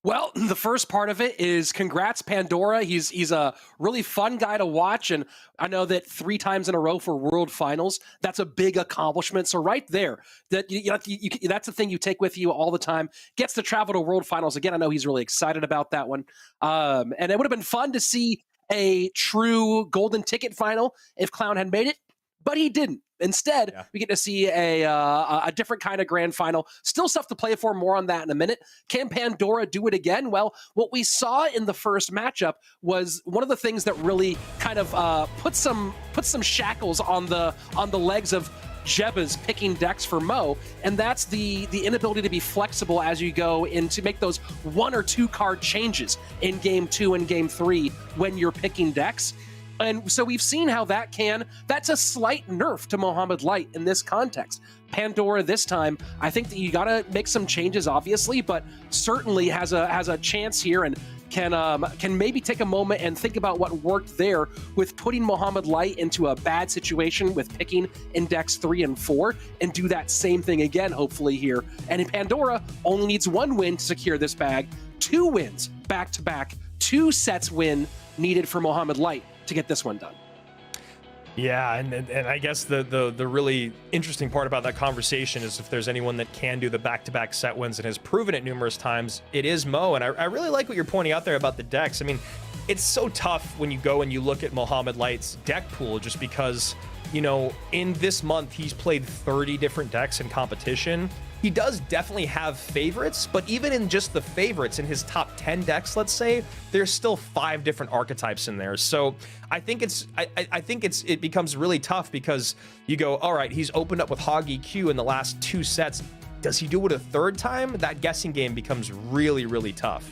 Well, the first part of it is congrats, Pandora. He's a really fun guy to watch, and I know that 3 times in a row for World Finals, that's a big accomplishment. So right there, that's the thing you take with you all the time. Gets to travel to World Finals again. I know he's really excited about that one, and it would have been fun to see a true golden ticket final if Clown had made it, but he didn't. Instead, we get to see a different kind of grand final. Still stuff to play for. More on that in a minute. Can Pandora do it again? Well, what we saw in the first matchup was one of the things that really kind of put some shackles on the legs of Jeba's picking decks for Mo, and that's the inability to be flexible as you go in to make those 1 or 2 card changes in game 2 and game 3 when you're picking decks. And so we've seen how that's a slight nerf to Mohamed Light in this context. Pandora this time, I think that you got to make some changes, obviously, but certainly has a chance here and can maybe take a moment and think about what worked there with putting Mohamed Light into a bad situation with picking in decks 3 and 4 and do that same thing again, hopefully here. And in Pandora only needs 1 win to secure this bag, 2 wins back-to-back, 2 sets win needed for Mohamed Light to get this one done. Yeah, and I guess the really interesting part about that conversation is if there's anyone that can do the back-to-back set wins and has proven it numerous times, it is Mo. And I really like what you're pointing out there about the decks. I mean, it's so tough when you go and you look at Mohamed Light's deck pool just because, in this month, he's played 30 different decks in competition. He does definitely have favorites, but even in just the favorites in his top 10 decks, let's say, there's still 5 different archetypes in there. So I think it becomes really tough because you go, all right, he's opened up with Hoggy Q in the last 2 sets. Does he do it a 3rd time? That guessing game becomes really, really tough.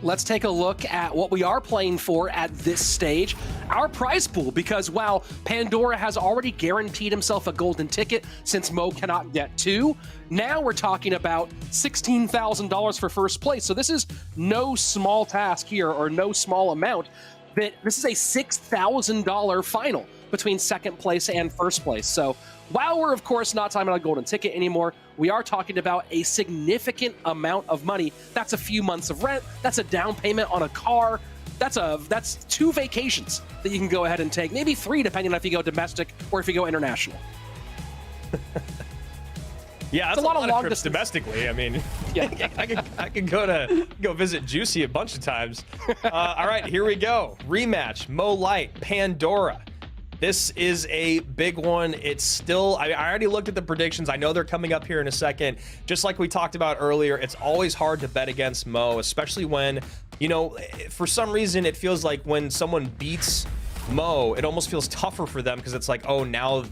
Let's take a look at what we are playing for at this stage, our prize pool, because while Pandora has already guaranteed himself a golden ticket since Mo cannot get 2, now we're talking about $16,000 for first place. So this is no small task here or no small amount. This is a $6,000 final between 2nd place and 1st place. So while we're, of course, not talking about a golden ticket anymore, we are talking about a significant amount of money. That's a few months of rent. That's a down payment on a car. That's 2 vacations that you can go ahead and take. Maybe 3, depending on if you go domestic or if you go international. Yeah, that's a lot of long trips domestically. I mean, yeah, I could go visit Juicy a bunch of times. All right, here we go. Rematch, Mo Light, Pandora. This is a big one. It's still, I already looked at the predictions. I know they're coming up here in a second. Just like we talked about earlier, it's always hard to bet against Mo, especially when, for some reason, it feels like when someone beats Mo, it almost feels tougher for them because it's like, oh, now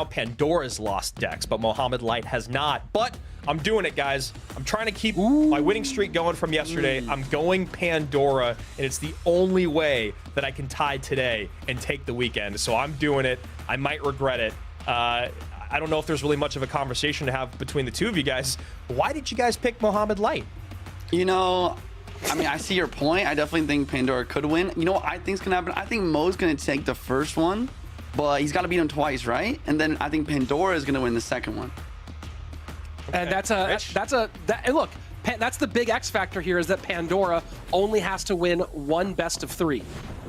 Pandora's lost decks, but Mohamed Light has not. But I'm doing it, guys. I'm trying to keep my winning streak going from yesterday. I'm going Pandora, and it's the only way that I can tie today and take the weekend. So I'm doing it. I might regret it. I don't know if there's really much of a conversation to have between the two of you guys. Why did you guys pick Mohamed Light? I mean, I see your point. I definitely think Pandora could win. You know what I think's gonna happen? I think Mo's gonna take the first one, but he's got to beat him twice, right? And then I think Pandora is gonna win the second one. And look, That's the big X factor here, is that Pandora only has to win one best of 3.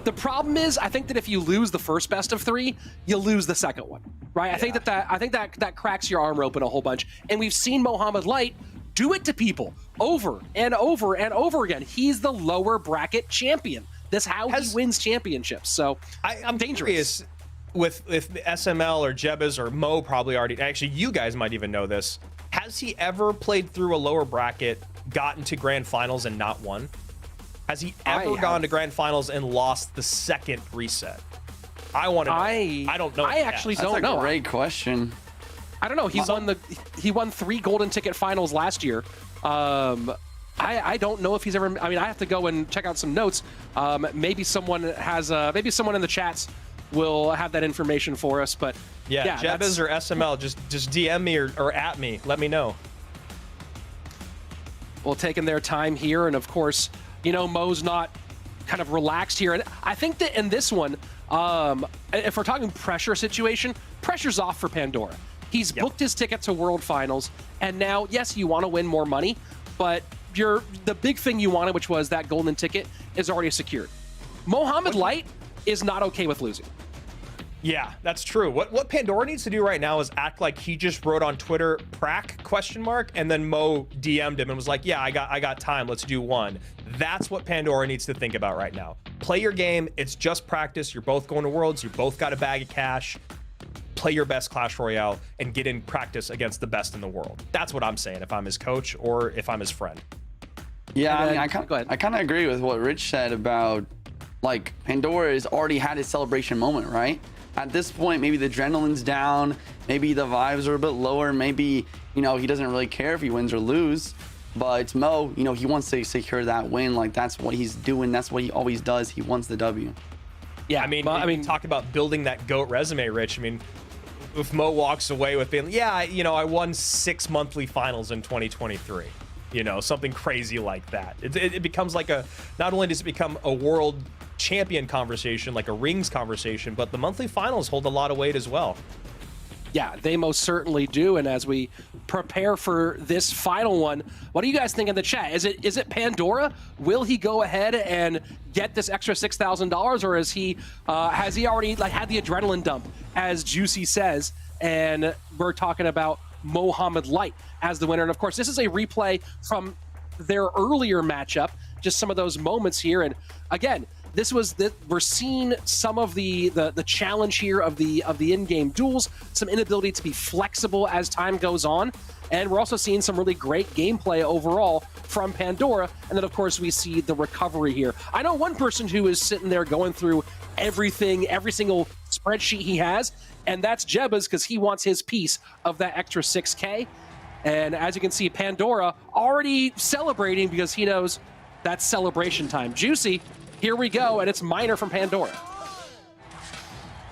The problem is, I think that if you lose the first best of 3, you lose the second one, right? Yeah. I think that cracks your armor open a whole bunch. And we've seen Mohamed Light do it to people over and over and over again. He's the lower bracket champion. That's how he wins championships. So I'm dangerous. With SML or Jebas or Mo probably already, actually you guys might even know this. Has he ever played through a lower bracket, gotten to grand finals and not won? Has he ever gone to grand finals and lost the second reset? I want to know. I don't know. I actually don't know. That's a great question. I don't know. He won 3 golden ticket finals last year. I don't know if he's ever. I mean, I have to go and check out some notes. Maybe someone has. Maybe someone in the chats will have that information for us. But yeah, Jebas or SML, just DM me or at me. Let me know. Well, taking their time here, and of course, you know, Mo's not kind of relaxed here, and I think that in this one, if we're talking pressure situation, pressure's off for Pandora. He's booked his ticket to World Finals, and now, yes, you want to win more money, but the big thing you wanted, which was that golden ticket, is already secured. Mohamed Light is not okay with losing. Yeah, that's true. What Pandora needs to do right now is act like he just wrote on Twitter "prac?" and then Mo DM'd him and was like, "Yeah, I got time. Let's do one." That's what Pandora needs to think about right now. Play your game. It's just practice. You're both going to Worlds. You both got a bag of cash. Play your best Clash Royale and get in practice against the best in the world. That's what I'm saying if I'm his coach or if I'm his friend. Yeah, I mean, I kind of agree with what Rich said about, like, Pandora has already had his celebration moment, right? At this point, maybe the adrenaline's down, maybe the vibes are a bit lower, maybe, you know, he doesn't really care if he wins or lose. But it's Mo, you know, he wants to secure that win. Like, that's what he's doing. That's what he always does. He wants the W. Yeah, I mean, talk about building that GOAT resume, Rich. I mean, if Mo walks away with being, yeah, you know, I won 6 monthly finals in 2023. You know, something crazy like that. It becomes like not only does it become a world champion conversation, like a rings conversation, but the monthly finals hold a lot of weight as well. Yeah, they most certainly do. And as we prepare for this final one, what do you guys think in the chat? Is it Pandora? Will he go ahead and get this extra $6,000, or has he already had the adrenaline dump, as Juicy says? And we're talking about Mohamed Light as the winner. And of course, this is a replay from their earlier matchup. Just some of those moments here. And again, we're seeing some of the challenge here of the in-game duels, some inability to be flexible as time goes on, and we're also seeing some really great gameplay overall from Pandora. And then of course we see the recovery here. I know one person who is sitting there going through everything, every single spreadsheet he has, and that's Jebas, because he wants his piece of that extra 6K. And as you can see, Pandora already celebrating because he knows that's celebration time. Juicy, here we go, and it's Miner from Pandora.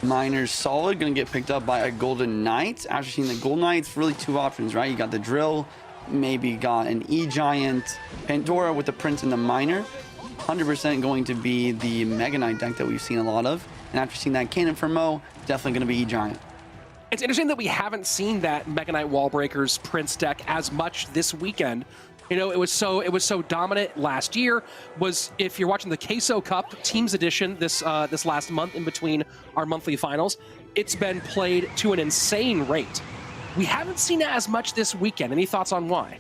Miner's solid, gonna get picked up by a Golden Knight. After seeing the Golden Knights, really 2 options, right? You got the Drill, maybe got an E-Giant. Pandora with the Prince and the Miner. 100% going to be the Mega Knight deck that we've seen a lot of. And after seeing that Cannon from Mo, definitely gonna be E-Giant. It's interesting that we haven't seen that Mega Knight Wallbreakers Prince deck as much this weekend. You know, it was so dominant last year. If you're watching the Queso Cup Teams Edition this last month in between our monthly finals, it's been played to an insane rate. We haven't seen it as much this weekend. Any thoughts on why?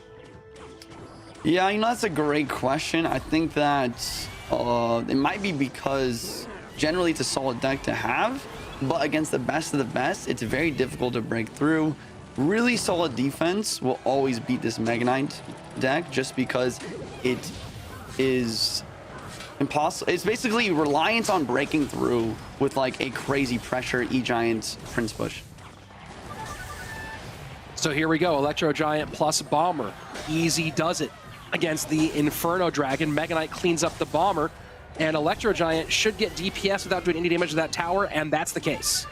Yeah, you know, that's a great question. I think that it might be because generally it's a solid deck to have, but against the best of the best, it's very difficult to break through. Really solid defense will always beat this Mega Knight deck just because it is impossible. It's basically reliance on breaking through with like a crazy pressure E-Giant Prince push. So here we go, Electro Giant plus Bomber. Easy does it against the Inferno Dragon. Mega Knight cleans up the Bomber, and Electro Giant should get DPS without doing any damage to that tower, and that's the case.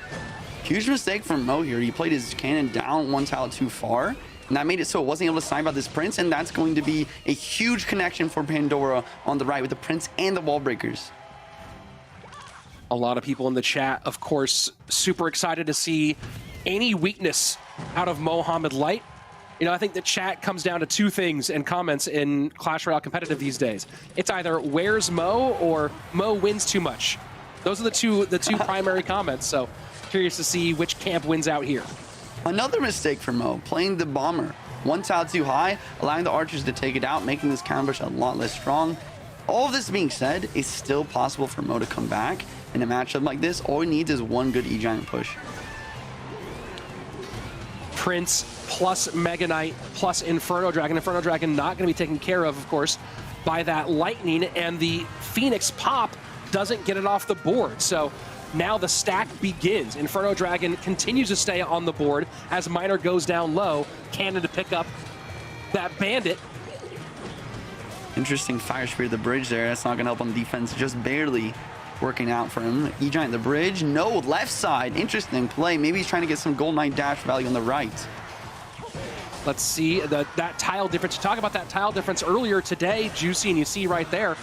Huge mistake from Mo here. He played his cannon down 1 tile too far, and that made it so it wasn't able to snipe out this Prince, and that's going to be a huge connection for Pandora on the right with the Prince and the wall breakers. A lot of people in the chat, of course, super excited to see any weakness out of Mohamed Light. You know, I think the chat comes down to two things in comments in Clash Royale competitive these days. It's either where's Mo or Mo wins too much. Those are the two primary comments. So curious to see which camp wins out here. Another mistake for Mo, playing the bomber. One tile too high, allowing the archers to take it out, making this counter a lot less strong. All of this being said, it's still possible for Mo to come back in a matchup like this. All he needs is one good E-Giant push. Prince plus Mega Knight plus Inferno Dragon. Inferno Dragon not going to be taken care of course, by that Lightning, and the Phoenix pop doesn't get it off the board. So now the stack begins. Inferno Dragon continues to stay on the board as Miner goes down low. Cannon to pick up that Bandit. Interesting fire spear at the bridge there. That's not going to help on defense, just barely working out for him. E-Giant the bridge. No, left side. Interesting play. Maybe he's trying to get some Gold Knight dash value on the right. Let's see that tile difference. You talk about that tile difference earlier today, Juicy, and you see right there,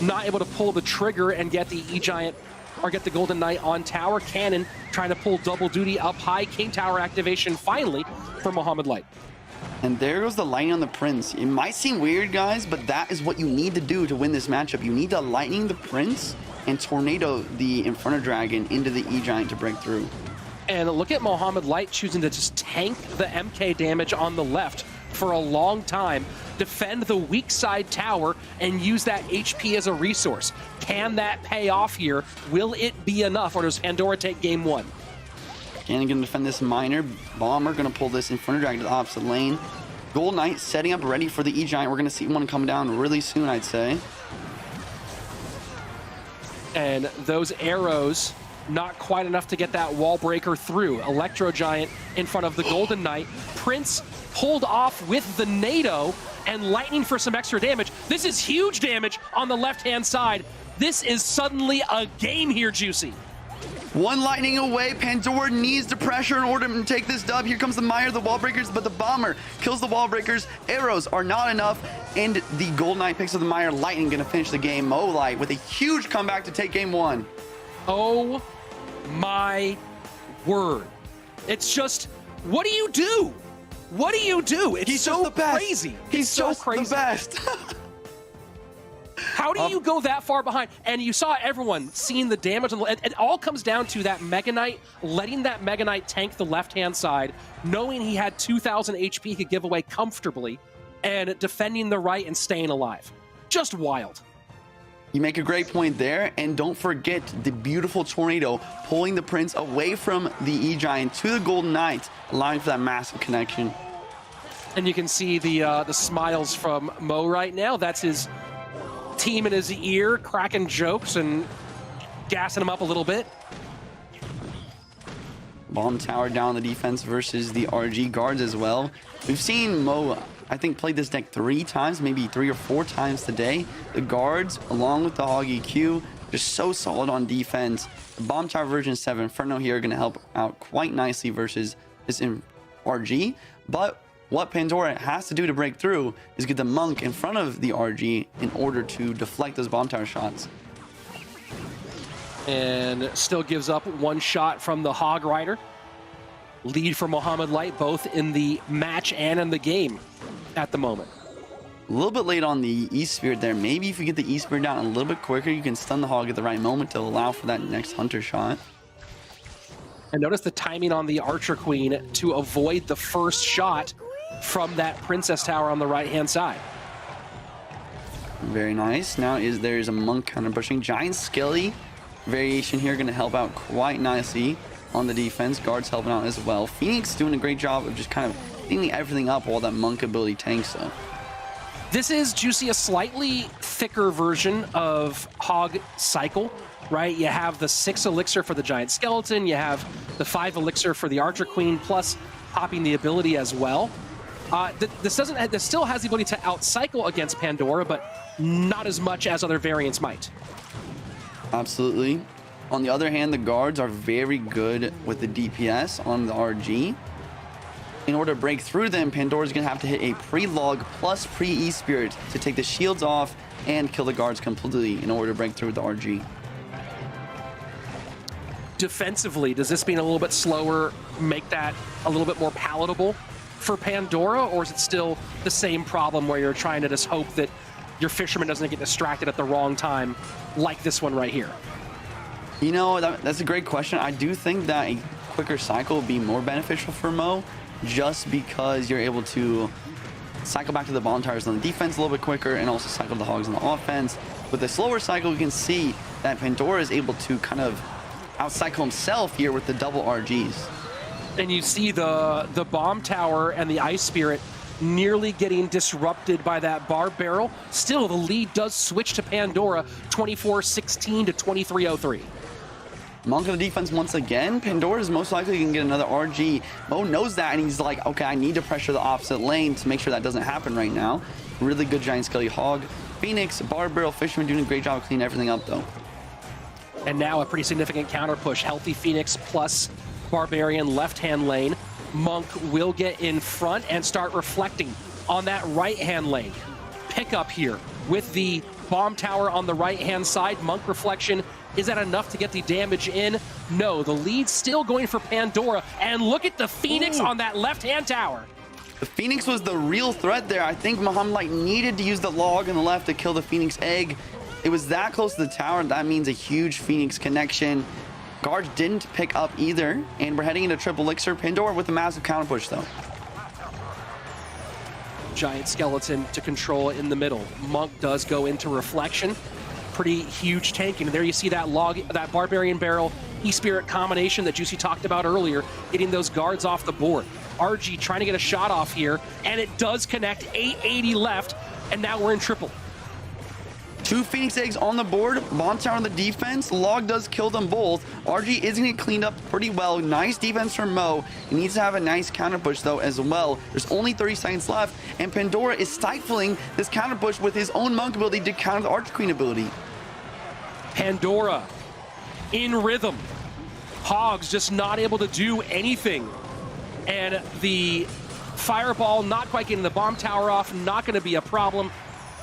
not able to pull the trigger and get the E-Giant or get the Golden Knight on tower. Cannon trying to pull double duty up high. King Tower activation finally for Mohamed Light. And there goes the lightning on the Prince. It might seem weird, guys, but that is what you need to do to win this matchup. You need to lightning the Prince and tornado the Inferno Dragon into the E-Giant to break through. And look at Mohamed Light choosing to just tank the MK damage on the left for a long time, defend the weak side tower, and use that HP as a resource. Can that pay off here? Will it be enough, or does Pandora take game one? Cannon gonna defend this Miner. Bomber gonna pull this Inferno Dragon to the opposite lane. Gold Knight setting up ready for the E-Giant. We're gonna see one come down really soon, I'd say. And those arrows, not quite enough to get that wall breaker through. Electro Giant in front of the Golden Knight. Prince pulled off with the NATO and Lightning for some extra damage. This is huge damage on the left-hand side. This is suddenly a game here, Juicy. One lightning away. Pandora needs the pressure in order to take this dub. Here comes the Mire, the wall breakers, but the bomber kills the wall breakers. Arrows are not enough, and the Gold Knight picks up the Mire. Lightning gonna finish the game. Mo Light with a huge comeback to take game one. Oh my word. It's just, what do you do? What do you do? It's so crazy. He's so crazy. The best. How do you go that far behind? And you saw everyone seeing the damage. It all comes down to that Mega Knight, letting that Mega Knight tank the left-hand side, knowing he had 2,000 HP he could give away comfortably, and defending the right and staying alive. Just wild. You make a great point there, and don't forget the beautiful tornado pulling the Prince away from the E-Giant to the Golden Knight, allowing for that massive connection. And you can see the smiles from Mo right now. That's his team in his ear, cracking jokes and gassing him up a little bit. Bomb tower down the defense versus the RG guards as well. We've seen Mo, I think, play this deck 3 times, maybe 3 or 4 times today. The guards, along with the Hog EQ, just so solid on defense. The Bomb Tower version 7 Inferno here are going to help out quite nicely versus this RG. But what Pandora has to do to break through is get the Monk in front of the RG in order to deflect those Bomb Tower shots. And still gives up one shot from the Hog Rider. Lead for Mohamed Light, both in the match and in the game at the moment. A little bit late on the E-Spirit there. Maybe if you get the E-Spirit down a little bit quicker, you can stun the Hog at the right moment to allow for that next Hunter shot. And notice the timing on the Archer Queen to avoid the first shot from that Princess Tower on the right-hand side. Very nice. Now there's a Monk counter pushing. Giant Skelly variation here going to help out quite nicely on the defense. Guards helping out as well. Phoenix doing a great job of just kind of cleaning everything up while that Monk ability tanks though. This is, Juicy, a slightly thicker version of Hog Cycle, right? You have the 6 elixir for the Giant Skeleton, you have the 5 elixir for the Archer Queen, plus popping the ability as well. This still has the ability to out-cycle against Pandora, but not as much as other variants might. Absolutely. On the other hand, the guards are very good with the DPS on the RG. In order to break through them, Pandora's going to have to hit a pre-log plus pre-E-Spirit to take the shields off and kill the guards completely in order to break through the RG. Defensively, does this being a little bit slower make that a little bit more palatable for Pandora, or is it still the same problem where you're trying to just hope that your fisherman doesn't get distracted at the wrong time, like this one right here? You know, that's a great question. I do think that a quicker cycle would be more beneficial for Mo, just because you're able to cycle back to the bomb towers on the defense a little bit quicker and also cycle the hogs on the offense. With a slower cycle, you can see that Pandora is able to kind of out-cycle himself here with the double RGs. And you see the bomb tower and the ice spirit nearly getting disrupted by that bar barrel. Still, the lead does switch to Pandora, 24-16 to 23-03. Monk on the defense once again. Pandora is most likely going to get another RG. Mo knows that, and he's like, okay, I need to pressure the opposite lane to make sure that doesn't happen right now. Really good Giant Skelly Hog. Phoenix, Bar Barrel, Fisherman doing a great job of cleaning everything up, though. And now a pretty significant counter push. Healthy Phoenix plus Barbarian left-hand lane. Monk will get in front and start reflecting on that right-hand lane. Pick up here with the bomb tower on the right-hand side. Monk reflection. Is that enough to get the damage in? No, the lead's still going for Pandora. And look at the Phoenix on that left-hand tower. The Phoenix was the real threat there. I think Muhammad Light needed to use the log on the left to kill the Phoenix egg. It was that close to the tower. That means a huge Phoenix connection. Guards didn't pick up either. And we're heading into triple elixir. Pandora with a massive counter push, though. Giant skeleton to control in the middle. Monk does go into reflection. Pretty huge tanking. And there you see that log, that Barbarian Barrel, E-Spirit combination that Juicy talked about earlier, getting those guards off the board. RG trying to get a shot off here, and it does connect. 880 left, and now we're in triple. 2 Phoenix eggs on the board. Bomb tower on the defense. Log does kill them both. RG is going to get cleaned up pretty well. Nice defense from Mo. He needs to have a nice counter push, though, as well. There's only 30 seconds left, and Pandora is stifling this counter push with his own Monk ability to counter the Archer Queen ability. Pandora in rhythm. Hogs just not able to do anything. And the fireball not quite getting the bomb tower off, not going to be a problem.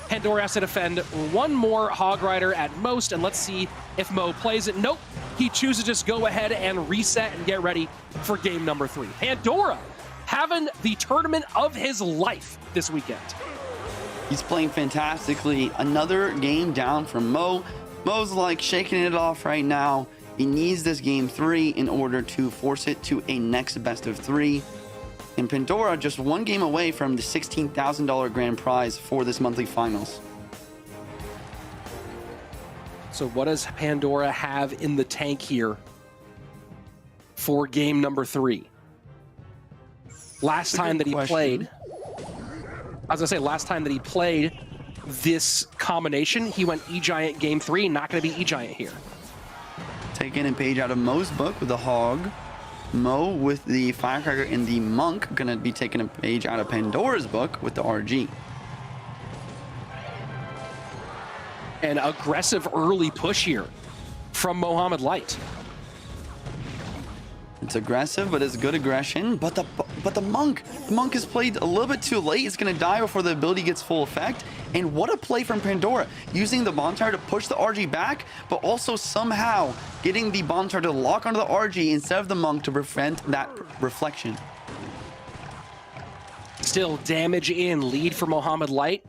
Pandora has to defend one more Hog Rider at most, and let's see if Mo plays it. Nope, he chooses to just go ahead and reset and get ready for game number 3. Pandora having the tournament of his life this weekend. He's playing fantastically. Another game down from Mo. Mo's like shaking it off right now. He needs this game 3 in order to force it to a next best of 3. And Pandora just one game away from the $16,000 grand prize for this monthly finals. So what does Pandora have in the tank here for game number 3? Last time that he played, I was gonna say last time that he played this combination, he went E-Giant game 3, not gonna be E-Giant here. Taking a page out of Mo's book with the Hog. Mo with the Firecracker and the Monk gonna be taking a page out of Pandora's book with the RG. An aggressive early push here from Muhammad Light. It's aggressive, but it's good aggression. But the Monk is played a little bit too late. It's gonna die before the ability gets full effect. And what a play from Pandora, using the bomb tower to push the RG back, but also somehow getting the bomb tower to lock onto the RG instead of the Monk to prevent that reflection. Still damage in, lead for Muhammad Light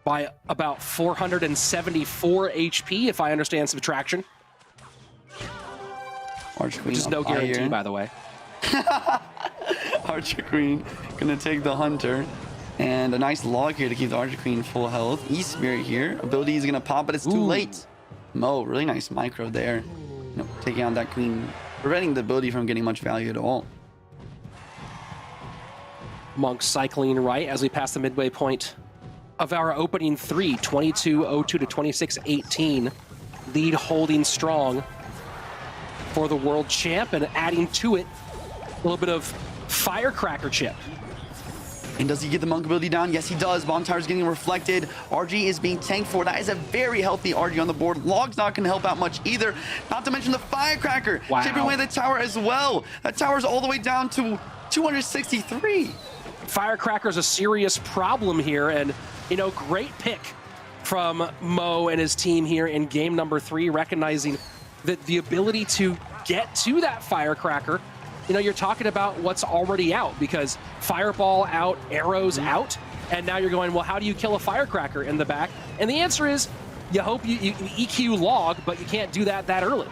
by about 474 HP, if I understand subtraction. Archer Queen, which is no guarantee, by the way. Archer Queen gonna take the Hunter. And a nice log here to keep the Archer Queen full health. E-Spirit here. Ability is gonna pop, but it's too late. Mo, really nice micro there. You know, taking out that Queen, preventing the ability from getting much value at all. Monk cycling right as we pass the midway point of our opening 3, 22-02 to 26-18. Lead holding strong for the world champ, and adding to it a little bit of Firecracker chip. And does he get the Monk ability down? Yes, he does. Bomb Tower's getting reflected. RG is being tanked for. That is a very healthy RG on the board. Log's not going to help out much either. Not to mention the Firecracker. Wow. Chipping away the tower as well. That tower's all the way down to 263. Firecracker's a serious problem here, and, you know, great pick from Mo and his team here in game number 3, recognizing that the ability to get to that Firecracker you know, you're talking about what's already out, because Fireball out, Arrows out, and now you're going, well, how do you kill a Firecracker in the back? And the answer is, you hope you EQ log, but you can't do that early.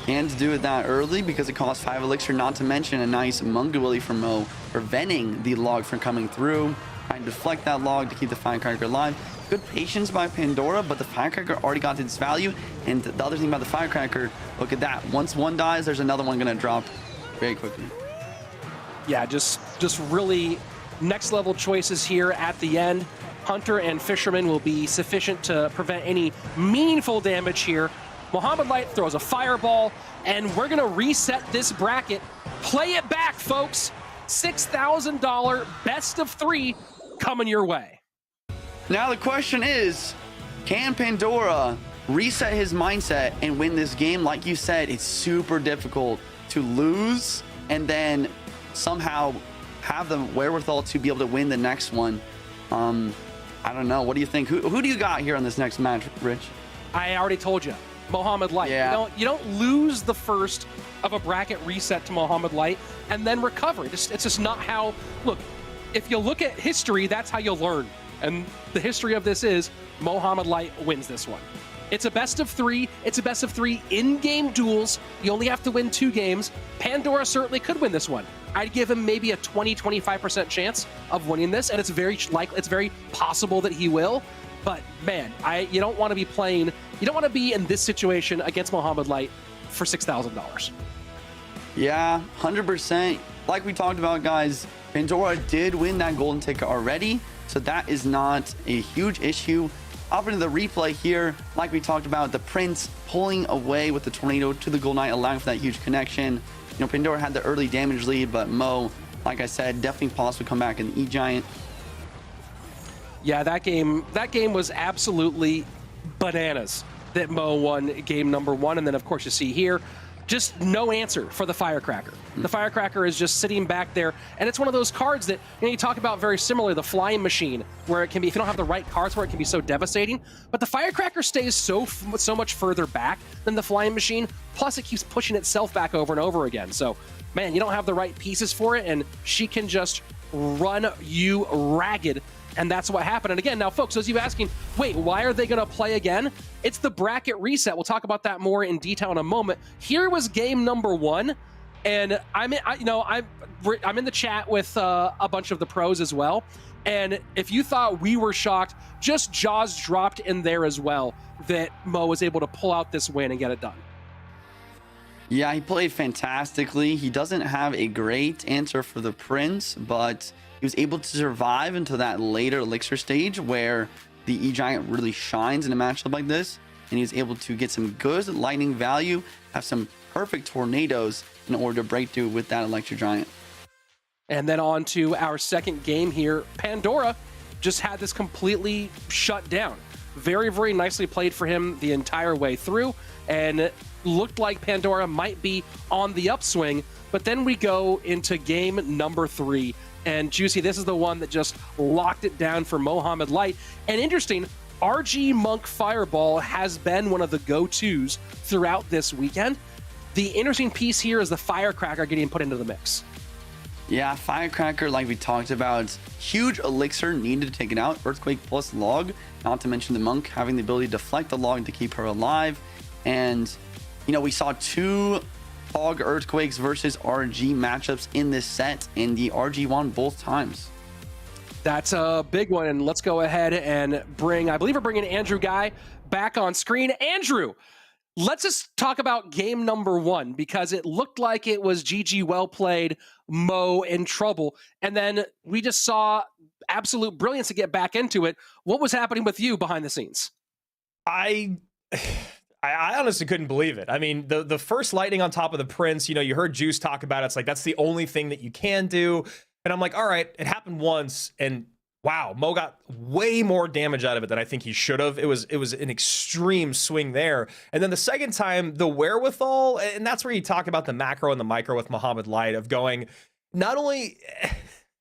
Can't do it that early because it costs 5 elixir, not to mention a nice Munga Willy from Mo, preventing the log from coming through. Trying to deflect that log to keep the Firecracker alive. Good patience by Pandora, but the Firecracker already got its value. And the other thing about the Firecracker, look at that. Once one dies, there's another one going to drop very quickly. Yeah, just really next level choices here at the end. Hunter and Fisherman will be sufficient to prevent any meaningful damage here. Mohamed Light throws a fireball, and we're going to reset this bracket. Play it back, folks. $6,000 best of 3 coming your way. Now the question is, can Pandora reset his mindset and win this game? Like you said, it's super difficult to lose and then somehow have the wherewithal to be able to win the next one. I don't know. What do you think? Who do you got here on this next match, Rich? I already told you. Mohamed Light. Yeah. You don't lose the first of a bracket reset to Mohamed Light and then recover. It's just not how... Look, if you look at history, that's how you'll learn. And the history of this is Mohamed Light wins this one. It's a best of 3. It's a best of 3 in-game duels. You only have to win 2 games. Pandora certainly could win this one. I'd give him maybe a 20-25% chance of winning this, and it's very possible that he will. But man, you don't want to be playing. You don't want to be in this situation against Mohamed Light for $6,000. Yeah, 100%. Like we talked about, guys, Pandora did win that golden ticket already, so that is not a huge issue. Up into the replay here, like we talked about, the Prince pulling away with the tornado to the Gold Knight, allowing for that huge connection. You know, Pandora had the early damage lead, but Mo, like I said, definitely possible to come back in the E-Giant. Yeah, that game was absolutely bananas that Mo won game number 1. And then, of course, you see here, just no answer for the Firecracker. The Firecracker is just sitting back there, and it's one of those cards that, you know, you talk about very similar, the Flying Machine, where it can be, if you don't have the right cards for it, it can be so devastating. But the Firecracker stays so much further back than the Flying Machine, plus it keeps pushing itself back over and over again. So, man, you don't have the right pieces for it, and she can just run you ragged. And that's what happened. And again, now, folks, those of you asking, wait, why are they going to play again? It's the bracket reset. We'll talk about that more in detail in a moment. Here was game number 1, and I'm in the chat with a bunch of the pros as well. And if you thought we were shocked, just jaws dropped in there as well that Mo was able to pull out this win and get it done. Yeah, he played fantastically. He doesn't have a great answer for the Prince, but he was able to survive until that later elixir stage where the E-Giant really shines in a matchup like this, and he was able to get some good lightning value, have some perfect tornadoes in order to break through with that Electro Giant. And then on to our second game here. Pandora just had this completely shut down. Very, very nicely played for him the entire way through, and it looked like Pandora might be on the upswing. But then we go into game number 3. And Juicy, this is the one that just locked it down for Mohamed Light. And interesting, RG Monk Fireball has been one of the go-tos throughout this weekend. The interesting piece here is the Firecracker getting put into the mix. Yeah, Firecracker, like we talked about, huge elixir needed to take it out. Earthquake plus log, not to mention the Monk having the ability to deflect the log to keep her alive. And, you know, we saw 2 Fog Earthquakes versus RG matchups in this set, and the RG won both times. That's a big one, and let's go ahead and bring, I believe we're bringing Andrew Guy back on screen. Andrew, let's just talk about game number 1, because it looked like it was GG well played, Mo in trouble, and then we just saw absolute brilliance to get back into it. What was happening with you behind the scenes? I honestly couldn't believe it. I mean, the first lightning on top of the Prince, you know, you heard Juice talk about it. It's like, that's the only thing that you can do. And I'm like, all right, it happened once, and wow, Mo got way more damage out of it than I think he should have. It was an extreme swing there. And then the second time, the wherewithal, and that's where you talk about the macro and the micro with Mohamed Light of going, not only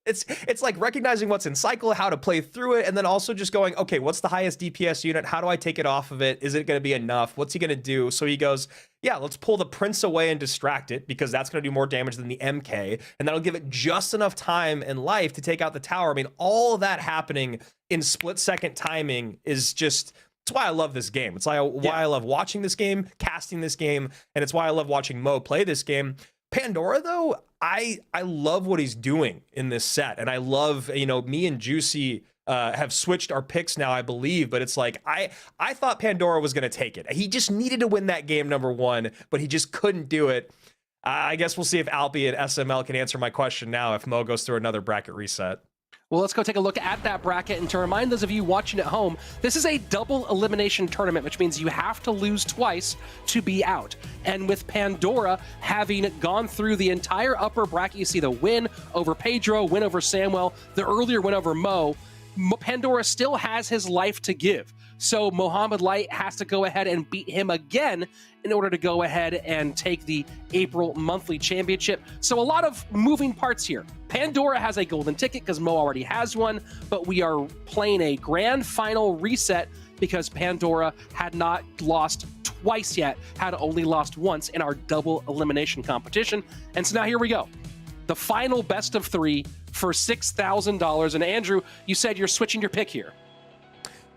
it's like recognizing what's in cycle, how to play through it, and then also just going, okay, what's the highest DPS unit? How do I take it off of it? Is it going to be enough? What's he going to do? So he goes, yeah, let's pull the Prince away and distract it, because that's going to do more damage than the MK, and that'll give it just enough time and life to take out the tower. I mean, all of that happening in split-second timing is just... It's why I love this game. It's why I love watching this game, casting this game, and it's why I love watching Mo play this game. Pandora, though, I love what he's doing in this set, and I love, me and Juicy have switched our picks now, I believe, but it's like, I thought Pandora was going to take it. He just needed to win that game number 1, but he just couldn't do it. I guess we'll see if Alpi and SML can answer my question now if Mo goes through another bracket reset. Well, let's go take a look at that bracket. And to remind those of you watching at home, this is a double elimination tournament, which means you have to lose twice to be out. And with Pandora having gone through the entire upper bracket, you see the win over Pedro, win over Samuel, the earlier win over Mo, Pandora still has his life to give. So Mohamed Light has to go ahead and beat him again in order to go ahead and take the April monthly championship. So a lot of moving parts here. Pandora has a golden ticket because Mo already has one, but we are playing a grand final reset because Pandora had not lost twice yet, had only lost once in our double elimination competition. And so now here we go. The final best of 3 for $6,000. And Andrew, you said you're switching your pick here.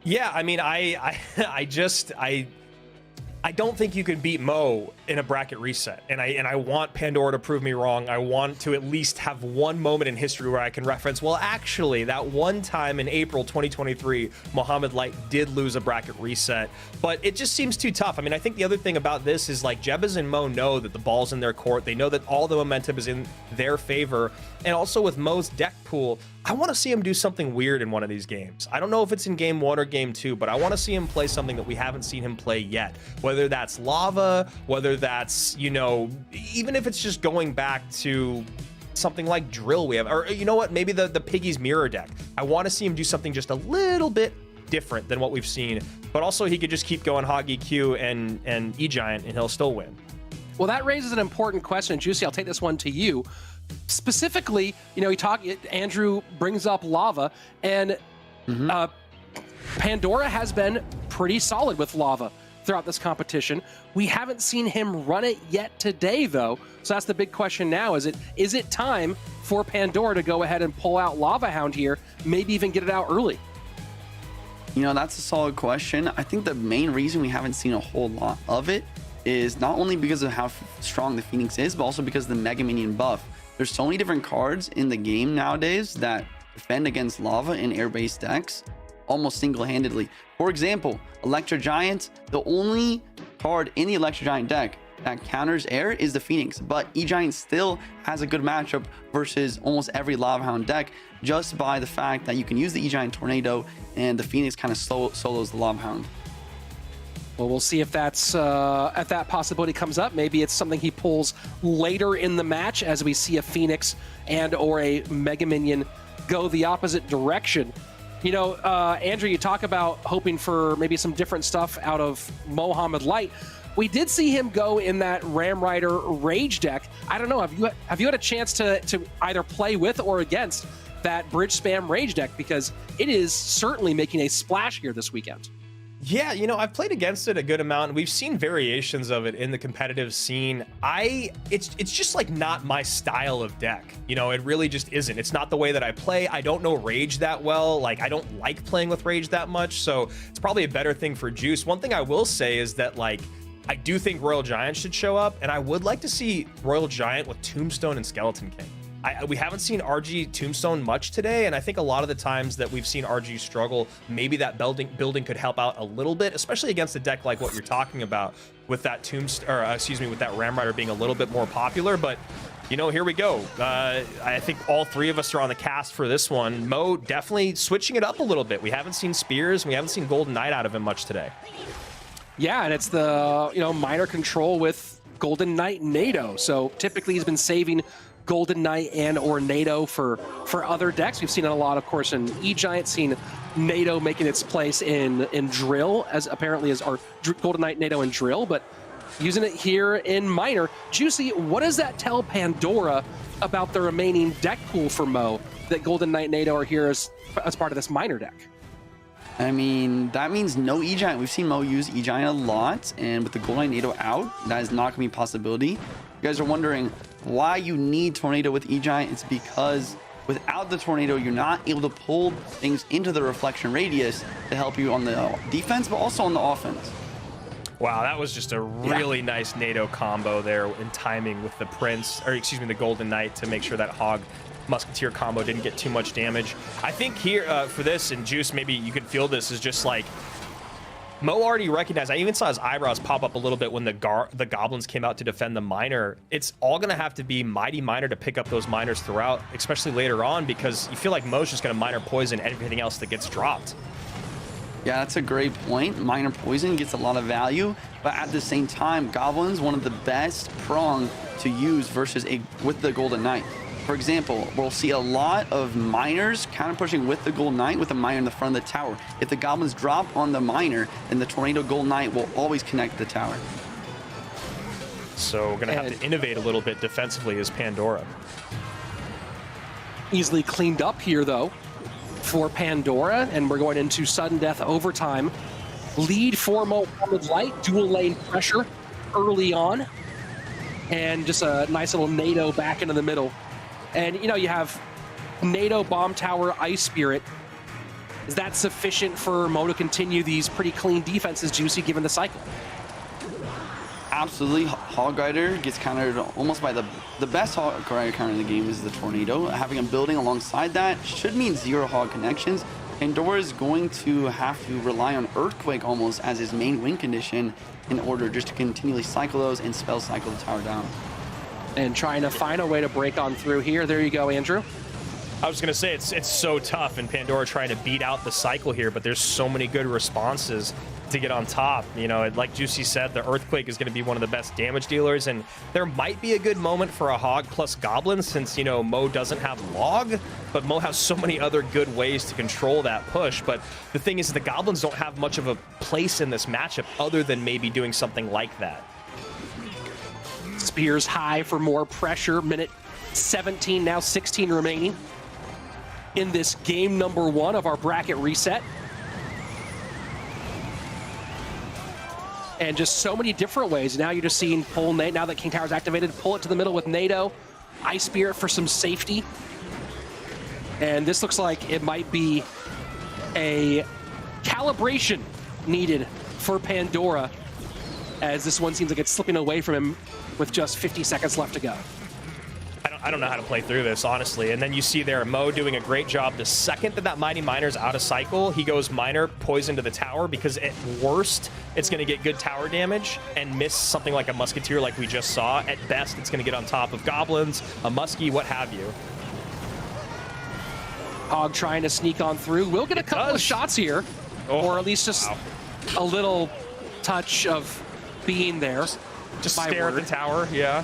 Yeah, I mean, I don't think you can beat Mo in a bracket reset, and I want Pandora to prove me wrong. I want to at least have one moment in history where I can reference, well, actually, that one time in April 2023, Mohamed Light did lose a bracket reset, but it just seems too tough. I mean, I think the other thing about this is, like, Jebez and Mo know that the ball's in their court. They know that all the momentum is in their favor, and also with Mo's deck pool, I want to see him do something weird in one of these games. I don't know if it's in game 1 or game 2, but I want to see him play something that we haven't seen him play yet. Whether that's lava, whether that's, even if it's just going back to something like drill we have, or you know what, maybe the Piggy's mirror deck. I want to see him do something just a little bit different than what we've seen, but also he could just keep going hog EQ and E-Giant and he'll still win. Well, that raises an important question. Juicy, I'll take this one to you. Specifically, Andrew brings up lava, and Pandora has been pretty solid with lava throughout this competition. We haven't seen him run it yet today, though. So that's the big question now. Is it time for Pandora to go ahead and pull out Lava Hound here, maybe even get it out early? That's a solid question. I think the main reason we haven't seen a whole lot of it is not only because of how strong the Phoenix is, but also because of the Mega Minion buff. There's so many different cards in the game nowadays that defend against lava and air-based decks almost single-handedly. For example, Electro Giant, the only card in the Electro Giant deck that counters air is the Phoenix, but E-Giant still has a good matchup versus almost every Lava Hound deck just by the fact that you can use the E-Giant Tornado and the Phoenix kind of solos the Lava Hound. Well, we'll see if that's if that possibility comes up. Maybe it's something he pulls later in the match as we see a Phoenix and or a Mega Minion go the opposite direction. Andrew, you talk about hoping for maybe some different stuff out of Mohamed Light. We did see him go in that Ram Rider Rage deck. I don't know, have you had a chance to either play with or against that Bridge Spam Rage deck? Because it is certainly making a splash here this weekend. Yeah, I've played against it a good amount. We've seen variations of it in the competitive scene. It's just like not my style of deck. It really just isn't. It's not the way that I play. I don't know Rage that well. Like, I don't like playing with Rage that much, so it's probably a better thing for Juice. One thing I will say is that, like, I do think Royal Giant should show up, and I would like to see Royal Giant with Tombstone and Skeleton King. We haven't seen RG Tombstone much today, and I think a lot of the times that we've seen RG struggle, maybe that building could help out a little bit, especially against a deck like what you're talking about with that with that Ram Rider being a little bit more popular. But here we go. I think all three of us are on the cast for this one. Mo definitely switching it up a little bit. We haven't seen Spears, and we haven't seen Golden Knight out of him much today. Yeah, and it's the minor control with Golden Knight NATO. So typically he's been saving Golden Knight and or NATO for other decks. We've seen it a lot, of course, in E-Giant, seen NATO making its place in Drill, as apparently as our Golden Knight NATO in Drill, but using it here in Minor. Juicy, what does that tell Pandora about the remaining deck pool for Mo? that Golden Knight NATO are here as part of this minor deck. I mean, that means no E-Giant. We've seen Mo use E-Giant a lot, and with the Golden Knight NATO out, that is not going to be a possibility. You guys are wondering why you need Tornado with E-Giant. It's because without the Tornado, you're not able to pull things into the reflection radius to help you on the defense, but also on the offense. Wow, that was just a really nice NATO combo there in timing with the Prince, or excuse me, the Golden Knight to make sure that Hog Musketeer combo didn't get too much damage. I think here for this, and Juice, maybe you could feel this, is just like Mo already recognized. I even saw his eyebrows pop up a little bit when the Goblins came out to defend the Miner. It's all going to have to be Mighty Miner to pick up those Miners throughout, especially later on, because you feel like Mo's just going to Miner poison everything else that gets dropped. Yeah, that's a great point. Minor Poison gets a lot of value, but at the same time, Goblin's one of the best prong to use versus with the Golden Knight. For example, we'll see a lot of Miners counter pushing with the Golden Knight with a Miner in the front of the tower. If the Goblins drop on the Miner, then the Tornado Golden Knight will always connect the tower. So we're going to have to innovate a little bit defensively as Pandora. Easily cleaned up here, though, for Pandora, and we're going into sudden death overtime. Lead for Mohammed Light, dual lane pressure early on, and just a nice little NATO back into the middle. And you know, you have NATO, Bomb Tower, Ice Spirit. Is that sufficient for Mo to continue these pretty clean defenses, Juicy, given the cycle? Absolutely. Hog Rider gets countered almost by the best Hog Rider counter in the game is the Tornado. Having a building alongside that should mean 0 Hog connections. Pandora is going to have to rely on Earthquake almost as his main win condition in order just to continually cycle those and spell cycle the tower down. And trying to find a way to break on through here. There you go, Andrew. I was going to say, it's so tough, and Pandora trying to beat out the cycle here, but there's so many good responses to get on top. You know, like Juicy said, the Earthquake is going to be one of the best damage dealers, and there might be a good moment for a Hog plus Goblin since, you know, Mo doesn't have Log, but Mo has so many other good ways to control that push. But the thing is, the Goblins don't have much of a place in this matchup other than maybe doing something like that. Spears high for more pressure. Minute 17, now 16 remaining in this game number 1 of our bracket reset. And just so many different ways. Now you're just seeing pull Nate. Now that King Tower's activated, pull it to the middle with NATO. Ice Spirit for some safety. And this looks like it might be a calibration needed for Pandora, as this one seems like it's slipping away from him with just 50 seconds left to go. I don't know how to play through this, honestly. And then you see there Mo doing a great job. The second that Mighty Miner's out of cycle, he goes Miner, poison to the tower, because at worst, it's going to get good tower damage and miss something like a Musketeer like we just saw. At best, it's going to get on top of Goblins, a Muskie, what have you. Hog trying to sneak on through. We'll get a couple of shots here, or at least just a little touch of being there. Just stare at the tower, yeah.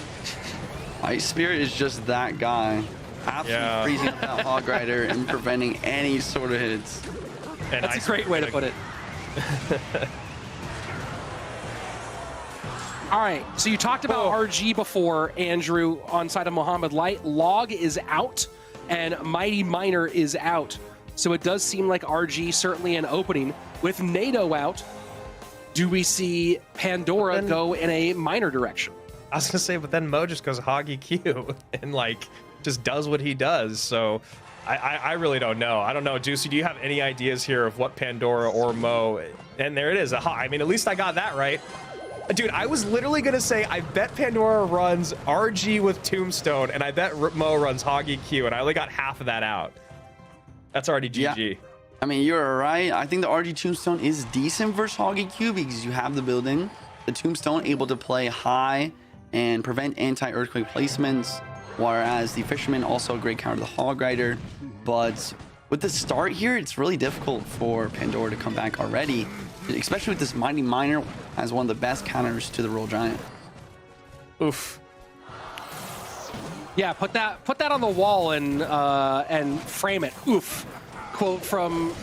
Ice Spirit is just that guy. Absolutely freezing up that Hog Rider and preventing any sort of hits. And that's a great way to put it. All right, so you talked about RG before, Andrew, on side of Mohammed Light. Log is out, and Mighty Miner is out. So it does seem like RG certainly an opening. With NATO out, do we see Pandora go in a Miner direction? I was gonna say, but then Mo just goes Hog EQ and like just does what he does. So I really don't know. I don't know. Juicy, do you have any ideas here of what Pandora or Mo? And there it is. I mean, at least I got that right. Dude, I was literally gonna say I bet Pandora runs RG with Tombstone, and I bet Mo runs Hog EQ, and I only got half of that out. That's already GG. Yeah. I mean, you're right. I think the RG Tombstone is decent versus Hog EQ because you have the building. The Tombstone able to play high and prevent anti-earthquake placements, whereas the Fisherman also a great counter to the Hog Rider. But with the start here, it's really difficult for Pandora to come back already, especially with this Mighty Miner as one of the best counters to the Royal Giant. Oof. Yeah, put that on the wall and frame it. Oof. Quote from.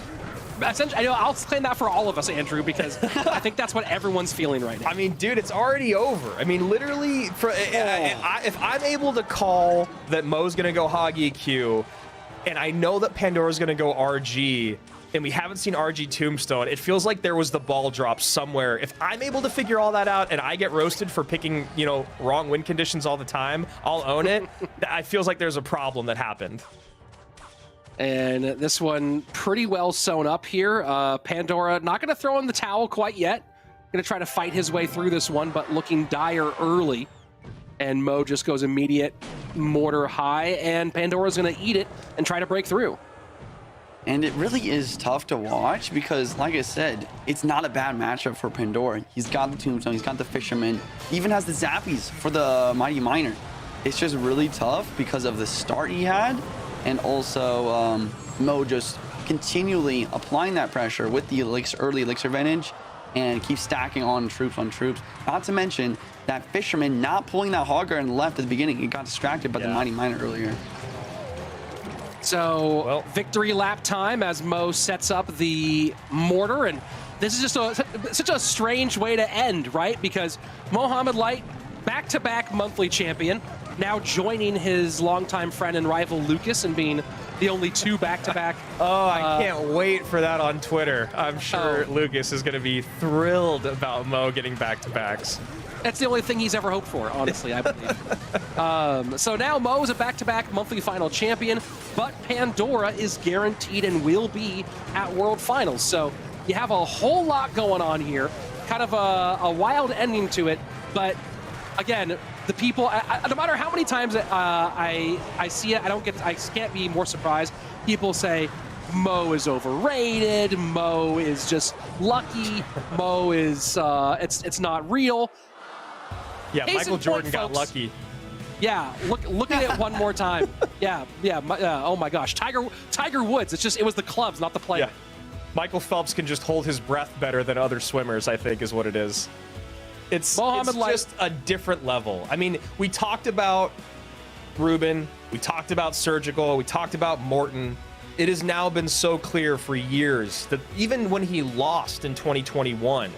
Essentially, I'll claim that for all of us, Andrew, because I think that's what everyone's feeling right now. I mean, dude, it's already over. I mean, literally, if I'm able to call that Mo's going to go Hog EQ, And I know that Pandora's going to go RG, and we haven't seen RG Tombstone. It feels like there was the ball drop somewhere. If I'm able to figure all that out and I get roasted for picking, you know, wrong win conditions all the time, I'll own it. It feels like there's a problem that happened. And this one pretty well sewn up here. Pandora not going to throw in the towel quite yet. Going to try to fight his way through this one, but looking dire early. And Mo just goes immediate mortar high, and Pandora's going to eat it and try to break through. And it really is tough to watch because, like I said, it's not a bad matchup for Pandora. He's got the Tombstone, he's got the Fisherman, he even has the Zappies for the Mighty Miner. It's just really tough because of the start he had, and also Mo just continually applying that pressure with the early elixir advantage and keep stacking on troops. Not to mention that Fisherman not pulling that hog guard in the left at the beginning. He got distracted by the Mighty Miner earlier. So victory lap time as Mo sets up the mortar, and this is just such a strange way to end, right? Because Mohamed Light, back-to-back monthly champion, now joining his longtime friend and rival Lucas and being the only two back-to-back. Oh, I can't wait for that on Twitter. I'm sure Lucas is going to be thrilled about Mo getting back-to-backs. That's the only thing he's ever hoped for, honestly, I believe. So now Mo is a back-to-back monthly final champion, but Pandora is guaranteed and will be at World Finals. So you have a whole lot going on here, kind of a wild ending to it. But again, the people, no matter how many times I see it, I can't be more surprised. People say Mo is overrated. Mo is just lucky. Mo is it's not real. Yeah, Michael Jordan got lucky. Yeah, look at it one more time. Yeah. Oh my gosh, Tiger Woods. It was the clubs, not the player. Yeah. Michael Phelps can just hold his breath better than other swimmers, I think, is what it is. It's just a different level. I mean, we talked about Ruben, we talked about Surgical, we talked about Morton. It has now been so clear for years that even when he lost in 2021,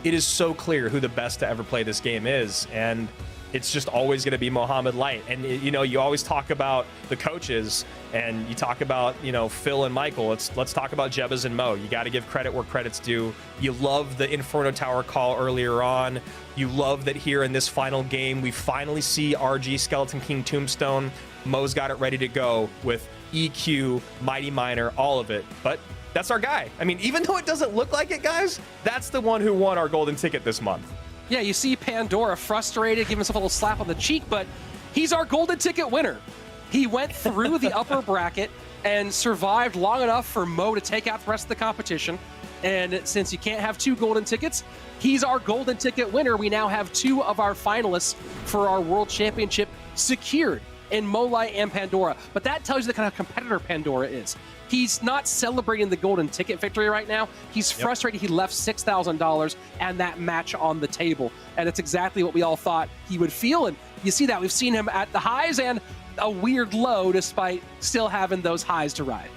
it is so clear who the best to ever play this game is, and it's just always going to be Mohamed Light. And you know, you always talk about the coaches, and you talk about, you know, Phil and Michael. Let's talk about Jebas and Mo. You got to give credit where credit's due. You love the Inferno Tower call earlier on. You love that here in this final game we finally see RG Skeleton King Tombstone. Mo's got it ready to go with EQ, Mighty Miner, all of it. But that's our guy. I mean, even though it doesn't look like it, guys, that's the one who won our golden ticket this month. Yeah, you see Pandora frustrated, giving himself a little slap on the cheek, but he's our golden ticket winner. He went through the upper bracket and survived long enough for Mo to take out the rest of the competition. And since you can't have two golden tickets, he's our golden ticket winner. We now have two of our finalists for our World Championship secured in Mo Light and Pandora. But that tells you the kind of competitor Pandora is. He's not celebrating the golden ticket victory right now. He's frustrated he left $6,000 and that match on the table. And it's exactly what we all thought he would feel. And you see that. We've seen him at the highs and a weird low despite still having those highs to ride.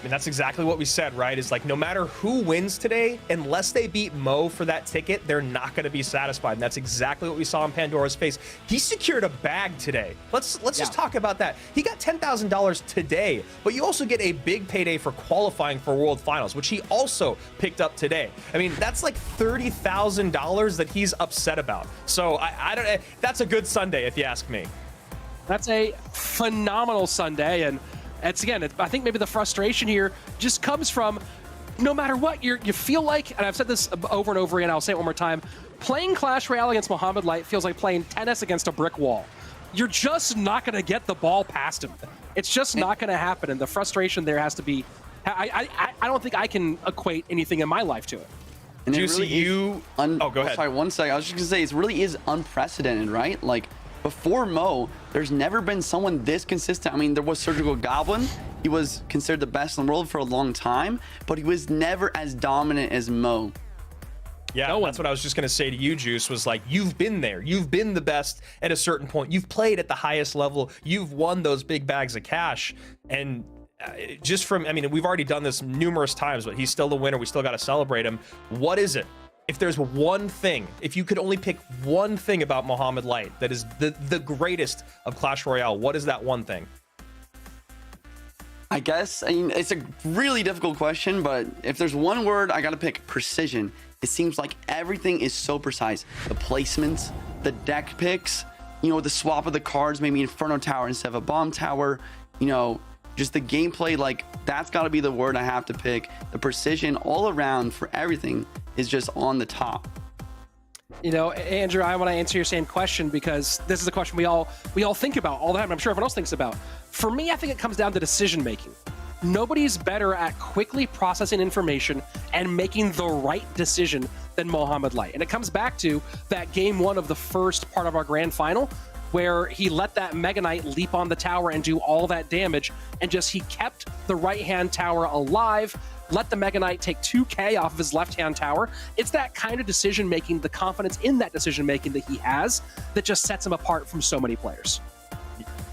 And that's exactly what we said, right? Is like, no matter who wins today, unless they beat Mo for that ticket, they're not going to be satisfied. And that's exactly what we saw in Pandora's face. He secured a bag today. Let's just talk about that. He got $10,000 today, but you also get a big payday for qualifying for World Finals, which he also picked up today. I mean, that's like $30,000 that he's upset about. So I don't. That's a good Sunday, if you ask me. That's a phenomenal Sunday, and it's, again, I think maybe the frustration here just comes from no matter what, you feel like, and I've said this over and over again, I'll say it one more time, playing Clash Royale against Mohamed Light feels like playing tennis against a brick wall. You're just not going to get the ball past him. It's just not going to happen, and the frustration there has to be, I don't think I can equate anything in my life to it. And Juicy, go ahead. Sorry, one second. I was just going to say, it really is unprecedented, right? Like, before Mo, there's never been someone this consistent. I mean, there was Surgical Goblin. He was considered the best in the world for a long time, but he was never as dominant as Mo. Yeah, that's what I was just going to say to you, Juice, was like, you've been there. You've been the best at a certain point. You've played at the highest level. You've won those big bags of cash. And just from, I mean, we've already done this numerous times, but he's still the winner. We still got to celebrate him. What is it? If there's one thing, if you could only pick one thing about Mohamed Light that is the greatest of Clash Royale, what is that one thing? I guess, I mean, it's a really difficult question, but if there's one word, I gotta pick precision. It seems like everything is so precise. The placements, the deck picks, you know, the swap of the cards, maybe Inferno Tower instead of a Bomb Tower, you know, just the gameplay, like that's gotta be the word I have to pick. The precision all around for everything is just on the top. You know, Andrew, I want to answer your same question because this is a question we all think about all the time. I'm sure everyone else thinks about. For me, I think it comes down to decision making. Nobody's better at quickly processing information and making the right decision than Mohamed Light. And it comes back to that game one of the first part of our grand final, where he let that Mega Knight leap on the tower and do all that damage, and just he kept the right-hand tower alive, let the Mega Knight take 2k off of his left-hand tower. It's that kind of decision-making, the confidence in that decision-making that he has, that just sets him apart from so many players.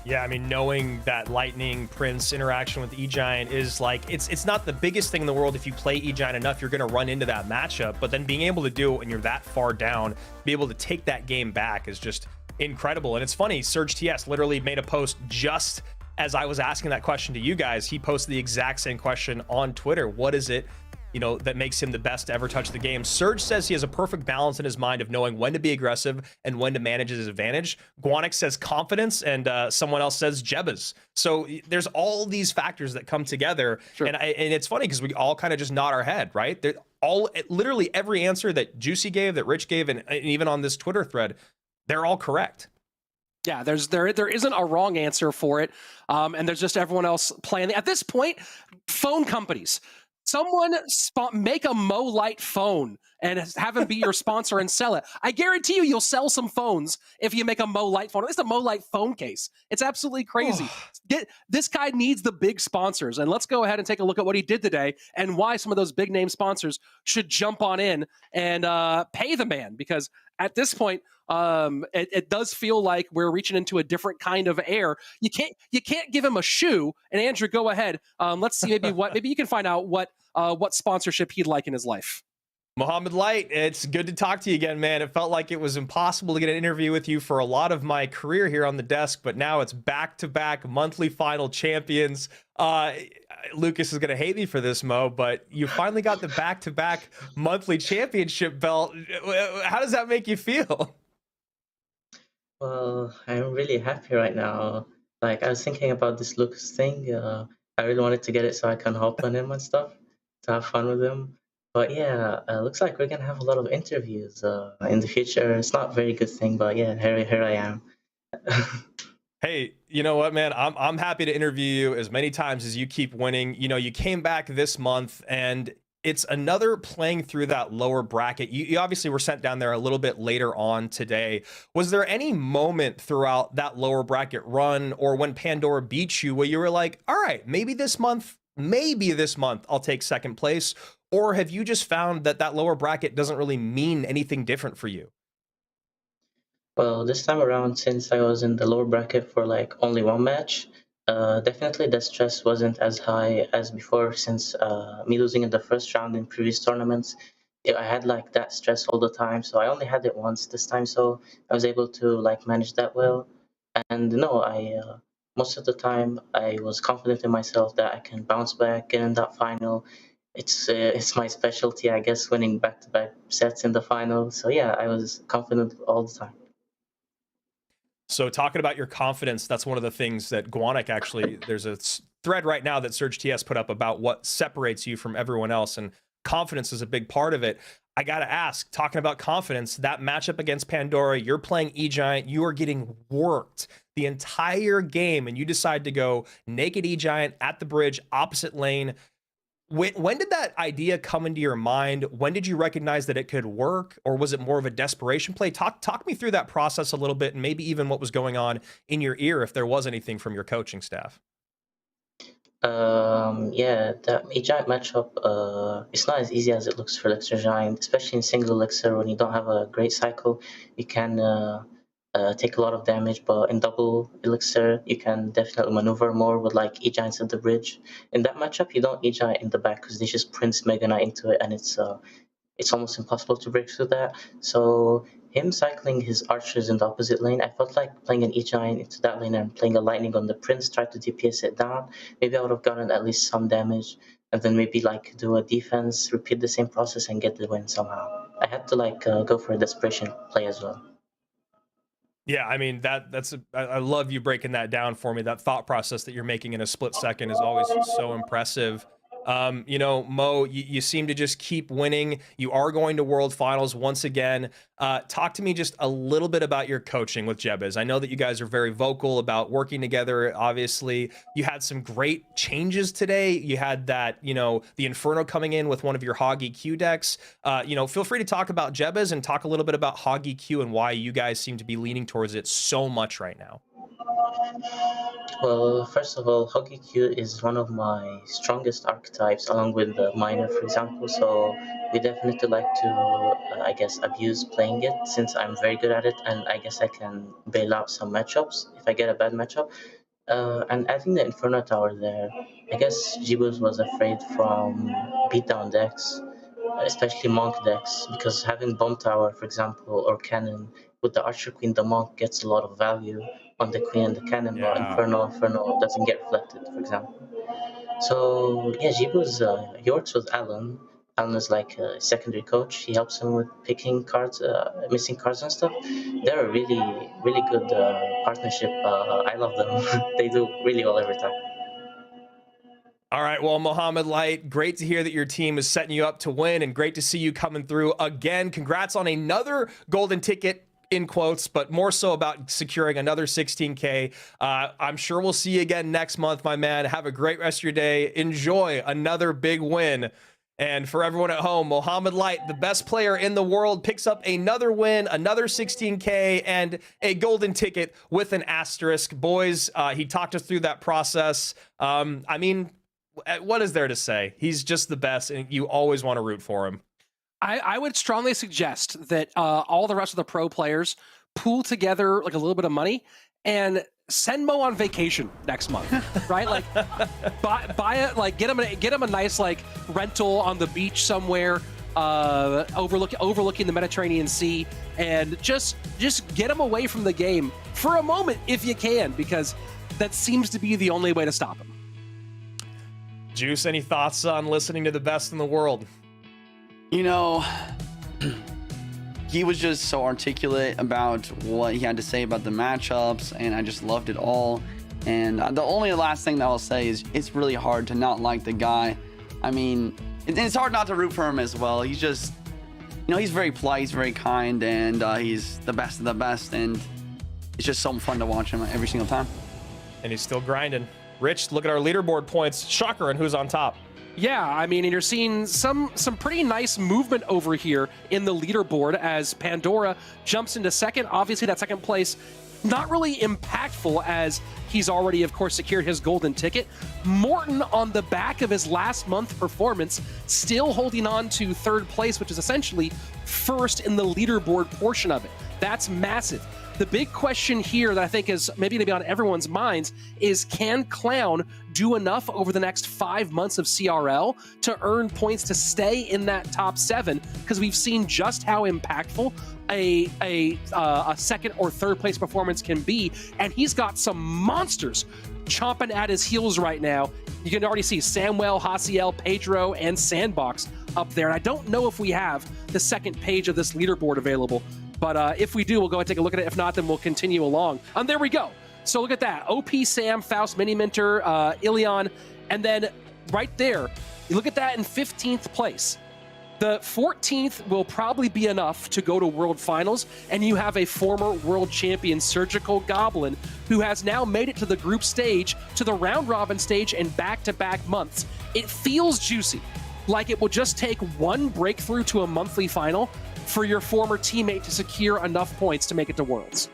Yeah, I mean, knowing that Lightning Prince interaction with E-Giant is like, it's not the biggest thing in the world. If you play E-Giant enough, you're going to run into that matchup. But then being able to do it when you're that far down, be able to take that game back is just incredible. And it's funny, Surge TS literally made a post just as I was asking that question to you guys. He posted the exact same question on Twitter. What is it, you know, that makes him the best to ever touch the game? Surge says he has a perfect balance in his mind of knowing when to be aggressive and when to manage his advantage. Guanic says confidence, and someone else says Jebas. So there's all these factors that come together. Sure. And it's funny because we all kind of just nod our head, right? Literally every answer that Juicy gave, that Rich gave, and even on this Twitter thread, they're all correct. Yeah, there isn't a wrong answer for it, and there's just everyone else playing. At this point, phone companies, someone make a Mo Light phone and have him be your sponsor and sell it. I guarantee you'll sell some phones if you make a Mo Light phone. At least a Mo Light phone case. It's absolutely crazy. This guy needs the big sponsors, and let's go ahead and take a look at what he did today and why some of those big name sponsors should jump on in and pay the man, because at this point, it does feel like we're reaching into a different kind of air. You can't give him a shoe. And Andrew, go ahead. Let's see maybe you can find out what sponsorship he'd like in his life. Mohamed Light, it's good to talk to you again, man. It felt like it was impossible to get an interview with you for a lot of my career here on the desk, but now it's back-to-back monthly final champions. Lucas is going to hate me for this, Mo, but you finally got the back-to-back monthly championship belt. How does that make you feel? Well, I'm really happy right now. Like, I was thinking about this Lucas thing. I really wanted to get it so I can hop on him and stuff to have fun with him. But yeah, looks like we're gonna have a lot of interviews in the future. It's not a very good thing, but yeah, here I am. Hey, you know what, man? I'm happy to interview you as many times as you keep winning. You know, you came back this month, and it's another playing through that lower bracket. You obviously were sent down there a little bit later on today. Was there any moment throughout that lower bracket run, or when Pandora beat you, where you were like, all right, maybe this month I'll take second place? Or have you just found that lower bracket doesn't really mean anything different for you? Well, this time around, since I was in the lower bracket for like only one match, definitely the stress wasn't as high as before, since me losing in the first round in previous tournaments. I had like that stress all the time, so I only had it once this time, so I was able to like manage that well. And no, I most of the time I was confident in myself that I can bounce back, get in that final. It's my specialty, I guess, winning back-to-back sets in the final. So yeah, I was confident all the time. So talking about your confidence, that's one of the things that Guanic actually, there's a thread right now that Surge TS put up about what separates you from everyone else, and confidence is a big part of it. I got to ask, talking about confidence, that matchup against Pandora, you're playing E-Giant, you are getting worked the entire game, and you decide to go naked E-Giant at the bridge, opposite lane. When did that idea come into your mind? When did you recognize that it could work, or was it more of a desperation play? Talk me through that process a little bit, and maybe even what was going on in your ear, if there was anything from your coaching staff. Yeah, that E-Giant matchup, it's not as easy as it looks for Elixir Giant, especially in single Elixir. When you don't have a great cycle, you can take a lot of damage, but in double Elixir, you can definitely maneuver more with like E-Giants at the bridge. In that matchup, you don't E-Giant in the back because they just Prince Mega Knight into it, and it's almost impossible to break through that. So him cycling his archers in the opposite lane, I felt like playing an E9 into that lane and playing a lightning on the prince, try to DPS it down. Maybe I would have gotten at least some damage, and then maybe like do a defense, repeat the same process, and get the win somehow. I had to like go for a desperation play as well. Yeah, I mean I love you breaking that down for me. That thought process that you're making in a split second is always so impressive. You know, Mo, you seem to just keep winning. You are going to World Finals once again. Talk to me just a little bit about your coaching with Jebez. I know that you guys are very vocal about working together. Obviously, you had some great changes today. You had that, you know, the Inferno coming in with one of your Hog EQ decks. You know, feel free to talk about Jebez and talk a little bit about Hog EQ and why you guys seem to be leaning towards it so much right now. Well, first of all, Hockey Q is one of my strongest archetypes, along with the Miner, for example. So we definitely like to, I guess, abuse playing it since I'm very good at it, and I guess I can bail out some matchups if I get a bad matchup. And adding the Inferno Tower there, I guess Jibus was afraid from beatdown decks, especially monk decks, because having bomb tower, for example, or cannon with the archer queen, the monk gets a lot of value on the queen and the cannon, while Inferno doesn't get reflected, for example. So yeah, Jibu's he works with Alan. Alan is like a secondary coach. He helps him with picking cards, missing cards and stuff. They're a really good partnership. I love them. They do really well every time. All right, well, Mohammed Light, great to hear that your team is setting you up to win, and great to see you coming through again. Congrats on another golden ticket, in quotes, but more so about securing another 16K. I'm sure we'll see you again next month, my man. Have a great rest of your day. Enjoy another big win. And for everyone at home, Mohammed Light, the best player in the world, picks up another win, another 16K, and a golden ticket with an asterisk. Boys, he talked us through that process. I mean, what is there to say? He's just the best, and you always want to root for him. I would strongly suggest that all the rest of the pro players pool together like a little bit of money and send Mo on vacation next month, right? Like buy it, like get him a nice like rental on the beach somewhere, overlooking the Mediterranean Sea, and just get him away from the game for a moment if you can, because that seems to be the only way to stop him. Juice, any thoughts on listening to the best in the world? You know, he was just so articulate about what he had to say about the matchups, and I just loved it all. And the only last thing that I'll say is it's really hard to not like the guy. I mean, it's hard not to root for him as well. He's just, you know, he's very polite, he's very kind, and he's the best of the best. And it's just so fun to watch him every single time. And he's still grinding. Rich, look at our leaderboard points. Shocker, and who's on top? Yeah, I mean, and you're seeing some pretty nice movement over here in the leaderboard as Pandora jumps into second. Obviously, that second place not really impactful as he's already, of course, secured his golden ticket. Morton, on the back of his last month performance, still holding on to third place, which is essentially first in the leaderboard portion of it. That's massive. The big question here that I think is maybe going to be on everyone's minds is, can Clown do enough over the next 5 months of CRL to earn points to stay in that top 7? Because we've seen just how impactful a second or third place performance can be, and he's got some monsters chomping at his heels right now. You can already see Samuel, Hasiel, Pedro, and Sandbox up there. And I don't know if we have the second page of this leaderboard available. But if we do, we'll go and take a look at it. If not, then we'll continue along. And there we go. So look at that. OP Sam, Faust, Mini Minter, Ilion. And then right there, you look at that in 15th place. The 14th will probably be enough to go to World Finals. And you have a former world champion, Surgical Goblin, who has now made it to the group stage, to the round robin stage in back-to-back months. It feels juicy. Like it will just take one breakthrough to a monthly final for your former teammate to secure enough points to make it to Worlds.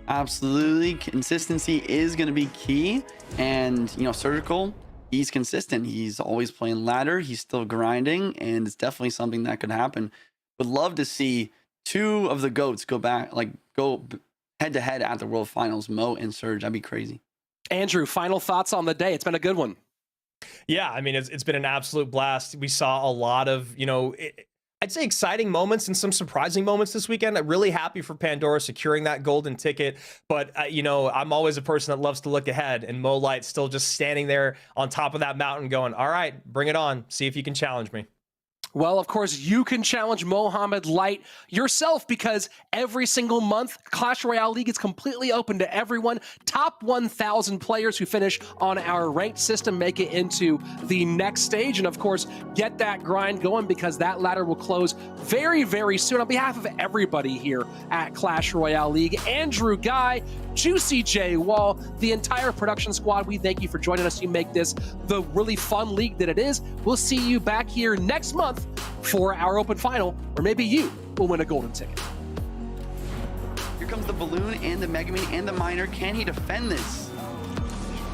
Absolutely. Consistency is going to be key. And, you know, Surgical, he's consistent. He's always playing ladder. He's still grinding. And it's definitely something that could happen. Would love to see two of the GOATs go head to head at the World Finals, Mo and Surge. That'd be crazy. Andrew, final thoughts on the day. It's been a good one. Yeah, I mean, it's been an absolute blast. We saw a lot of, you know, I'd say exciting moments and some surprising moments this weekend. I'm really happy for Pandora securing that golden ticket. But, you know, I'm always a person that loves to look ahead. And Mo Light's still just standing there on top of that mountain going, all right, bring it on. See if you can challenge me. Well, of course, you can challenge Mohamed Light yourself because every single month, Clash Royale League is completely open to everyone. Top 1,000 players who finish on our ranked system make it into the next stage. And of course, get that grind going because that ladder will close very, very soon. On behalf of everybody here at Clash Royale League, Andrew Guy, Juicy J Wall, the entire production squad, we thank you for joining us. You make this the really fun league that it is. We'll see you back here next month for our open final, or maybe you will win a golden ticket. Here comes the balloon and the Mega Man and the miner. Can he defend this?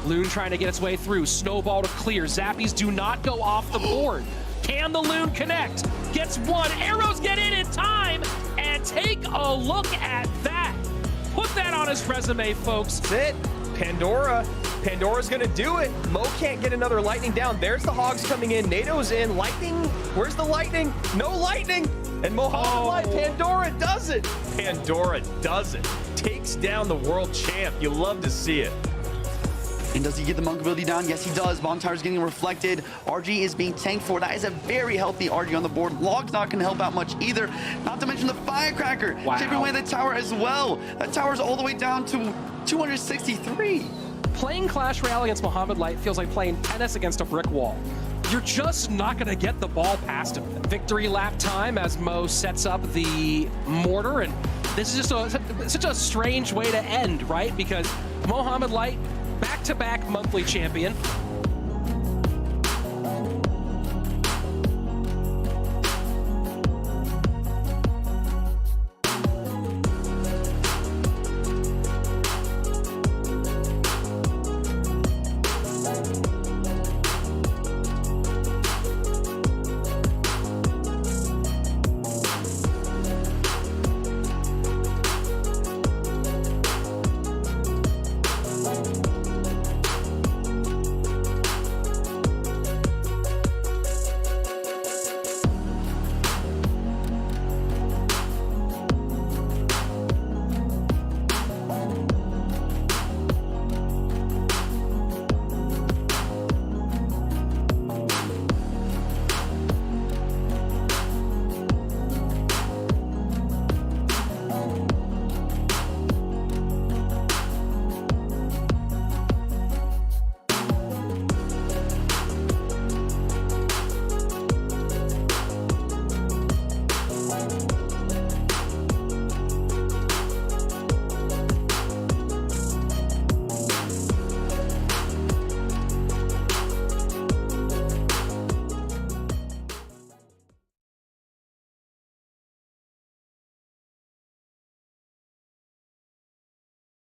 Loon trying to get its way through. Snowball to clear. Zappies do not go off the board. Can the Loon connect? Gets one. Arrows get in time. And take a look at that. Put that on his resume, folks. That's it. Pandora's gonna do it. Mo can't get another lightning down. There's the hogs coming in. NATO's in. Lightning. Where's the lightning? No lightning. And Mohamed Light, Pandora does it. Pandora does it. Takes down the world champ. You love to see it. And does he get the monk ability down? Yes, he does. Bomb Tower's getting reflected. RG is being tanked for. That is a very healthy RG on the board. Log's not going to help out much either. Not to mention the Firecracker. Wow. Taking away the tower as well. That tower's all the way down to 263. Playing Clash Royale against Mohamed Light feels like playing tennis against a brick wall. You're just not going to get the ball past him. Victory lap time as Mo sets up the mortar. And this is just such a strange way to end, right? Because Mohamed Light, back-to-back monthly champion,